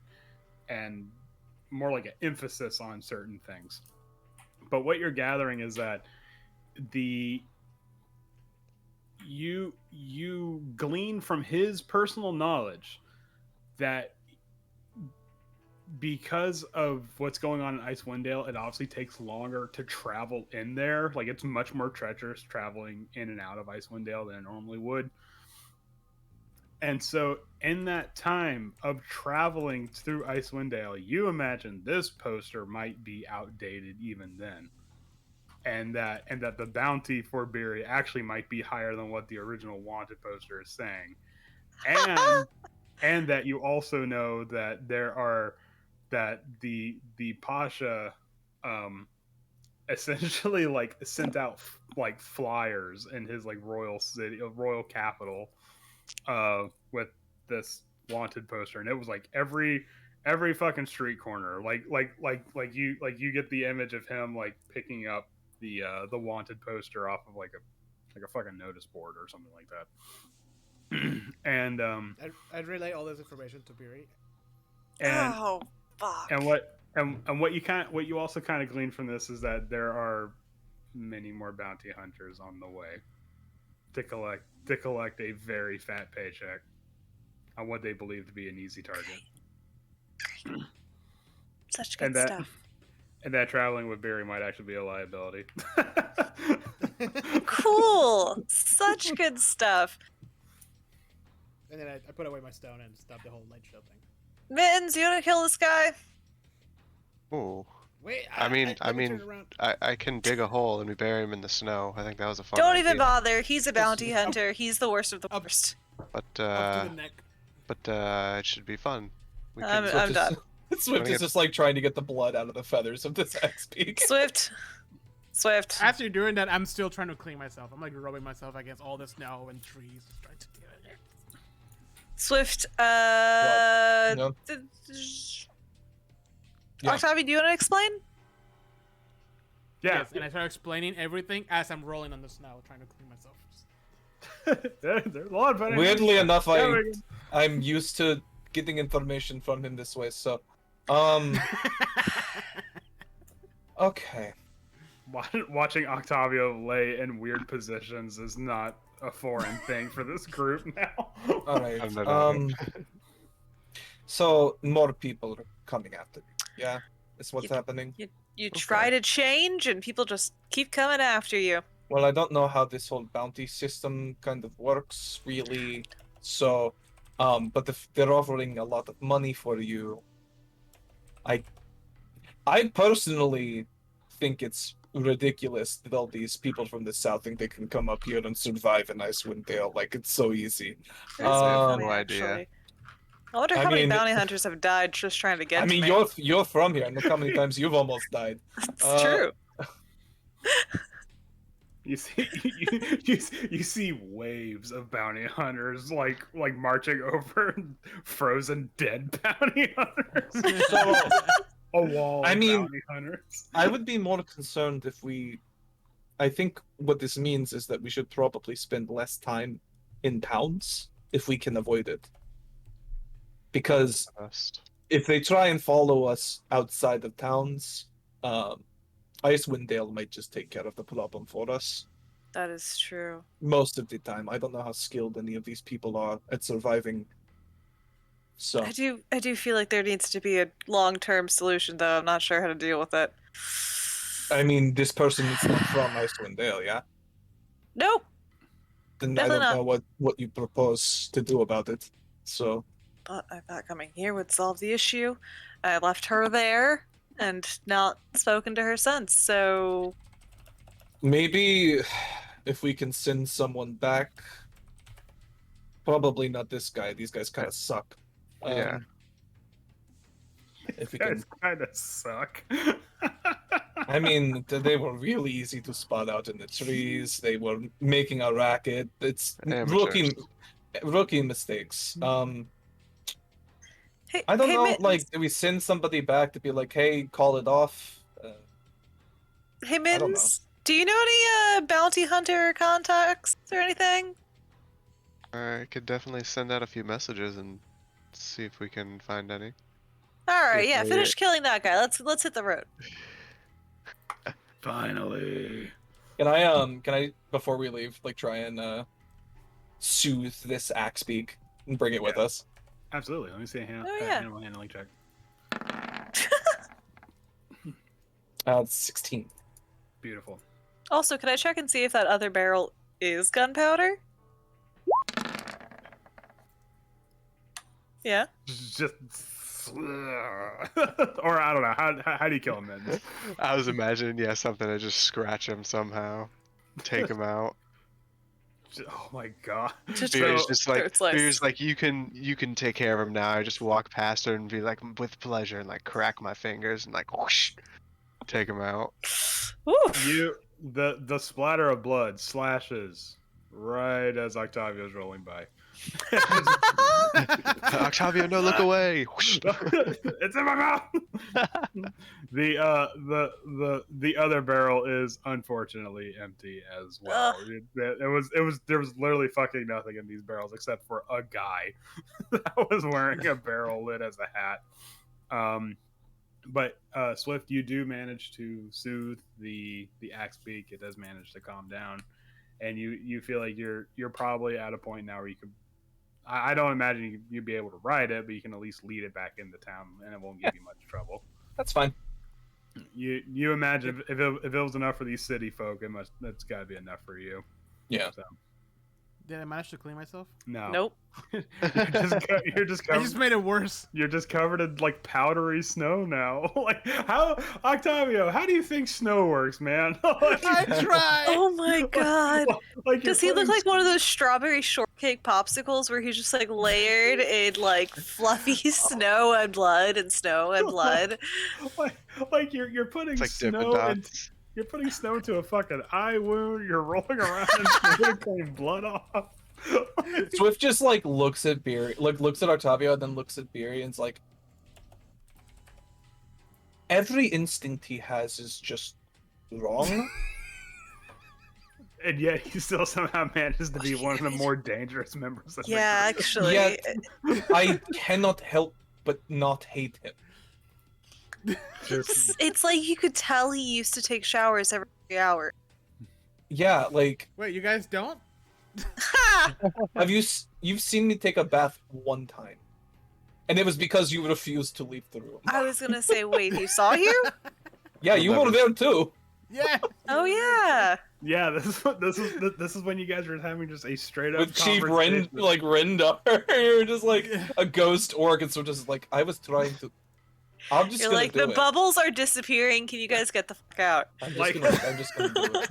more like an emphasis on certain things. But what you're gathering is that you glean from his personal knowledge that because of what's going on in Icewind Dale, it obviously takes longer to travel in there. Like, it's much more treacherous traveling in and out of Icewind Dale than it normally would. And so in that time of traveling through Icewind Dale, you imagine this poster might be outdated even then. And that the bounty for Beery actually might be higher than what the original wanted poster is saying. And that you also know that the Pasha essentially like sent out like flyers in his like royal capital with this wanted poster, and it was like every fucking street corner, like you get the image of him like picking up the wanted poster off of like a fucking notice board or something like that. And I'd relay all this information to Beery. and Oh, fuck. and what you also kind of glean from this is that there are many more bounty hunters on the way to collect a very fat paycheck on what they believe to be an easy target. Such good And that stuff. and that traveling with Barry might actually be a liability. Cool. Such good stuff. And then I put away my stone and stop the whole light show thing. Mittens, you want to kill this guy? Ooh. Wait, I mean, let me turn around. I can dig a hole and we bury him in the snow. I think that was a fun Don't idea. even bother. He's a bounty up- hunter. He's the worst of the up- worst. But Up to the neck. it should be fun. We I'm can, done. Swift is just like trying to get the blood out of the feathers of this axe beak. Swift. As you're doing that, I'm still trying to clean myself. I'm like rubbing myself against all the snow and trees, just trying to get it. Swift. No. Yeah. Octavio, do you want to explain? Yeah, Yes, and I start explaining everything as I'm rolling on the snow, trying to clean myself. there's a lot of better. Weirdly enough, I'm used to getting information from him this way. So, okay. Watching Octavio lay in weird positions is not a foreign thing for this group now. All right. No. So more people are coming after me. Yeah, is what's happening. You try to change, and people just keep coming after you. Well, I don't know how this whole bounty system kind of works really. So, but if they're offering a lot of money for you, I personally think it's ridiculous that all these people from the south think they can come up here and survive in Icewind Dale. Like, it's so easy. That's so funny, no idea. actually. I wonder I how many mean- bounty hunters have died just trying to get I to mean, me. you're from here. I know how many times you've almost died. It's true. You see, you see waves of bounty hunters like marching over frozen dead bounty hunters. So, A wall I of mean, bounty hunters. I would be more concerned if we. I think what this means is that we should probably spend less time in towns if we can avoid it. Because Best. if they try and follow us outside of towns, Icewind Dale might just take care of the problem for us. That is true. Most of the time. I don't know how skilled any of these people are at surviving. So I do feel like there needs to be a long-term solution, though. I'm not sure how to deal with it. I mean, this person is not from Icewind Dale, yeah? Nope. Then I Definitely don't know what you propose to do about it. So But I thought coming here would solve the issue. I left her there and not spoken to her since. So maybe if we can send someone back. Probably not this guy. These guys kind of suck. Yeah. If we Guys can, kind of suck. I mean, they were really easy to spot out in the trees. They were making a racket. It's Amateurs. rookie mistakes. hey, I don't hey, know. Mittens, Like, do we send somebody back to be like, "Hey, call it off"? hey, don't know. Mittens, do you know any bounty hunter contacts or anything? I could definitely send out a few messages and see if we can find any. All right, If yeah, they- finish killing that guy. Let's hit the road. Finally. Can I before we leave, like, try and soothe this axe beak and bring it with us? Absolutely. Let me see a Oh, yeah. animal handling check. 16. Beautiful. Also, can I check and see if that other barrel is gunpowder? Yeah. Just. Or I don't know. How do you kill him then? I was imagining, yeah, something to just scratch him somehow, take him out. Oh my god. Just Beer's throat- just like, throat slice. Beer's like, you can take care of him now. I just walk past her and be like, with pleasure, and like crack my fingers and like whoosh, take him out. Oof. The splatter of blood slashes right as Octavio's rolling by. Octavio, no, look away. Whoosh. It's in my mouth. The other barrel is unfortunately empty as well. There was literally fucking nothing in these barrels except for a guy that was wearing a barrel lid as a hat. But Swift, you do manage to soothe the axe beak. It does manage to calm down, and you feel like you're probably at a point now where you can. I don't imagine you'd be able to ride it, but you can at least lead it back into town, and it won't give you much trouble. That's fine. You imagine if it was enough for these city folk, that's got to be enough for you. Yeah. So, Did I manage to clean myself? no. Nope. You're just I covered. just made it worse. You're just covered in like powdery snow now. Like how, Octavio? How do you think snow works, man? I tried. Oh my god. Like Does he look like one of those strawberry shortcake popsicles where he's just like layered in like fluffy snow and blood and snow and blood? like you're putting It's like Dippin' snow in, Dots. you're putting snow into a fucking eye wound. You're rolling around and pulling blood off. Swift just like looks at Beery, like looks at Octavio, and then looks at Beery, and is like, every instinct he has is just wrong. And yet he still somehow manages to be one of the more dangerous members of Yeah, the group. actually. Yet, I cannot help but not hate him. It's like you could tell he used to take showers every hour. Yeah, like, Wait, you guys don't? Ha! you've seen me take a bath one time, and it was because you refused to leave the room. I was gonna say, wait, he saw you? Yeah, you were there too. Yeah. Oh yeah. Yeah, this is when you guys were having just a straight up With Chief conversation. Rendar, you're just like a ghost orc, and so just like I was trying to. I'm just You're gonna like, do the it. bubbles are disappearing. Can you guys get the fuck out? I'm Like- just gonna do it.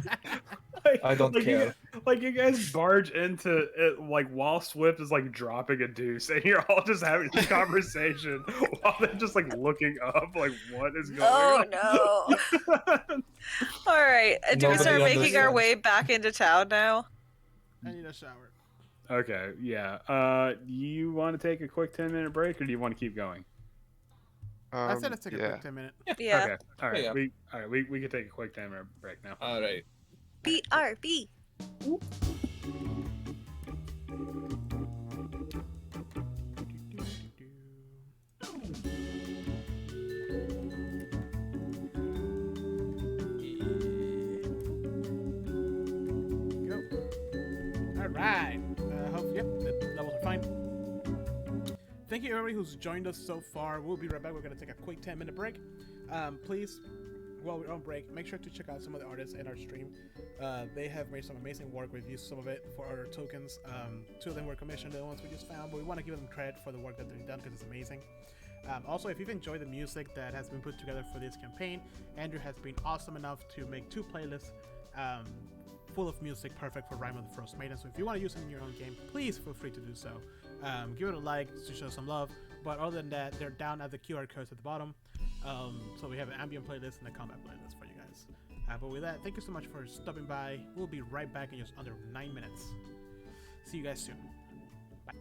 I don't care. You guys barge into it like while Swift is like dropping a deuce, and you're all just having this conversation while they're just like looking up, like what is going Oh on? no. All right. right. Do we Nobody start making our understands. way back into town now? I need a shower. Okay, yeah. You want to take a quick 10-minute break, or do you want to keep going? I said let's take a yeah. quick 10-minute. Yeah. Okay. All right. Yeah. We can take a quick 10-minute break now. All right. BRB. Go. All right. Yep, the levels are fine. Thank you everybody who's joined us so far. We'll be right back. We're gonna take a quick 10-minute break. Please, while we're on break, make sure to check out some of the artists in our stream. They have made some amazing work. We've used some of it for our tokens. 2 of them were commissioned, the ones we just found, but we want to give them credit for the work that they've done because it's amazing. Also, if you've enjoyed the music that has been put together for this campaign, Andrew has been awesome enough to make 2 playlists full of music perfect for Rime of the Frostmaiden. So if you want to use it in your own game, please feel free to do so. Give it a like to show some love. But other than that, they're down at the QR codes at the bottom. So we have an ambient playlist and a combat playlist for you guys. But with that, thank you so much for stopping by. We'll be right back in just under 9 minutes. See you guys soon. Bye.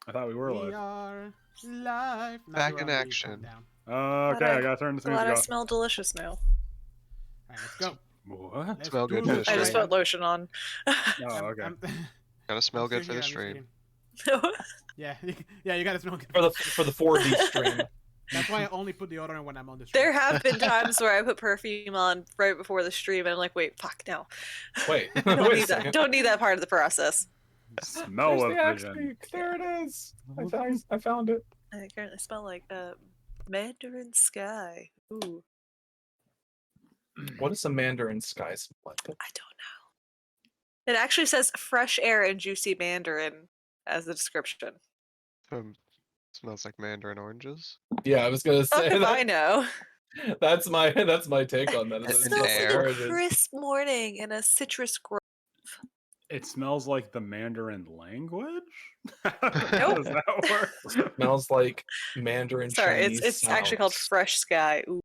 I thought we were We live. are live. No, Back we're in on the action. countdown. Okay, I gotta turn this Glad music I off. smell delicious now. All right, let's go. What? Let's Smell good do for this. the I just stream. put lotion on. Oh, okay. Gotta smell I'm good still for the here, I'm stream. just kidding. Yeah, yeah, you gotta smell good. For the 4D stream. That's why I only put deodorant when I'm on the stream. There have been times where I put perfume on right before the stream, and I'm like, wait, fuck, no. Wait, Don't wait a need that. second. Don't need that part of the process. Smell There's of the axe vision. beak. There it is. I found it. I currently smell like Mandarin sky. Ooh, What is a Mandarin sky smell like? I don't know. It actually says fresh air and juicy mandarin as the description. Smells like mandarin oranges. Yeah, I was gonna Fuck say if I that. know. That's my take on that. It It's smells like air. a crisp morning in a citrus grove. It smells like the Mandarin language? Nope. Does that work? Smells like Mandarin Sorry, Chinese it's actually called sounds. fresh sky. Ooh,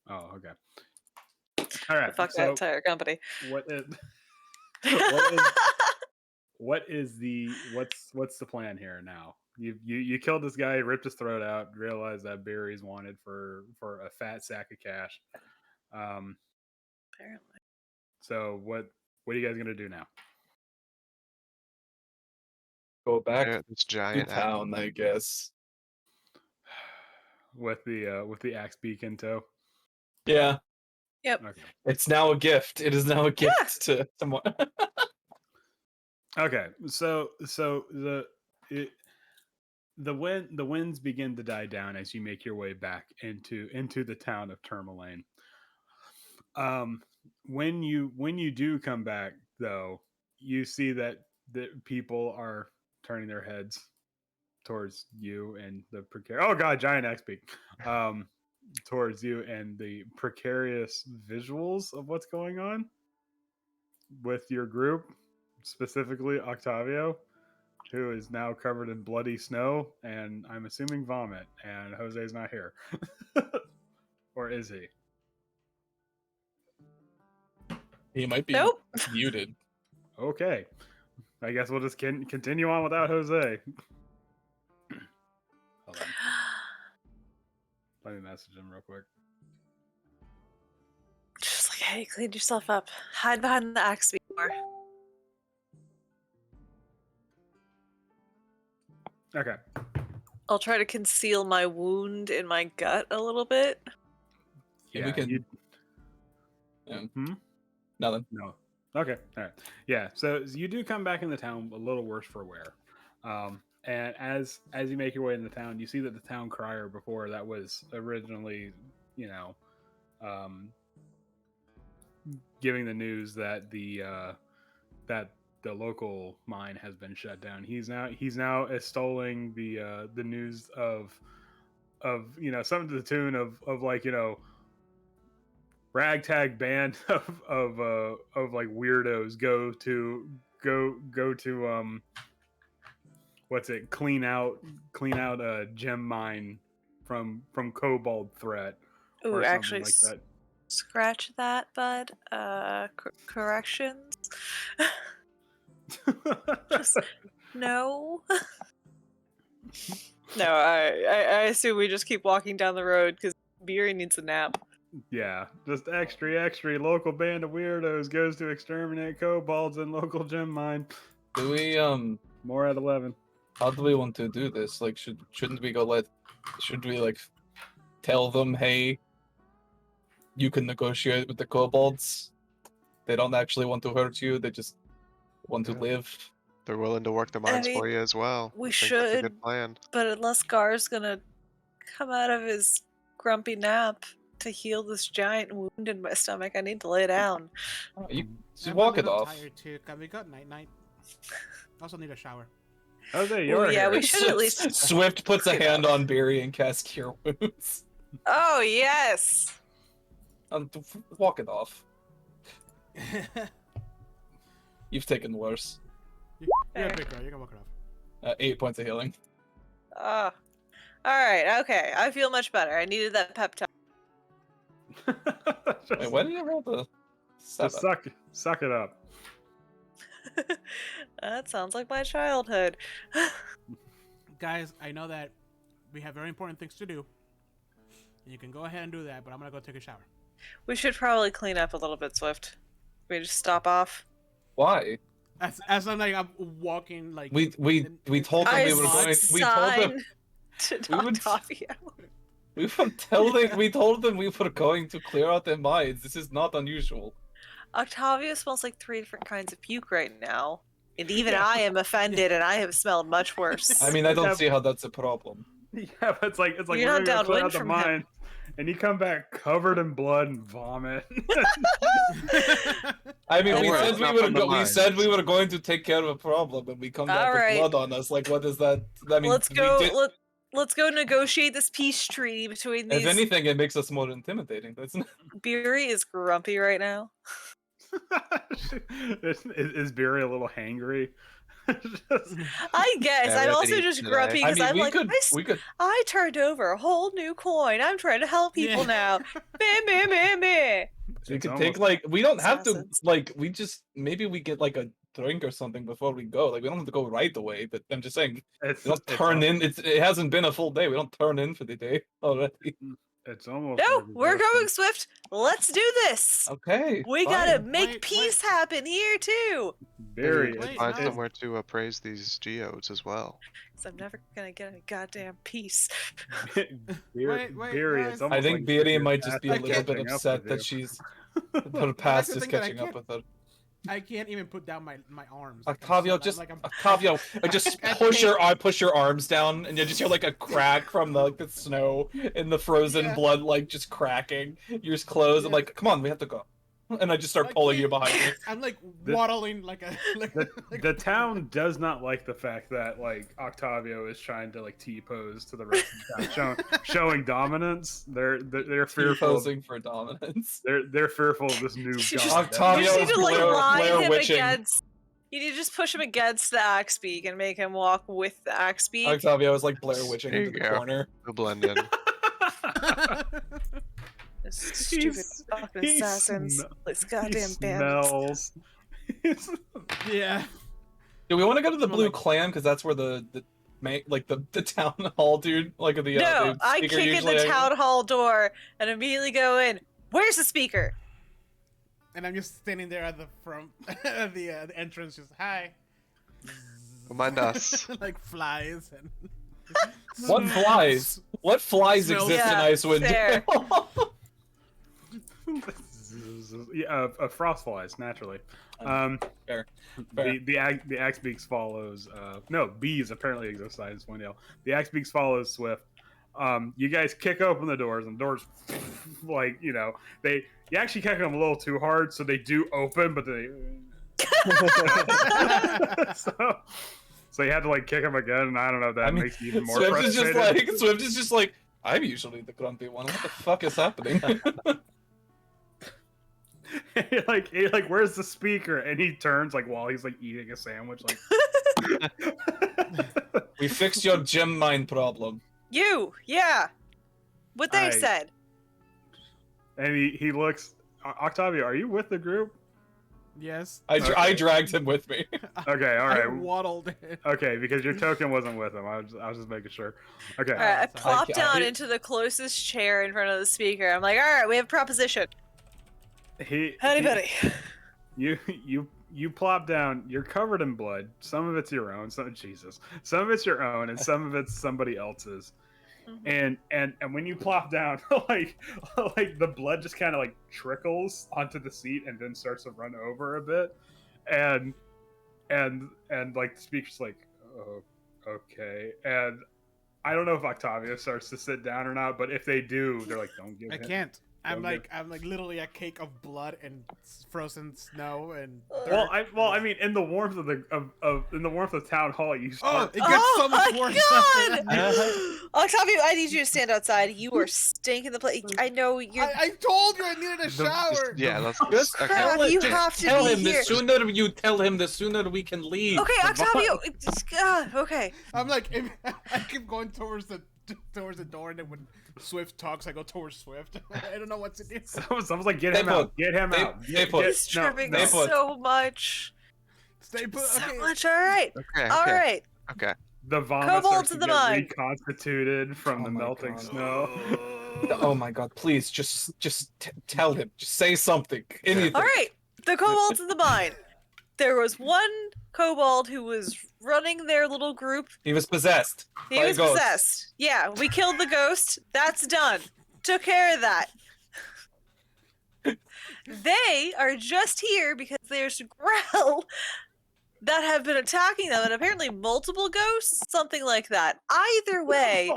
Oh, okay. All right. fuck that So entire company. what's the plan here now? You killed this guy, ripped his throat out, realized that Barry's wanted for a fat sack of cash. Apparently. So what are you guys gonna do now? Go back There, this to giant axe. town, I guess. With the axe beak in tow? Yeah, Yep. Okay. it's now a gift. It is now a gift to someone. Okay. So the winds begin to die down as you make your way back into the town of Tourmaline. When you do come back, though, you see that people are turning their heads towards you and the precarious. Oh god, giant XP. Towards you and the precarious visuals of what's going on with your group, specifically Octavio, who is now covered in bloody snow and I'm assuming vomit, and Jose's not here. Or is he? He might be Nope. muted. Okay. I guess we'll just continue on without Jose. Hold on. Let me message him real quick. Just like, hey, clean yourself up. Hide behind the axe more. Okay. I'll try to conceal my wound in my gut a little bit. Yeah, we can. Yeah. Nothing. No. Okay. All right. Yeah. So you do come back in the town a little worse for wear. And as you make your way in the town, you see that the town crier before that was originally, giving the news that the local mine has been shut down. He's now extolling the news of something to the tune of like ragtag band of like weirdos go to what's it, clean out a gem mine from cobalt threat. Ooh, or actually, something like scratch that, bud. Corrections. that. Just no. No, I assume we just keep walking down the road because Beery needs a nap. Yeah, just extra local band of weirdos goes to exterminate kobolds in local gem mine. Do we More at 11. How do we want to do this? Like, shouldn't we should we like tell them, hey, you can negotiate with the kobolds? They don't actually want to hurt you. They just want to live. They're willing to work the mines for you as well. We I think that's a should, good plan. but unless Gar's gonna come out of his grumpy nap to heal this giant wound in my stomach, I need to lay down. You just I'm walk a it little off. tired too. Can we go night? Also need a shower. Jose, Ooh, you're yeah, here. we should at least. Swift puts a hand on Barry and casts Cure Wounds. Oh yes. Walk it off. You've taken worse. You're a big girl. You can walk it off. 8 points of healing. All right. Okay, I feel much better. I needed that pep talk. Wait, why did you roll the 7? Just suck it up. That sounds like my childhood. guys, I know that we have very important things to do. And you can go ahead and do that, but I'm gonna go take a shower. We should probably clean up a little bit, Swift. We just stop off. Why? As I'm walking, like We told them I we were going. We told sign them to we would- Octavio. we told them we were going to clear out their minds. This is not unusual. Octavio smells like 3 different kinds of puke right now. And even Yeah. I am offended, and I have smelled much worse. I mean, I don't Yeah. see how that's a problem. Yeah, but it's like You're we're not gonna go clear downwind out the from him. mine, and you come back covered in blood and vomit. I mean, Don't we worry, said it's we not were from the we mines. said we were going to take care of a problem, and we come back Alright. with blood on us. Like, what is that? I mean, let's we go. did- Let's go negotiate this peace treaty between If these. anything, it makes us more intimidating. That's not... Beery is grumpy right now. is Beery a little hangry? Just- I guess. Yeah, we I'm haven't also eaten just today. grumpy I because mean, I'm like, we could. I turned over a whole new coin. I'm trying to help people Yeah. now. Meh, meh, meh, meh. We It's could almost- take like we don't have to Assassins. like we just maybe we get like a drink or something before we go. Like we don't have to go right away. But I'm just saying, It's, we don't it's turn al- in. It hasn't been a full day. We don't turn in for the day already. It's almost. No, like we're reversing. going Swift. Let's do this. Okay. We fine. gotta make Wait, peace happen here too. Beery. Maybe Wait, we find no. somewhere to appraise these geodes as well. Because I'm never gonna get a goddamn peace. Beery, Wait, Beery, guys. it's I almost think like Beatty you're might just be a I little can't- bit catching up upset with that you. she's her past to is think that I catching up can't- with her. I can't even put down my arms. Like, I'm Octavio, so- just like I'm- Octavio, just push your arms down, and you just hear like a crack from the snow and the frozen Yeah. blood, like just cracking. You're just closed. I'm Yeah. like, come on, we have to go. And I just start I pulling you can't- behind me. I'm like The- waddling like a. Like, like The town does not like the fact that like Octavio is trying to like T-pose to the rest of the town, showing dominance. They're fearful. Of, Posing for dominance. they're fearful of this new You god. just- Octavio You just need is to like Blair- line Blair him witching. against. You need to just push him against the axe beak and make him walk with the axe beak. Octavio is like Blair witching There into you the go. corner. We'll blend in. This stupid fucking he assassins. sm- This he goddamn bandits. smells. yeah. Do we want to go to the Smell Blue like- Clan because that's where the town hall dude, like the No, the I speaker kick in usually the hangs out? town hall door and immediately go in. Where's the speaker? And I'm just standing there at the front, at the entrance, just hi. Remind us. Like flies and. What flies? What flies Smells- exist Yeah, in Icewind? fair. Frost flies naturally. Fair. The axe beaks follows. No, bees apparently exist in Icewind. The axe beaks follows Swift. You guys kick open the doors, and the doors, like you actually kick them a little too hard, so they do open, but they. so you had to like kick them again, and I don't know if that I mean, makes you even more Swift is frustrated. just like I'm usually the grumpy one. What the fuck is happening? you're like, where's the speaker? And he turns like while he's like eating a sandwich, like. We fixed your gem mine problem. You, yeah. What they I- said. And he looks. Octavio, are you with the group? Yes. I dragged him with me. Okay, all I right. waddled in. Okay, because your token wasn't with him. I was just making sure. Okay. All right, I sorry. plop I- down I- into the closest chair in front of the speaker. I'm like, all right, we have a proposition. Anybody? You plop down. You're covered in blood. Some of it's your own. Some of it's your own, and some of it's somebody else's. And when you plop down, like the blood just kind of like trickles onto the seat and then starts to run over a bit, and like the speaker's like, oh, okay. And I don't know if Octavio starts to sit down or not, but if they do, they're like, don't give I him. can't. I'm Don't like literally a cake of blood and frozen snow and. Well, dirt. I mean, in the warmth of the in the warmth of town hall, you Oh, start. it gets so much my worse. God! after that. Octavio, I need you to stand outside. You are stinking the place. I know you're. I told you I needed a shower. Yeah, let's. Just Okay. Crap, you have to tell be him. here. The sooner you tell him, the sooner we can leave. Okay, Octavio. Okay. I'm like, I keep going towards the door, and then when Swift talks, I go towards Swift. I don't know what to do. Someone's like, get Stay him put. out. Get him Stay- out. stay put. He's tripping they put- so much. Stay put. So Okay. much. All right. Okay. All Okay. right. Okay. The vomits Kobolds are in to the get mine. reconstituted from Oh the my melting God. snow. Oh my God! Please, tell him. Just say something. Anything. All right, the kobolds in the mine. There was one kobold who was running their little group. He was possessed. He by a was ghost. possessed. Yeah, we killed the ghost. That's done. Took care of that. They are just here because there's Grell that have been attacking them, and apparently multiple ghosts, something like that. Either way,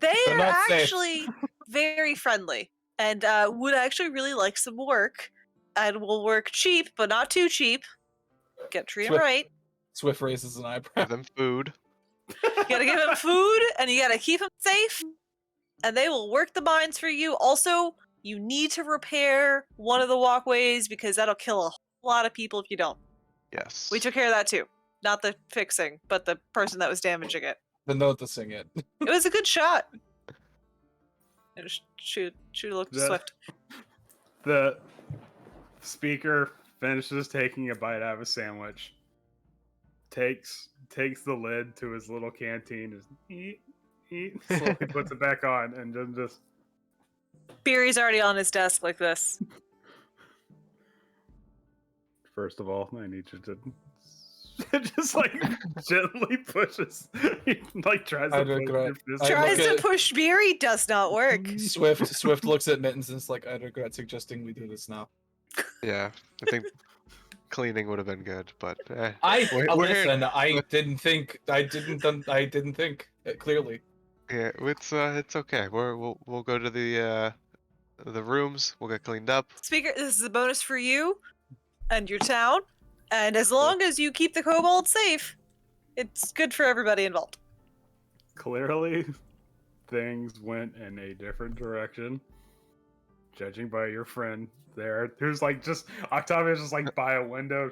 they They're are not safe. actually very friendly and would actually really like some work, and will work cheap, but not too cheap. Treat them Swift. right. Swift raises an eyebrow. Give them food. You gotta give them food, and you gotta keep them safe, and they will work the mines for you. Also, you need to repair one of the walkways because that'll kill a whole lot of people if you don't. Yes. We took care of that too. Not the fixing, but the person that was damaging it. The noticing it. It was a good shot. And shoot, look swift. The speaker finishes taking a bite out of a sandwich, takes the lid to his little canteen, just eat, slowly puts it back on, and then just Beery's already on his desk like this. first of all, I need you to just like gently pushes, he, like tries I to push regret- your fist. I Tries look to at- push Beery, does not work. Swift looks at Mittens and is like, I regret suggesting we do this now. Yeah, I think cleaning would have been good, but Listen. I didn't think. Clearly. yeah, it's okay. We'll go to the rooms. We'll get cleaned up. Speaker, this is a bonus for you and your town. And as long as you keep the kobold safe, it's good for everybody involved. Clearly, things went in a different direction, judging by your friend there, who's like just Octavia's just like by a window.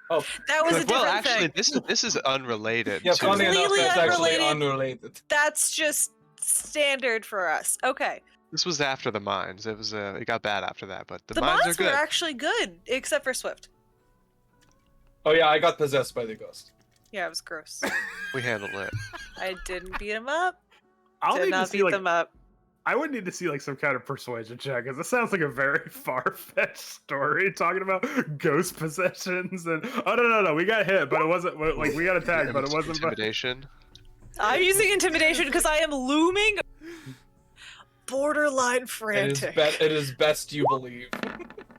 Oh, That was a Well, different actually, thing. this is unrelated. yeah. to Funny enough, Completely that's actually unrelated. unrelated. That's just standard for us. Okay. This was after the mines. It was it got bad after that, but the The mines are mods were good. actually good, except for Swift. Oh yeah, I got possessed by the ghost. Yeah, it was gross. We handled it. I didn't beat him up. I'll Did need to not see beat like them up. I would need to see like some kind of persuasion check, because it sounds like a very far-fetched story talking about ghost possessions and no, we got hit, but it wasn't like we got attacked, but it wasn't. Intimidation. I'm using intimidation because I am looming borderline frantic. It is best you believe.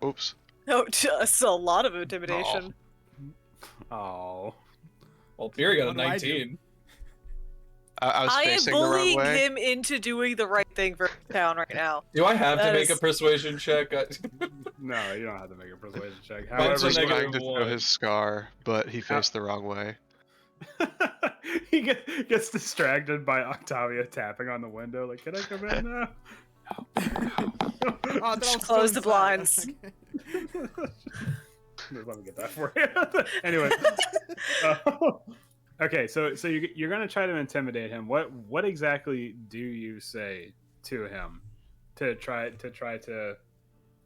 Oops. No, just a lot of intimidation. Oh, Well, Beery got a What do I do? 19. I was I am facing the wrong bullying way. him into doing the right thing for town right now. Do I have to That make a is- persuasion check? no, you don't have to make a persuasion check. I That's was a However, trying negative to show one. his scar, but he faced the wrong way. he gets distracted by Octavia tapping on the window. Like, can I come in now? Oh, they're all Close still the inside. blinds. Let me get that for you. Anyway, okay, so you're gonna try to intimidate him. What exactly do you say to him to try to,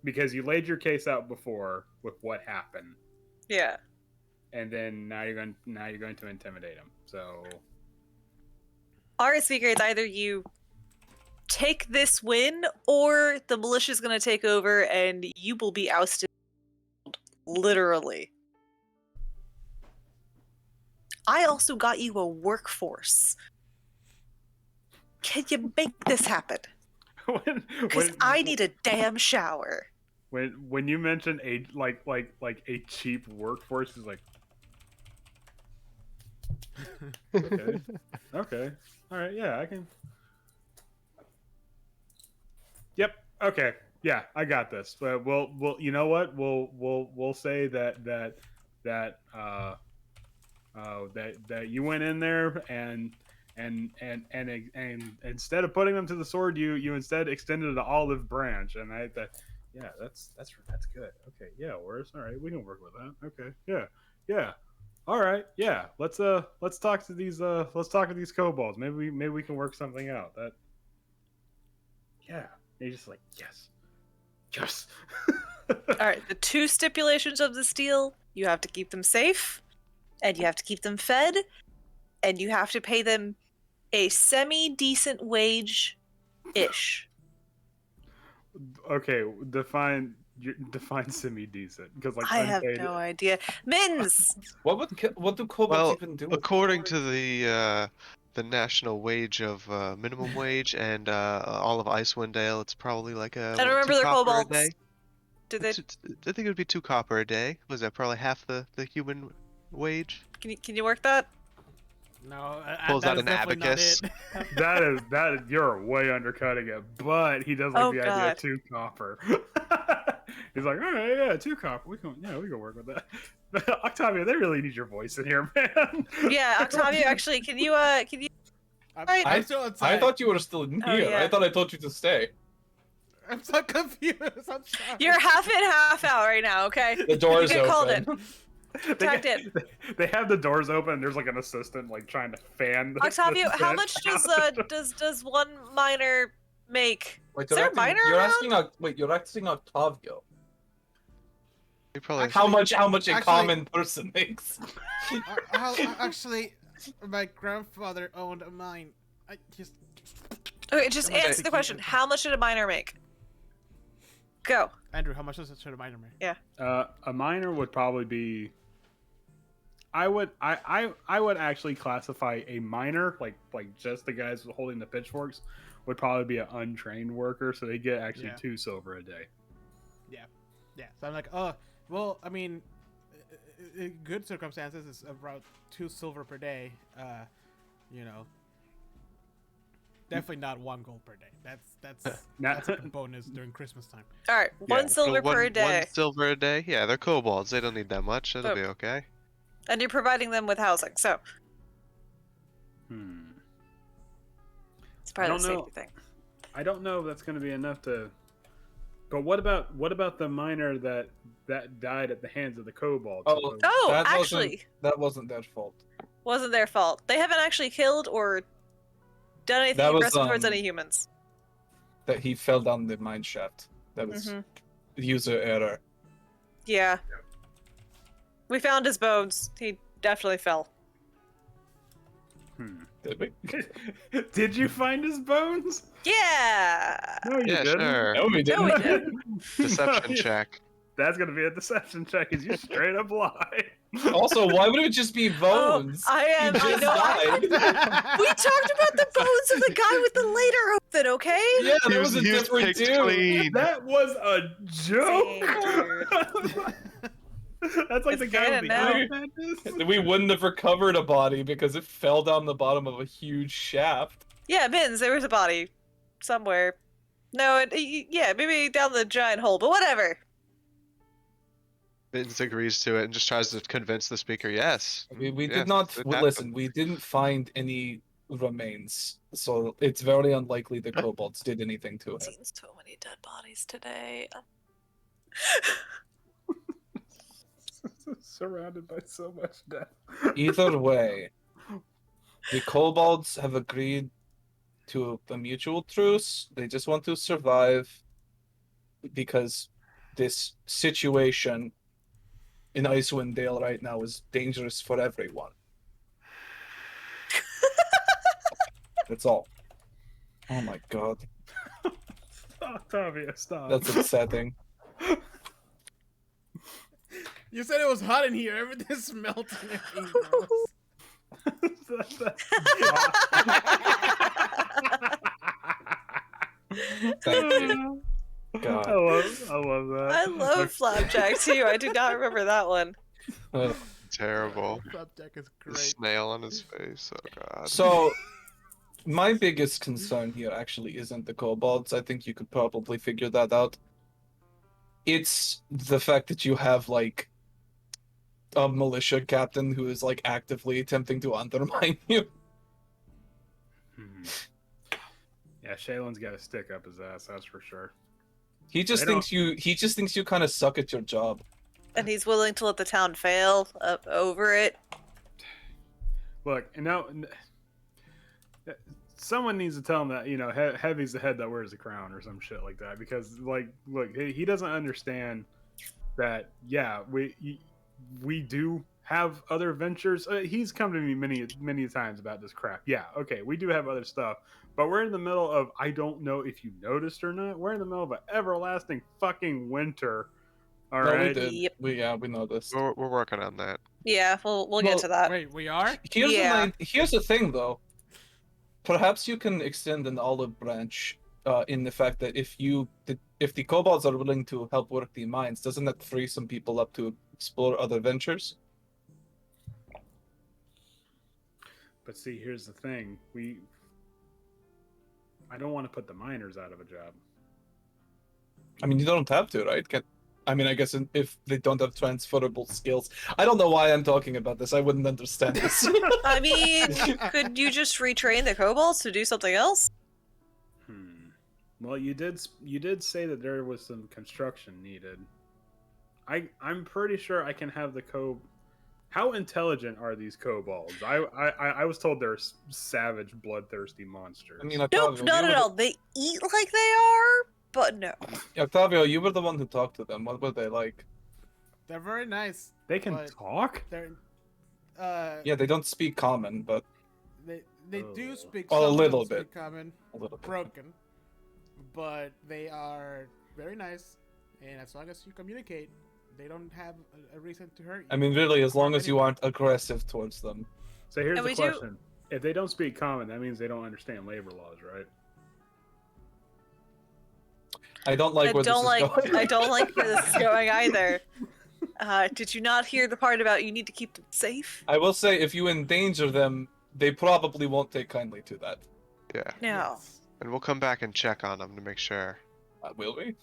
because you laid your case out before with what happened, Yeah. and then now you're going to intimidate him. So Alright, Speaker, it's either you take this win or the militia's gonna take over and you will be ousted. Literally. I also got you a workforce. Can you make this happen? Because I need a damn shower. when you mention a like a cheap workforce, is like okay, all right, yeah, I can. Yep. Okay. Yeah, I got this. But we'll you know what? We'll say that you went in there and instead of putting them to the sword, you instead extended an olive branch, and that's good. Okay, yeah, Horace. All right, we can work with that. Okay, yeah. All right, yeah. Let's talk to these kobolds. Maybe we can work something out. That. Yeah. And you're just like, yes. Alright, the two stipulations of this deal, you have to keep them safe, and you have to keep them fed, and you have to pay them a semi-decent wage-ish. Okay, define semi-decent, because like I have unpaid. no idea. Mittens! What do kobolds Well, even do? according to the national wage of minimum wage and all of Icewind Dale, it's probably like I don't remember 2 their copper a kobolds. day. Did they? I think it would be 2 copper a day. Was that probably half the human wage? Can you work that? No, Pulls that out is an definitely abacus. not it. That is you're way undercutting it, but he does like Oh, the idea God. of 2 copper. He's like, all right, yeah, 2 copper. We can work with that. Octavia, they really need your voice in here, man. Yeah, Octavio, actually, can you I'm I- still outside. I thought you were still in Oh, here. yeah. I thought I told you to stay. I'm so confused. I'm sorry. You're half in, half out right now, okay? The door's You get called open. Tagged in. They have the doors open. And there's like an assistant like trying to fan. Octavio, how vent much out. does one miner make? Wait, Is there a miner you're around? you're asking Octavio. You probably How much a actually- common person makes? Actually, my grandfather owned a mine. I just Okay, just How much answer does the it question. keep? How much did a miner make? Go. Andrew, how much does it should a miner make? A miner would probably be. I would actually classify a miner like just the guys holding the pitchforks would probably be an untrained worker, so they get actually Yeah. 2 silver a day. Yeah. So I'm like, oh, well, I mean, in good circumstances, it's about 2 silver per day. You know, definitely not 1 gold per day. That's a bonus during Christmas time. All right, Yeah, one silver one, per day, 1 silver a day. Yeah, they're kobolds. They don't need that much. That'll Oh. be okay. and you're providing them with housing, so it's part of the don't know. safety thing. I don't know if that's going to be enough to. But what about the miner that died at the hands of the kobolds? Oh. Oh, That wasn't- actually, That wasn't their fault. wasn't their fault. They haven't actually killed or done anything That was, aggressive towards um, any humans. That he fell down the mine shaft. That was Mhm. user error. Yeah. We found his bones. He definitely fell. Did we? Did you find his bones? Yeah. No, you Yeah, didn't. sure. No, we No, didn't. we didn't. Deception check. That's gonna be a deception check. Is you straight up lie? Also, why would it just be bones? Oh, I am. He I just know. died. We talked about the bones of the guy with the later open, okay? Yeah, He that was, was a he was different picked dude. clean. That was a Dang, joke. That's like It's the guy with the canon elephant. We wouldn't have recovered a body because it fell down the bottom of a huge shaft. Yeah, Mittens, there was a body somewhere. No, yeah, maybe down the giant hole, but whatever. Mittens agrees to it and just tries to convince the speaker. Yes. We Yes, did not it listen. happened. We didn't find any remains, so it's very unlikely the kobolds did anything to I've him. seen so many dead bodies today. Surrounded by so much death. Either way, the kobolds have agreed to a mutual truce. They just want to survive because this situation in Icewind Dale right now is dangerous for everyone. That's all. Oh my god, Octavia, stop. that's upsetting. You said it was hot in here. Everything's melting. and being gross. Thank you. God. I love that. I love Flapjack too. I do not remember that one. Ugh. Terrible. Flapjack is The great. snail on his face. Oh god. So, my biggest concern here actually isn't the kobolds. I think you could probably figure that out. It's the fact that you have, like, a militia captain who is, like, actively attempting to undermine you. Yeah, Shaylin's got to stick up his ass. That's for sure. He just They thinks you kind of suck at your job. And he's willing to let the town fail over it. Look, and now someone needs to tell him that Heavy's the head that wears the crown or some shit like that. Because like, look, he doesn't understand that. Yeah, we do have other ventures. He's come to me many times about this crap. Yeah, okay, we do have other stuff, but we're in the middle of, I don't know if you noticed or not, we're in the middle of an everlasting fucking winter. All No, we right. did. Yep. We noticed. We're working on that. Yeah, we'll get Well, to that. Wait, we are? Here's the thing, though. Perhaps you can extend an olive branch in the fact that if the kobolds are willing to help work the mines, doesn't that free some people up to explore other ventures? But see, here's the thing. I don't want to put the miners out of a job. I mean, you don't have to, right? I guess if they don't have transferable skills. I don't know why I'm talking about this. I wouldn't understand this. I mean, could you just retrain the kobolds to do something else? Well, you did say that there was some construction needed. I'm pretty sure I can have the How intelligent are these kobolds? I was told they're savage, bloodthirsty monsters. I mean, Nope, Octavio, not you at were all. They eat like they are, but no. Octavio, you were the one who talked to them. What were they like? They're very nice. They can but talk? They're Yeah, they don't speak common, but they do speak Well, a some little don't speak bit. common, a little bit. broken, but they are very nice, and as long as you communicate, they don't have a reason to hurt you. I mean, really, as long Or as you anyone. aren't aggressive towards them. So here's And the we do- question. If they don't speak common, that means they don't understand labor laws, right? I don't like I where don't this is like. going. I don't like where this is going either. Did you not hear the part about you need to keep them safe? I will say, if you endanger them, they probably won't take kindly to that. Yeah. No. Yes. And we'll come back and check on them to make sure. Will we?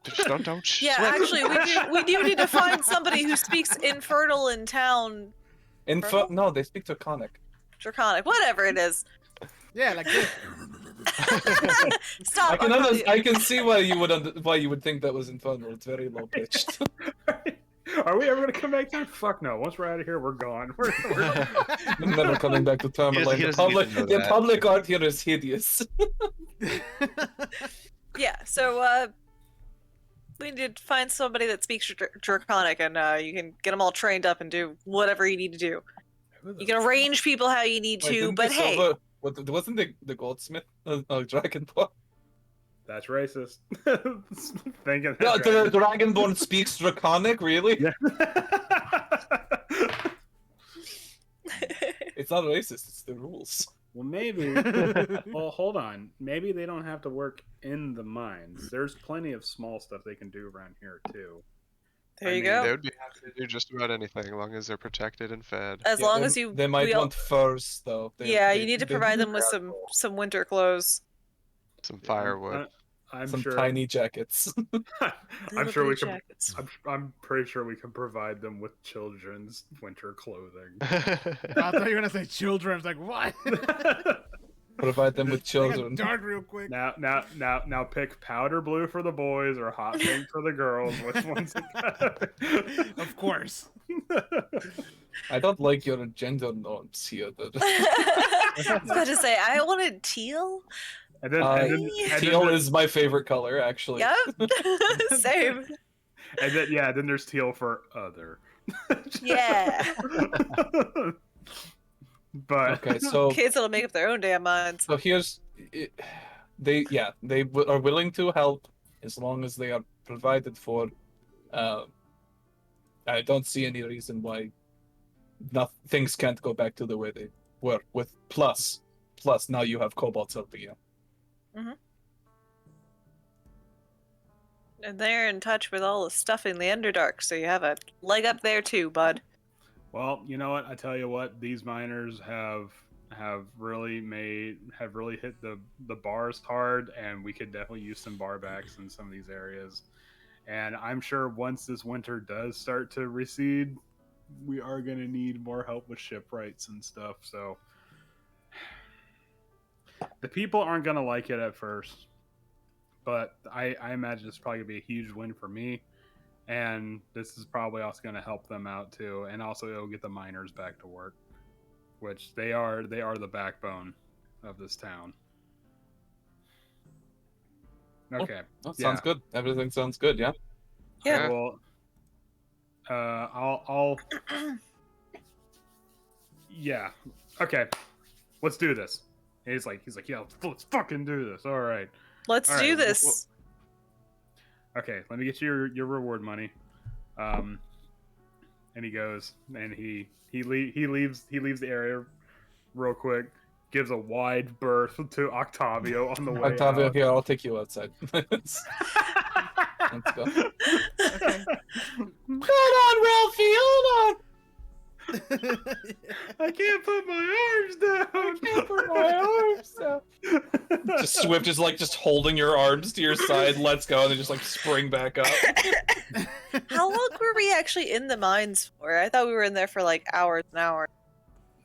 Just don't Yeah, sweat. actually, we do need to find somebody who speaks Infernal in town. Purple? No, they speak Draconic. Draconic, whatever it is. Yeah, like this. Stop. I can see why you would think that was infernal. It's very low pitched. Are we ever going to come back to it? Fuck no. Once we're out of here, we're gone. I'm never coming back to Tourmaline. He The doesn't need public, to know the that. public art here is hideous. Yeah, so we need to find somebody that speaks Draconic, and you can get them all trained up and do whatever you need to do. You can arrange people how you need Wait, to, didn't but the hey, silver- wasn't the goldsmith a dragonborn? That's racist. Thinking No, that the dragonborn speaks Draconic, really? Yeah. It's not racist. It's the rules. Well, maybe. Well, hold on. Maybe they don't have to work in the mines. There's plenty of small stuff they can do around here too. there I you mean, go. They would be happy to do just about anything, as long as they're protected and fed. As Yeah, long they, as you, They might we all- want furs, though. yeah, you need to provide them with some winter clothes. Some firewood. I'm some sure. tiny jackets. I'm Little sure we blue can. jackets. I'm pretty sure we can provide them with children's winter clothing. I thought you were gonna say children. I was like, what? Provide them with They got children. dark real quick. Now pick powder blue for the boys or hot pink for the girls. Which one's Of course. I don't like your gender norms here. I was about to say, I wanted teal. And then, Teal there- is my favorite color, actually. Yep. Same. and then yeah, then there's teal for other. Yeah. But Okay, so Kids that'll make up their own damn minds. so here's they are willing to help as long as they are provided for. I don't see any reason why things can't go back to the way they were. With plus now you have kobolds helping you. And they're in touch with all the stuff in the Underdark, so you have a leg up there too, bud. well, you know what? I tell you what, these miners have really hit the bars hard, and we could definitely use some bar backs in some of these areas. And I'm sure once this winter does start to recede, we are going to need more help with shipwrights and stuff. So the people aren't going to like it at first, but I imagine it's probably going to be a huge win for me. And this is probably also going to help them out too. And also it'll get the miners back to work, which they are the backbone of this town. Okay. That sounds good. Everything sounds good, yeah? Yeah. Well, I'll Yeah. Okay. Let's do this. And he's like, yeah, let's fucking do this. All right. Let's All do right, this. Okay, let me get you your reward money. And he goes and he leaves the area real quick. Gives a wide berth to Octavio on the way Octavio, out. here, I'll take you outside. Let's go. Okay. Hold on, Ralphie, hold on. I can't put my arms down. I can't put my arms down. Just Swift is like just holding your arms to your side, let's go, and then just like spring back up. How long were we actually in the mines for? I thought we were in there for like hours and hours.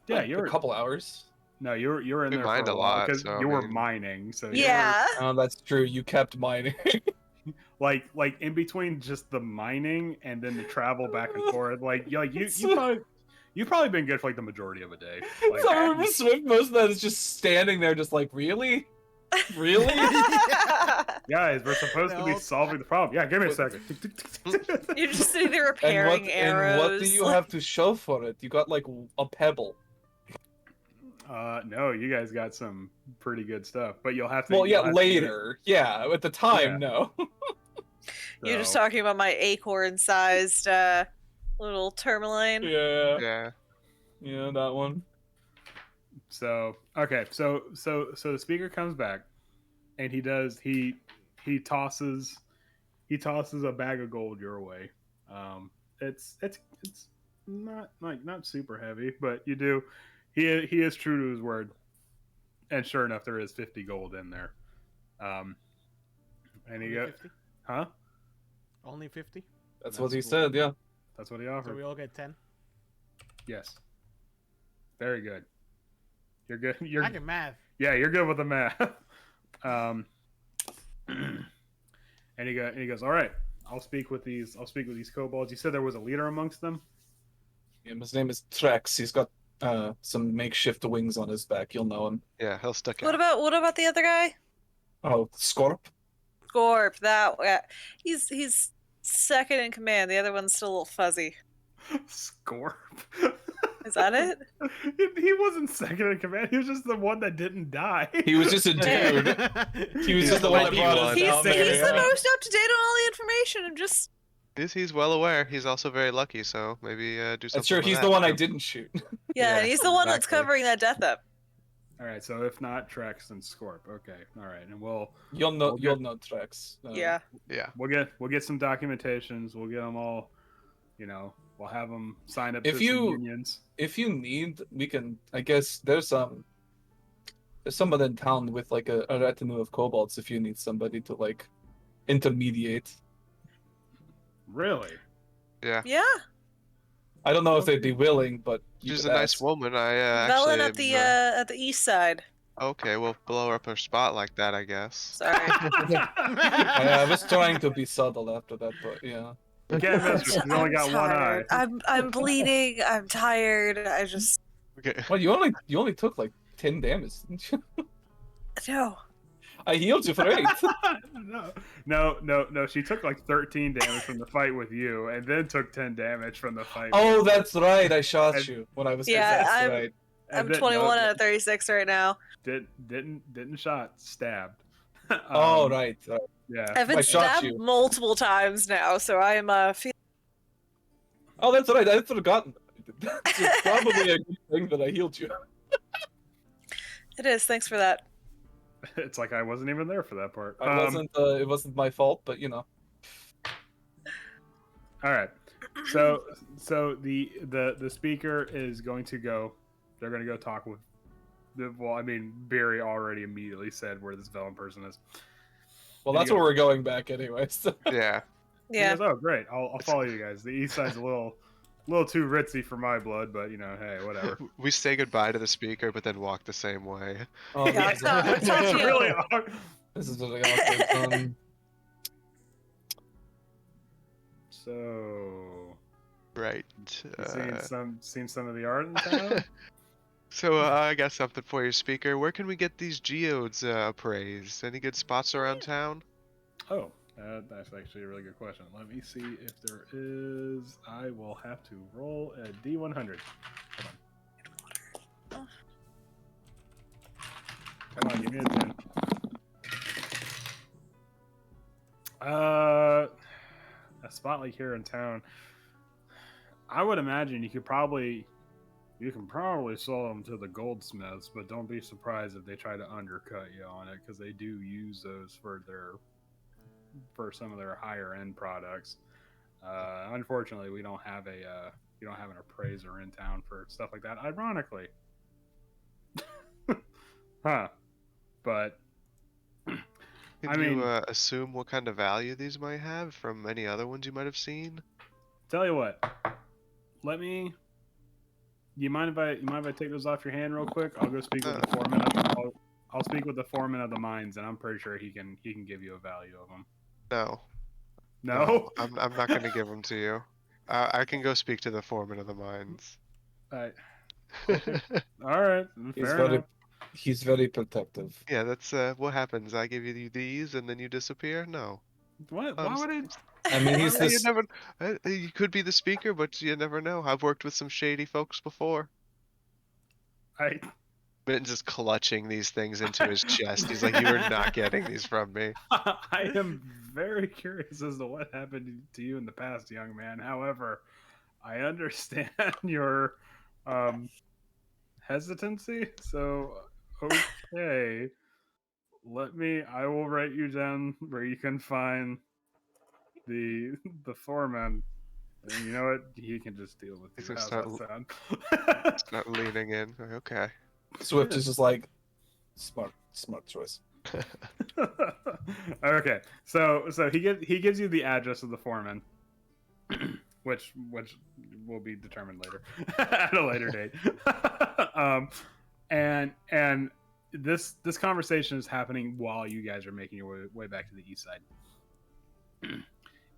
Yeah, Like, you're a couple hours. no, you're in We there mined for a a while lot, because so, I you were mean- mining. So Yeah. Oh, that's true. You kept mining. like in between just the mining and then the travel back and forth. Like you've probably been good for like the majority of a day. Like, So I remember Swift most of that is just standing there, just like, really, really. guys, we're supposed to be No. solving the problem. Yeah, give me a second. You're just sitting there And repairing what arrows. and what do you have to show for it? You got like a pebble. No, you guys got some pretty good stuff, but you'll have to. Well, yeah, you'll have to get it. later. Yeah, at the time, Yeah. no. You're just So, talking about my acorn-sized little tourmaline. Yeah, Yeah. yeah, that one. So okay, so the speaker comes back, and he tosses a bag of gold your way. It's not super heavy, but you do. He is true to his word, and sure enough, there is 50 gold in there. And he Only go, 50? huh? Only 50? That's That's what he cool. said. Yeah. That's what he So offered. we all get 10? Yes. Very good. You're good. You're I can math. yeah, you're good with the math. And he goes, all right. I'll speak with these kobolds. You said there was a leader amongst them. Yeah, his name is Trex. He's got some makeshift wings on his back. You'll know him. Yeah, he'll stick What out. about the other guy? Oh, Scorp. Gorp. That he's second in command. The other one's still a little fuzzy. Scorp. Is that it? He wasn't second in command. He was just the one that didn't die. He was just a dude. He was He's just the the one that lucky brought us one. He's, down he's there. the yeah. most up to date on all the information. I'm just He's well aware. He's also very lucky, so maybe do something. That's true. with He's that. the one I didn't shoot. yeah. Yeah, He's the one that's exactly. covering that death up. All right, so if not Trex, then Scorp. Okay, all right, and we'll You'll know. Okay. You'll know Trex. Yeah. Yeah. we'll get some documentations. We'll get them all. You know, we'll have them sign up If to you- some unions. If you need, we can. I guess there's someone in town with like a retinue of kobolds. If you need somebody to like intermediate, Really? Yeah. Yeah. I don't know if they'd be willing, but you She's a could nice ask. woman. I Velen actually. at the east side. Okay, we'll blow up her spot like that, I guess. Sorry. I was trying to be subtle after that, but yeah. You can't miss. He's only I'm got one eye. tired. I'm bleeding. I'm tired. I just Okay. Well, you only took like 10 damage, didn't you? no. I healed you for 8. No. She took like 13 damage from the fight with you, and then took 10 damage from the fight. Oh, that's right. I shot And- you when I was. Yeah, that's I'm- right. And I'm then- 21 no, out of 36 right now. didn't shot, stabbed. Oh, right. Yeah. I've been I shot stabbed you. multiple times now, so I am feeling. Oh, that's right. I'd forgotten. It's probably a good thing that I healed you. It is. Thanks for that. It's like I wasn't even there for that part. It wasn't my fault, but you know. All right. So the speaker is going to go. They're going to go talk with. Well, I mean, Barry already immediately said where this Velen person is. Well, There that's you where go. we're going back anyway. So. Yeah. He Yeah. goes, oh, great. I'll follow you guys. The east side's a little too ritzy for my blood, but you know, hey, whatever. We say goodbye to the speaker, but then walk the same way. Oh, Yeah, this is- it's not It's you. really awkward. This is really awkward. So, Right. seen some of the art in town. So I got something for you, speaker. Where can we get these geodes appraised? Any good spots around town? Oh, that's actually a really good question. Let me see if there is. I will have to roll a D100. Hold on. Give me a 10. A spot like here in town, I would imagine you can probably sell them to the goldsmiths, but don't be surprised if they try to undercut you on it, because they do use those for some of their higher end products. Unfortunately, we don't have an appraiser in town for stuff like that. Ironically, huh? But Can I mean, you assume what kind of value these might have from any other ones you might have seen? tell you what. You mind if I take those off your hand real quick? I'll go speak with the foreman. I'll speak with the foreman of the mines, and I'm pretty sure he can give you a value of them. No. No. I'm not going to give them to you. I can go speak to the foreman of the mines. Okay. All right. Fair enough. He's very protective. Yeah, that's what happens. I give you these, and then you disappear. No. What? Why would I? I mean, he's You this. never. You could be the speaker, but you never know. I've worked with some shady folks before. Mittens is clutching these things into his chest. He's like, "You are not getting these from me." I am very curious as to what happened to you in the past, young man. However, I understand your hesitancy. So, okay, I will write you down where you can find the foreman. And you know what? He can just deal with He's you. gonna How's that sound? Start leaning in. Okay. Swift is just like smart choice. Okay, so he gives you the address of the foreman, which will be determined later at a later date. And this conversation is happening while you guys are making your way back to the east side.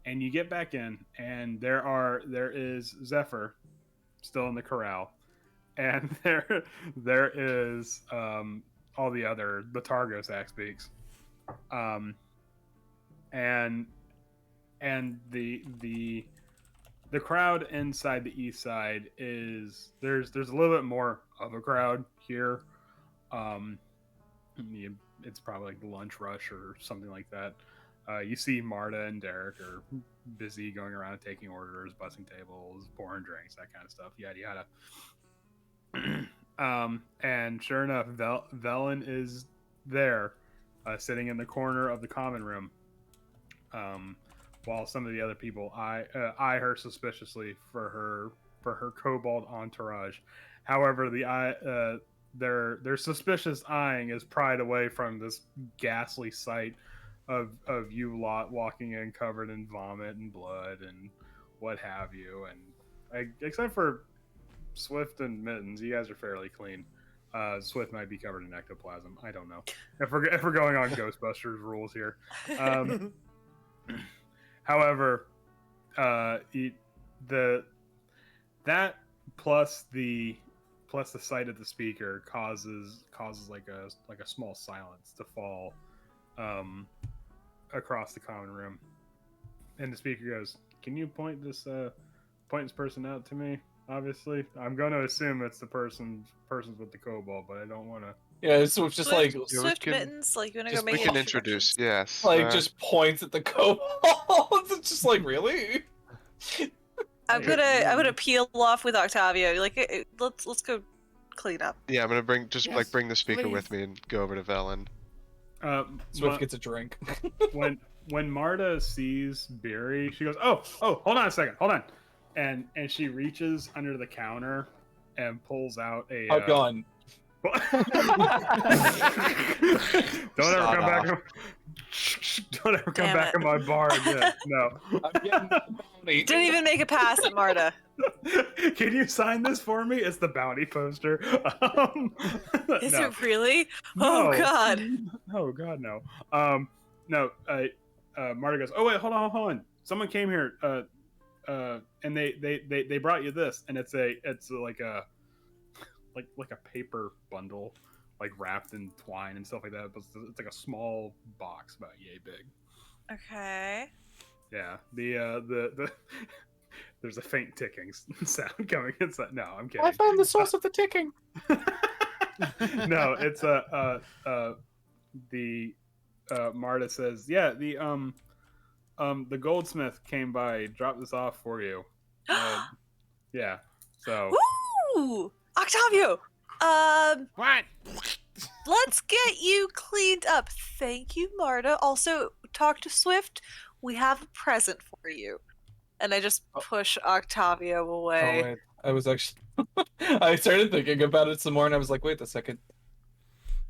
And you get back in, and there is Zephyr still in the corral, and there is all the Targos Axbeaks, and the crowd inside the east side is there's a little bit more of a crowd here. It's probably like the lunch rush or something like that. You see Marta and Derek are busy going around and taking orders, bussing tables, pouring drinks, that kind of stuff. Yada yada. And sure enough, Velen is there, sitting in the corner of the common room, while some of the other people eye her suspiciously for her kobold entourage. However, their suspicious eyeing is pried away from this ghastly sight of you lot walking in covered in vomit and blood and what have you, and except for Swift and Mittens, you guys are fairly clean. Swift might be covered in ectoplasm. I don't know if we're going on Ghostbusters rules here. However, that plus the sight of the speaker causes like a small silence to fall across the common room, and the speaker goes, "Can you point this person out to me? Obviously, I'm going to assume it's the persons with the kobold, but I don't want to." Yeah, so it's just like Swift Mittens, like you wanna go Just, make we can introductions? introduce. Yes. just points at the kobold. It's just like, really? I'm gonna peel off with Octavio. Like, let's go clean up. Yeah, I'm gonna bring Yes, bring the speaker please. with me and go over to Velen. Swift gets a drink. when Marta sees Beery, she goes, "Oh, hold on a second, hold on," and she reaches under the counter and pulls out a gun. Don't ever come back. Don't ever come Damn back it. in my bar again. No. I'm getting the bounty. Didn't even make a pass at Marta. Can you sign this for me? It's the bounty poster. Is No. it really? No. Oh God. Oh God, no. No. Marta goes, "Oh wait, hold on. Someone came here. And they brought you this, and it's like a paper bundle, like wrapped in twine and stuff like that. But it's like a small box about yay big." Okay. Yeah. The there's a faint ticking sound coming inside. No, I'm kidding. I found the source of the ticking. No, it's Marta says, "Yeah, the goldsmith came by, dropped this off for you." Yeah. So Ooh, Octavio. What? Let's get you cleaned up. Thank you, Marta. Also, talk to Swift. We have a present for you. And I just push Octavio Oh away. wait, I was actually. I started thinking about it some more, and I was like, wait a second.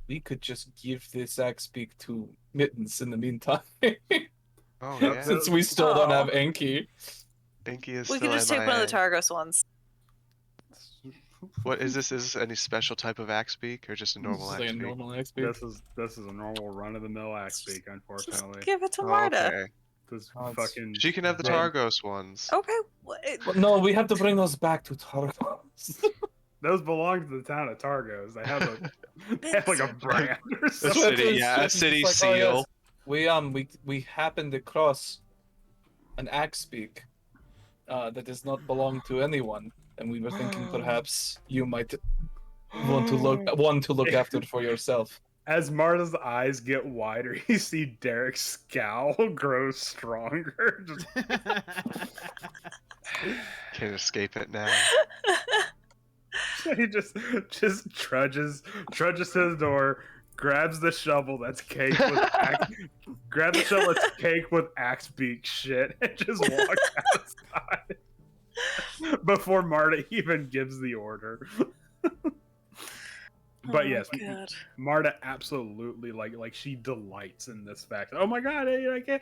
We could just give this axe beak to Mittens in the meantime, Oh yeah. since we still don't have Oh. Enki. Inky is We still can just take one of the MIA. Targos ones. What is this? Is this any special type of axe beak or just a normal This is axe like a beak? normal axe beak. this is a normal run of the mill axe beak, Just unfortunately. give it to Oh, Marta. okay. This Oh, it's- fucking She can have the Right. Targos ones. Okay. But no, we have to bring those back to Targos. those belong to the town of Targos. They have they have like a brand or A something. city, Swift yeah, a is city just like, "Oh, yes, seal. we happened to cross an axe beak that does not belong to anyone, and we were thinking perhaps you might want to look after it for yourself." As Marta's eyes get wider, you see Derek's scowl grow stronger. Just, Can't escape it now. he just trudges to the door, grabs the shovel that's caked with axe beak shit, and just walks outside before Marta even gives the order. But Oh, yes, God. Marta absolutely like she delights in this fact. Oh my god, I can't.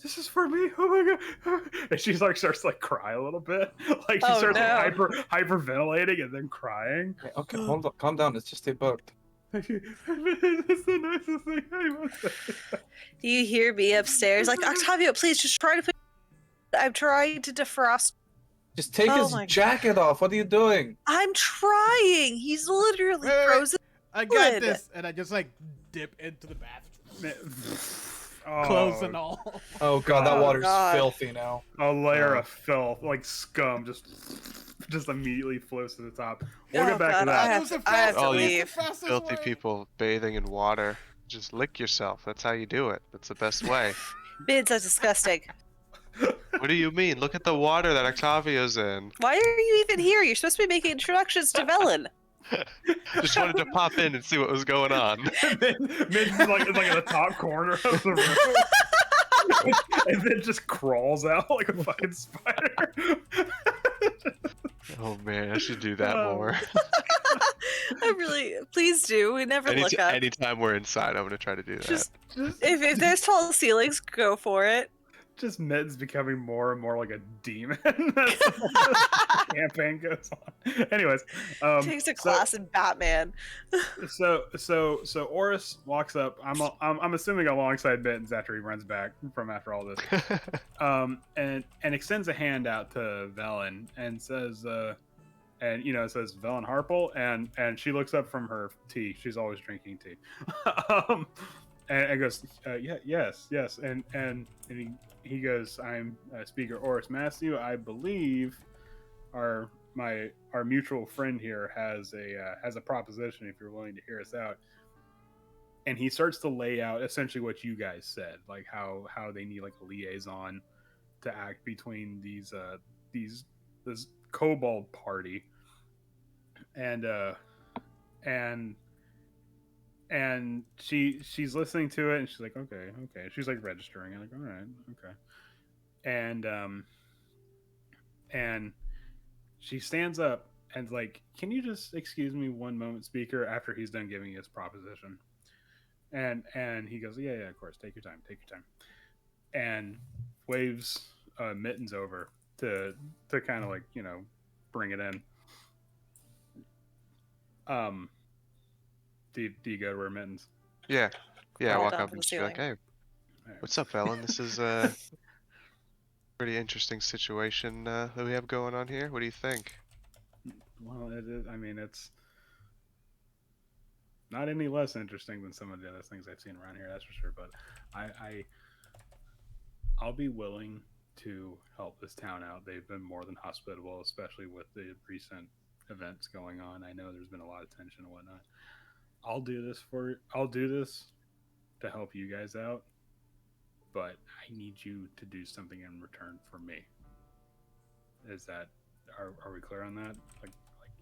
This is for me. Oh my god, and she's like starts to like cry a little bit, like she Oh, starts no. like, hyperventilating and then crying. Okay, hold on, calm down. It's just a bird. It's the nicest thing I ever said. Do you hear me upstairs? Like, Octavio, please just try to put. I'm trying to defrost. Just take Oh his my jacket off. What are you doing? I'm trying. He's literally Wait. frozen. I got Good. this, and I just like dip into the bathroom, Oh, clothes and all. Oh god, that Oh, water's God. filthy now. a layer Oh. of filth, like scum, just immediately floats to the top. We'll Oh, get back to God, that. I It was the have to Oh, you leave. fastest Filthy way. people bathing in water. Just lick yourself. That's how you do it. That's the best way. Bids are disgusting. What do you mean? Look at the water that Octavio's in. Why are you even here? You're supposed to be making introductions to Velen. Just wanted to pop in and see what was going on. Mid's like in the top corner of the room, and then just crawls out like a fucking spider. Oh man, I should do that more. I really, please do. We never look up. Anytime we're inside, I'm gonna try to do that. Just if there's tall ceilings, go for it. Just Mid's becoming more and more like a demon. As the campaign goes on. Anyways, Takes a class in Batman. So Oris walks up. I'm assuming alongside Mittens after he runs back from after all this. And extends a hand out to Velen and says, it says Velen Harple, and she looks up from her tea. She's always drinking tea. And goes, yes, and he goes, I'm Speaker Oris Matthew. I believe our mutual friend here has a proposition if you're willing to hear us out. And he starts to lay out essentially what you guys said, like how they need like a liaison to act between this kobold party and she's listening to it and she's like okay, she's like registering and like all right, okay, and she stands up and like, can you just excuse me one moment, Speaker, after he's done giving his proposition. And he goes, yeah, of course, take your time, and waves Mittens over to kind of like, bring it in. Do you go to where Mittens? Yeah, I Crawl walk down up from and the just be like, ceiling. "Hey, what's up, Ellen? This is a pretty interesting situation that we have going on here. What do you think?" Well, it is. I mean, it's not any less interesting than some of the other things I've seen around here. That's for sure. But I'll be willing to help this town out. They've been more than hospitable, especially with the recent events going on. I know there's been a lot of tension and whatnot. I'll do this to help you guys out, but I need you to do something in return for me. Is that are we clear on that? Like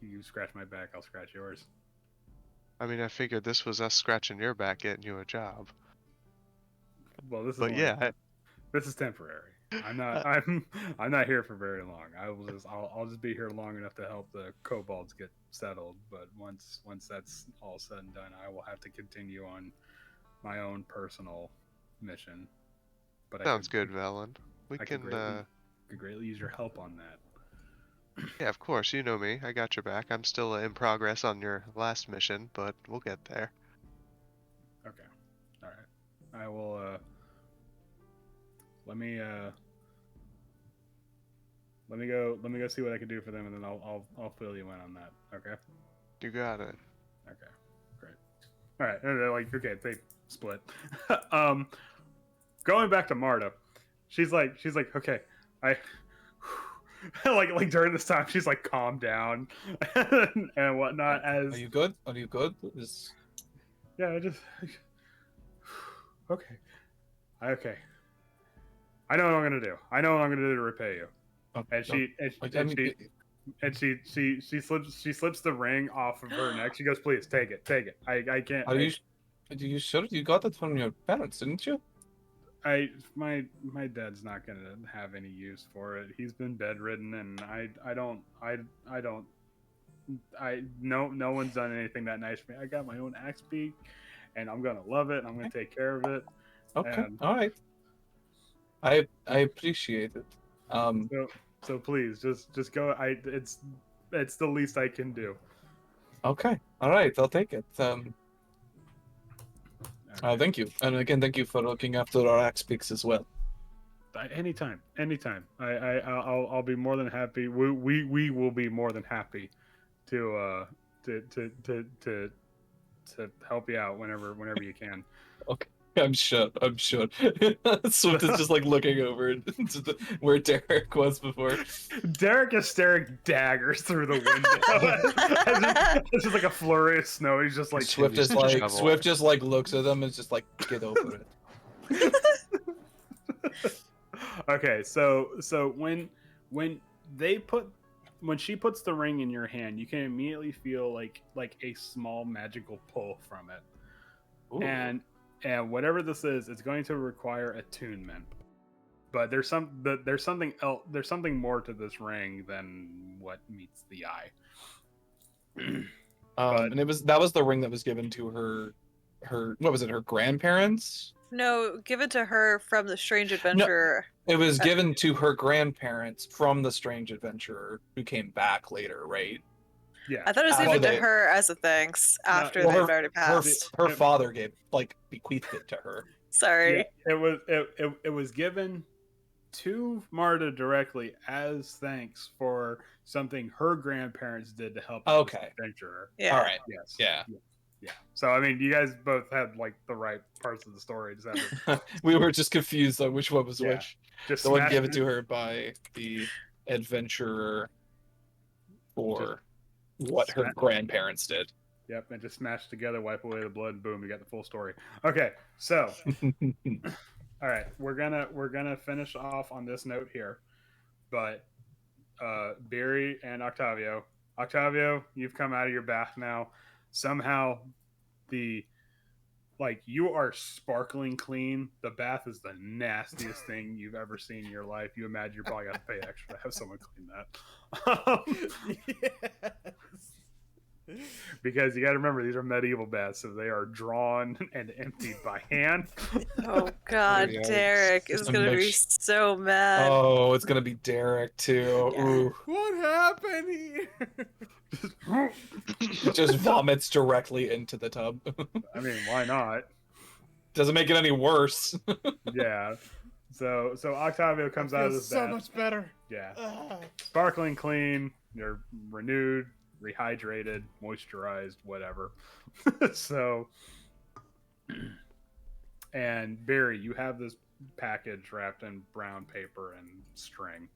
you scratch my back, I'll scratch yours. I mean, I figured this was us scratching your back, getting you a job. Well, this is But yeah, this is temporary. I'm not I'm not here for very long. I'll just be here long enough to help the kobolds get settled. But once that's all said and done, I will have to continue on my own personal mission. But sounds good, Velen. We I can. could greatly use your help on that. Yeah, of course. You know me. I got your back. I'm still in progress on your last mission, but we'll get there. Okay. All right. I will. Let me go. Let me go see what I can do for them, and then I'll fill you in on that. Okay. You got it. Okay. Great. All right. And they're like, okay, they split. Going back to Marta, she's like, okay, I. like during this time, she's like, calm down and whatnot. As Are you good? Are you good? yeah, I just okay. I know what I'm gonna do. I know what I'm gonna do to repay you. And she slips the ring off of her neck. She goes, "Please take it. I can't." Are you sure you got it from your parents, didn't you? My dad's not gonna have any use for it. He's been bedridden, and no one's done anything that nice for me. I got my own axe beak, and I'm gonna love it. And I'm gonna take care of it. Okay, And all right. I appreciate it. So please just go. It's the least I can do. Okay, all right. I'll take it. Okay. Thank you, and again, thank you for looking after our axe picks as well. Anytime. I'll be more than happy. We will be more than happy to help you out whenever you can. Okay, I'm sure. Swift is just like looking over to where Derek was before. Derek is staring daggers through the window. It's just like a flurry of snow. He's just like Swift use is the like shovel. Swift just like looks at them and is just like, get over it. Okay, so when she puts the ring in your hand, you can immediately feel like a small magical pull from it. Ooh. And whatever this is, it's going to require attunement. But there's something else. There's something more to this ring than what meets the eye. And that was the ring that was given to her what was it, her grandparents? No, give it to her from the Strange Adventurer. It was given to her grandparents from the Strange Adventurer who came back later, right? Yeah, I thought it was After given to they- her as a thanks after Well, they've already passed. Her father bequeathed it to her. Sorry. yeah, it was given to Marta directly as thanks for something her grandparents did to help Okay. the adventurer. Yeah. All right. Yes. Yeah. So I mean, you guys both had like the right parts of the story. Just had to, We were just confused on which one was Yeah. which. just The one smash given to her by the adventurer for what her grandparents did. Yep, and just smash together, wipe away the blood, and boom, you got the full story. Okay, so all right, we're gonna finish off on this note here, but Barry and Octavio, you've come out of your bath now. Somehow, you are sparkling clean. The bath is the nastiest thing you've ever seen in your life. You imagine you're probably gonna pay extra to have someone clean that. Yes. Because you got to remember, these are medieval baths, so they are drawn and emptied by hand. Oh God, Yeah, Derek it's is a gonna be mix. so mad. Oh, it's gonna be Derek too. Yeah. Ooh. What happened here? It just vomits directly into the tub. I mean, why not? Doesn't make it any worse. Yeah. So Octavio comes out of Feels this so bath. much better. Yeah. Ah. Sparkling clean. You're renewed, rehydrated, moisturized, whatever. So, and Barry, you have this package wrapped in brown paper and string.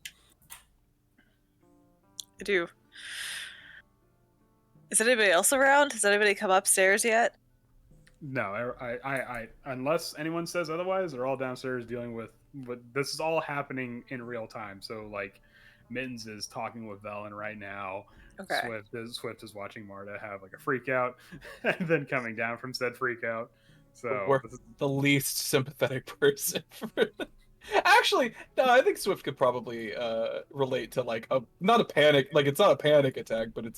I do. Is anybody else around? Has anybody come upstairs yet? No, I unless anyone says otherwise, they're all downstairs dealing with. But this is all happening in real time. So like, Mittens is talking with Velen right now. Okay. Swift is watching Marta have like a freak out, and then coming down from said freak out. So We're the least sympathetic person. Actually, no, I think Swift could probably relate to like not a panic, like it's not a panic attack, but it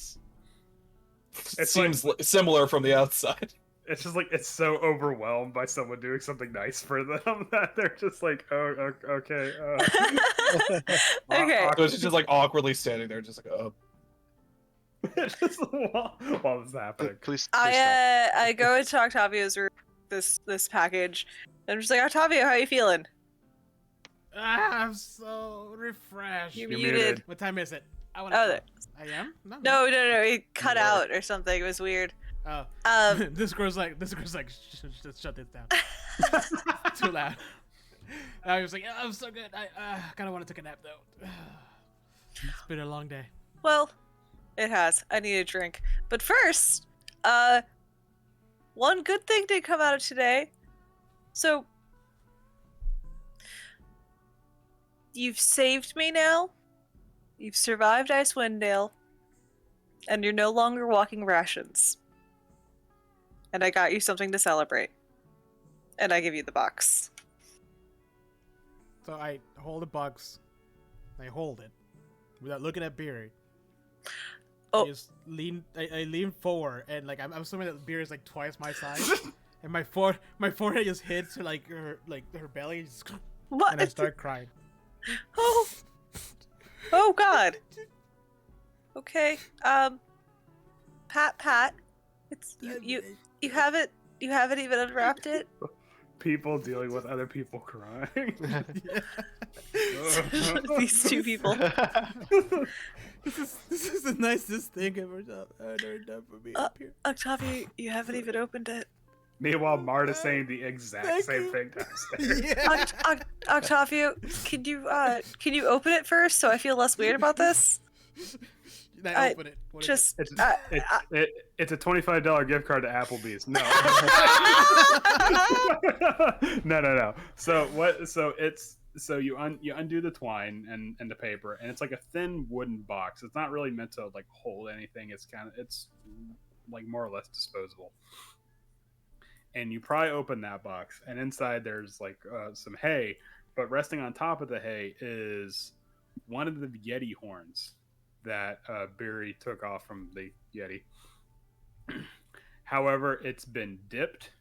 seems similar from the outside. It's just like it's so overwhelmed by someone doing something nice for them that they're just like, oh, okay. Okay. So it's just like awkwardly standing there, just like, oh. Just while this is happening. Please stop. I go into Octavio's room, this package, and I'm just like, Octavio, how are you feeling? I'm so refreshed. You're You're muted. muted. What time is it? I Oh, there. I am? No, it cut You are. out or something. It was weird. Oh. Um, this girl's like, just shut this down. Too loud. I was like, oh, I'm so good. I kind of want to take a nap though. It's been a long day. well, it has. I need a drink. But first, one good thing did come out of today. So, you've saved me now. You've survived Icewind Dale. And you're no longer walking rations. And I got you something to celebrate. And I give you the box. So I hold the box. I hold it without looking at Beery. Oh. I just lean. I lean forward, and like I'm assuming that Beery is like twice my size, and my forehead just hits her like her belly, just, What? and I start crying. Oh. Oh God. Okay. Pat. It's you haven't even unwrapped it. People dealing with other people crying. These two people. This is the nicest thing ever done for me up here. Octavia, you haven't even opened it. Meanwhile, Marta's saying the exact Thank same you. thing downstairs. Yeah. Octavia, can you open it first so I feel less weird about this? I open it. What is Just It's a $25 gift card to Applebee's. No. No. So you undo the twine and the paper, and it's like a thin wooden box. It's not really meant to like hold anything. It's like more or less disposable. And you pry open that box, and inside there's like some hay, but resting on top of the hay is one of the Yeti horns that Barry took off from the Yeti. However, it's been dipped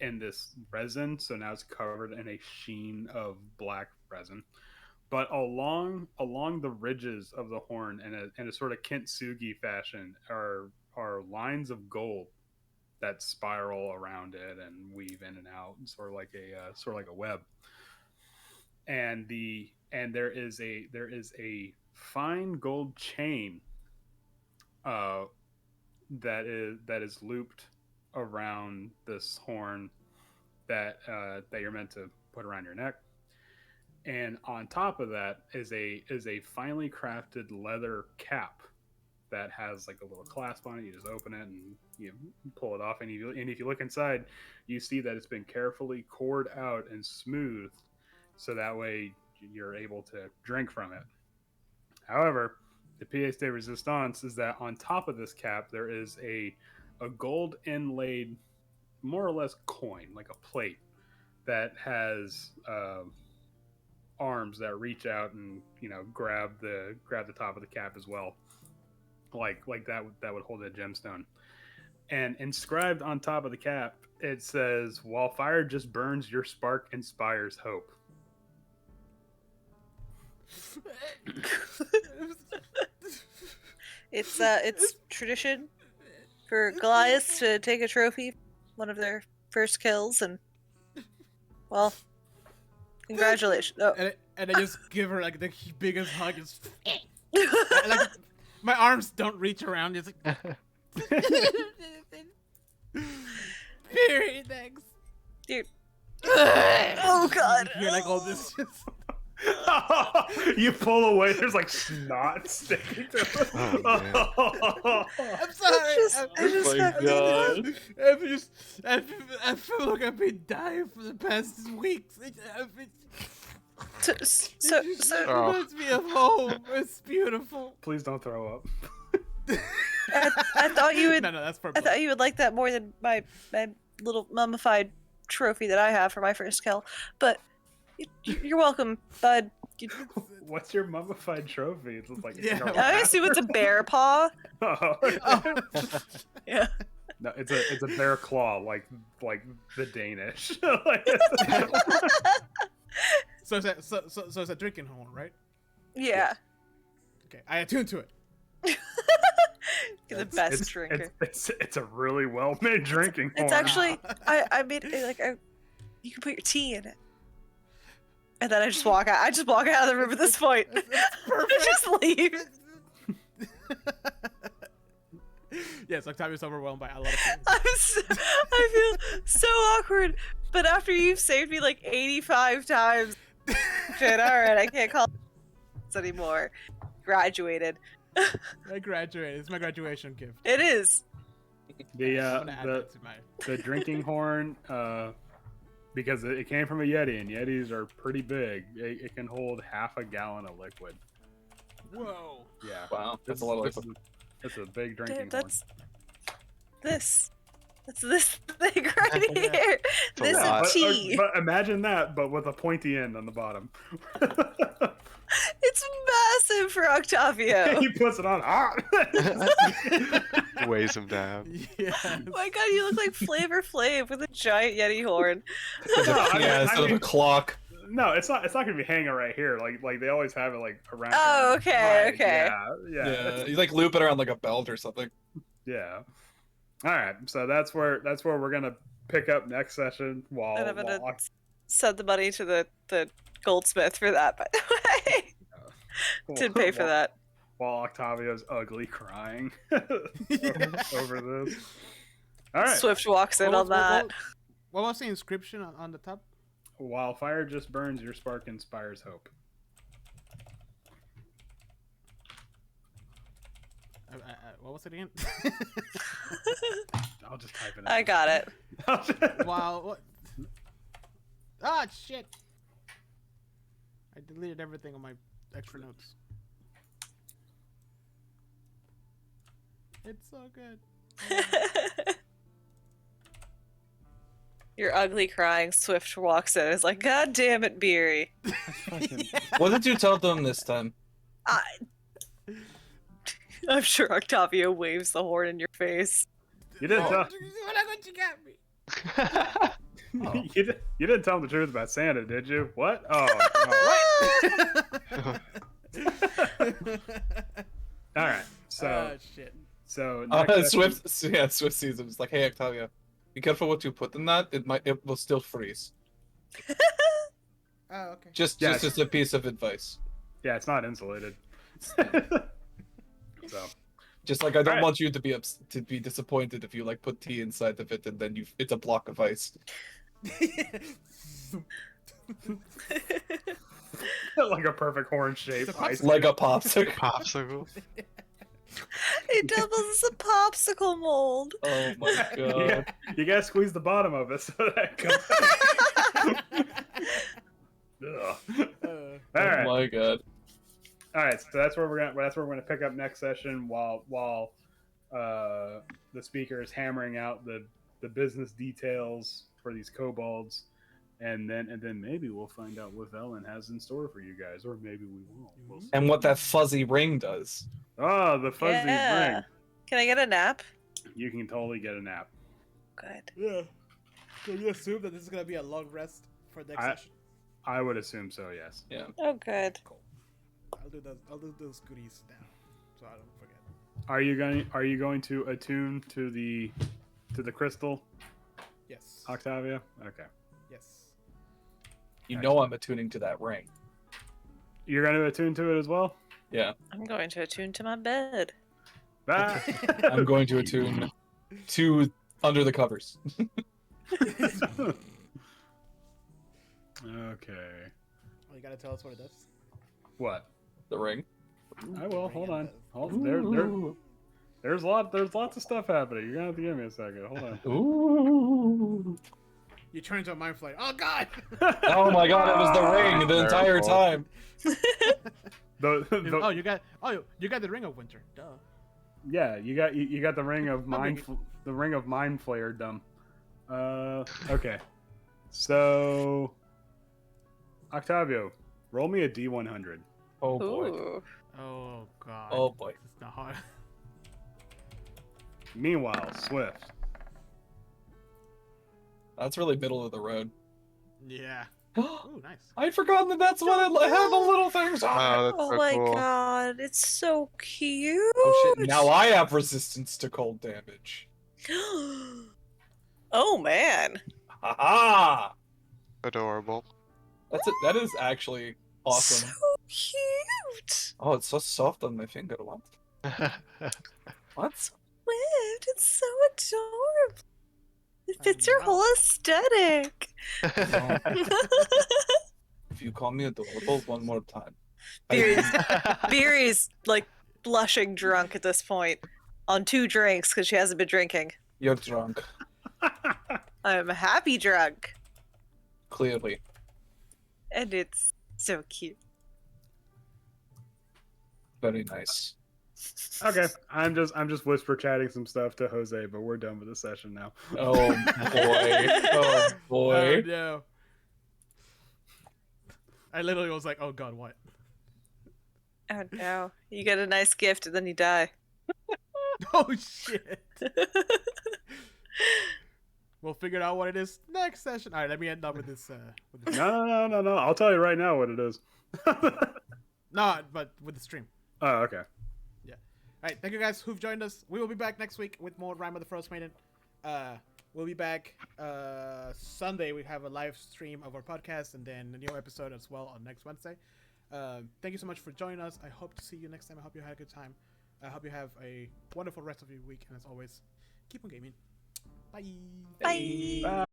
in this resin, so now it's covered in a sheen of black resin. But along the ridges of the horn, in a sort of kintsugi fashion, are lines of gold that spiral around it and weave in and out, sort of like a web. And there is a fine gold chain that is looped around this horn that you're meant to put around your neck. And on top of that is a finely crafted leather cap that has like a little clasp on it. You just open it and you pull it off, and if you look inside, you see that it's been carefully cored out and smoothed, so that way you're able to drink from it. However, the pièce de résistance is that on top of this cap there is a gold inlaid, more or less coin, like a plate that has arms that reach out and grab the top of the cap as well, like that would hold a gemstone. And inscribed on top of the cap, it says, "While fire just burns, your spark inspires hope." It's tradition for Goliath to take a trophy, one of their first kills, and well, congratulations. Oh. And I just give her like the biggest hug. Just, like, my arms don't reach around. It's like, very thanks. Dude. Oh God. You're like all this. Just... You pull away. There's like snot sticking to it. Oh, I'm sorry. I just my got God. I feel like I've been dying for the past weeks. It So Oh. reminds me of home. It's beautiful. Please don't throw up. I thought you would. No, that's for I thought you would like that more than my little mummified trophy that I have for my first kill. But you're welcome, bud. What's your mummified trophy? It's like Yeah. a I assume it's a bear paw. Oh. Yeah. No, it's a bear claw, like the Danish. So it's a drinking horn, right? Yeah. Okay, I attuned to it. You're the best drinker. It's a really well made drinking horn. It's actually I made it like you can put your tea in it. And then I just walk out. I just walk out of the room at this point. I just leave. Yes, Octavia's overwhelmed by a lot of things. I feel so awkward. But after you've saved me like 85 times, shit, alright, I can't call it anymore. Graduated. I graduated. It's my graduation gift. It is. The I'm gonna add that to my. the drinking horn, because it came from a Yeti, and Yetis are pretty big. It can hold half a gallon of liquid. Whoa. Yeah. Wow, that's a lot of This liquid. That's a big drinking That's this. That's this thing right Yeah. here. a This lot. is tea. But imagine that, but with a pointy end on the bottom. It's massive for Octavio. He puts it on hot. Weighs him down. Yeah. Oh my god, you look like Flavor Flav with a giant Yeti horn. Yeah, instead of a mean- clock. No, it's not gonna be hanging right here. Like they always have it like around. Oh, okay, Right, okay. Yeah. You like loop it around like a belt or something. Yeah. All right. So that's where we're gonna pick up next session. While, And I'm gonna while send the money to the goldsmith for that, by the way. Did pay for that. While Octavio's ugly crying over this. All right. Swift walks in on that. What was the inscription on the top? While fire just burns, your spark inspires hope. What was it again? I'll just type it in. I got it. Wow. What? Ah, shit. I deleted everything on my extra notes. It's so good. Your ugly crying Swift walks in and is like, God damn it, Beery. What did you tell them this time? I'm sure Octavio waves the horn in your face. You didn't tell. What you got me? Oh. You didn't tell him the truth about Santa, did you? What? Oh. All right. So shit. next session- Swift sees him. It's like, hey, Octavia, be careful what you put in that. It will still freeze. Oh, okay. Just as a piece of advice. Yeah, it's not insulated. So Just like I don't Alright. want you to be disappointed if you like put tea inside of it and then it's a block of ice. like a perfect horn shape. It's a ice Like a popsicle. Popsicle. It doubles as a popsicle mold. Oh my god. you gotta squeeze the bottom of it so that comes Ugh. Uh, All right. Oh my god. All right, so that's where we're gonna pick up next session while the speaker is hammering out the business details for these kobolds, and then maybe we'll find out what Velen has in store for you guys, or maybe we won't. We'll see. And what that fuzzy ring does. Oh, the fuzzy Yeah. ring! Can I get a nap? You can totally get a nap. Good. yeah. So you assume that this is gonna be a long rest for next session? I would assume so. Yes. Oh, good. Cool. I'll do those goodies now, so I don't forget. Are you going to attune to the crystal, Yes. Octavia? Okay. Yes. You know I'm attuning to that ring. You're going to attune to it as well. Yeah. I'm going to attune to my bed. Ah. I'm going to attune to under the covers. Okay. Oh, you gotta tell us what it does. What? The ring. I will. Hold on. Ooh. There's lots of stuff happening. You're gonna have to give me a second. Hold on. Ooh. You turn into a mind flayer. Oh God! Oh my god, it was the ring the entire Terrible. time. Oh, you got the ring of winter. Duh. Yeah, you got the ring of Okay. the ring of mind flayer dumb. Okay. So Octavio, roll me a D100. Oh boy. Ooh. Oh God. Oh boy. It's not hard. Meanwhile, Swift. That's really middle of the road. Yeah. Ooh, nice. I'd forgotten that that's what it had the little things on it. Oh, that's Oh so my cool. god, it's so cute. Oh shit, now I have resistance to cold damage. Oh man. Haha! Adorable. That's it. That is actually awesome. So cute. Oh, it's so soft on my finger. What? What? Swift, it's so adorable. It I fits your know. whole aesthetic. If you call me adorable one more time. Beery's like blushing drunk at this point on 2 drinks because she hasn't been drinking. You're drunk. I'm happy drunk. Clearly. And it's so cute. Very nice. Okay, I'm just whisper chatting some stuff to Jose, but we're done with the session now. Oh boy. Oh boy. Oh no. I literally was like, oh God, what? Oh no. You get a nice gift and then you die. Oh shit. We'll figure out what it is next session. All right, let me end up with this. No. I'll tell you right now what it is. No, but with the stream. Oh, okay. All right, thank you guys who've joined us. We will be back next week with more Rime of the Frostmaiden. We'll be back Sunday. We have a live stream of our podcast and then a new episode as well on next Wednesday. Thank you so much for joining us. I hope to see you next time. I hope you had a good time. I hope you have a wonderful rest of your week. And as always, keep on gaming. Bye. Bye. Bye.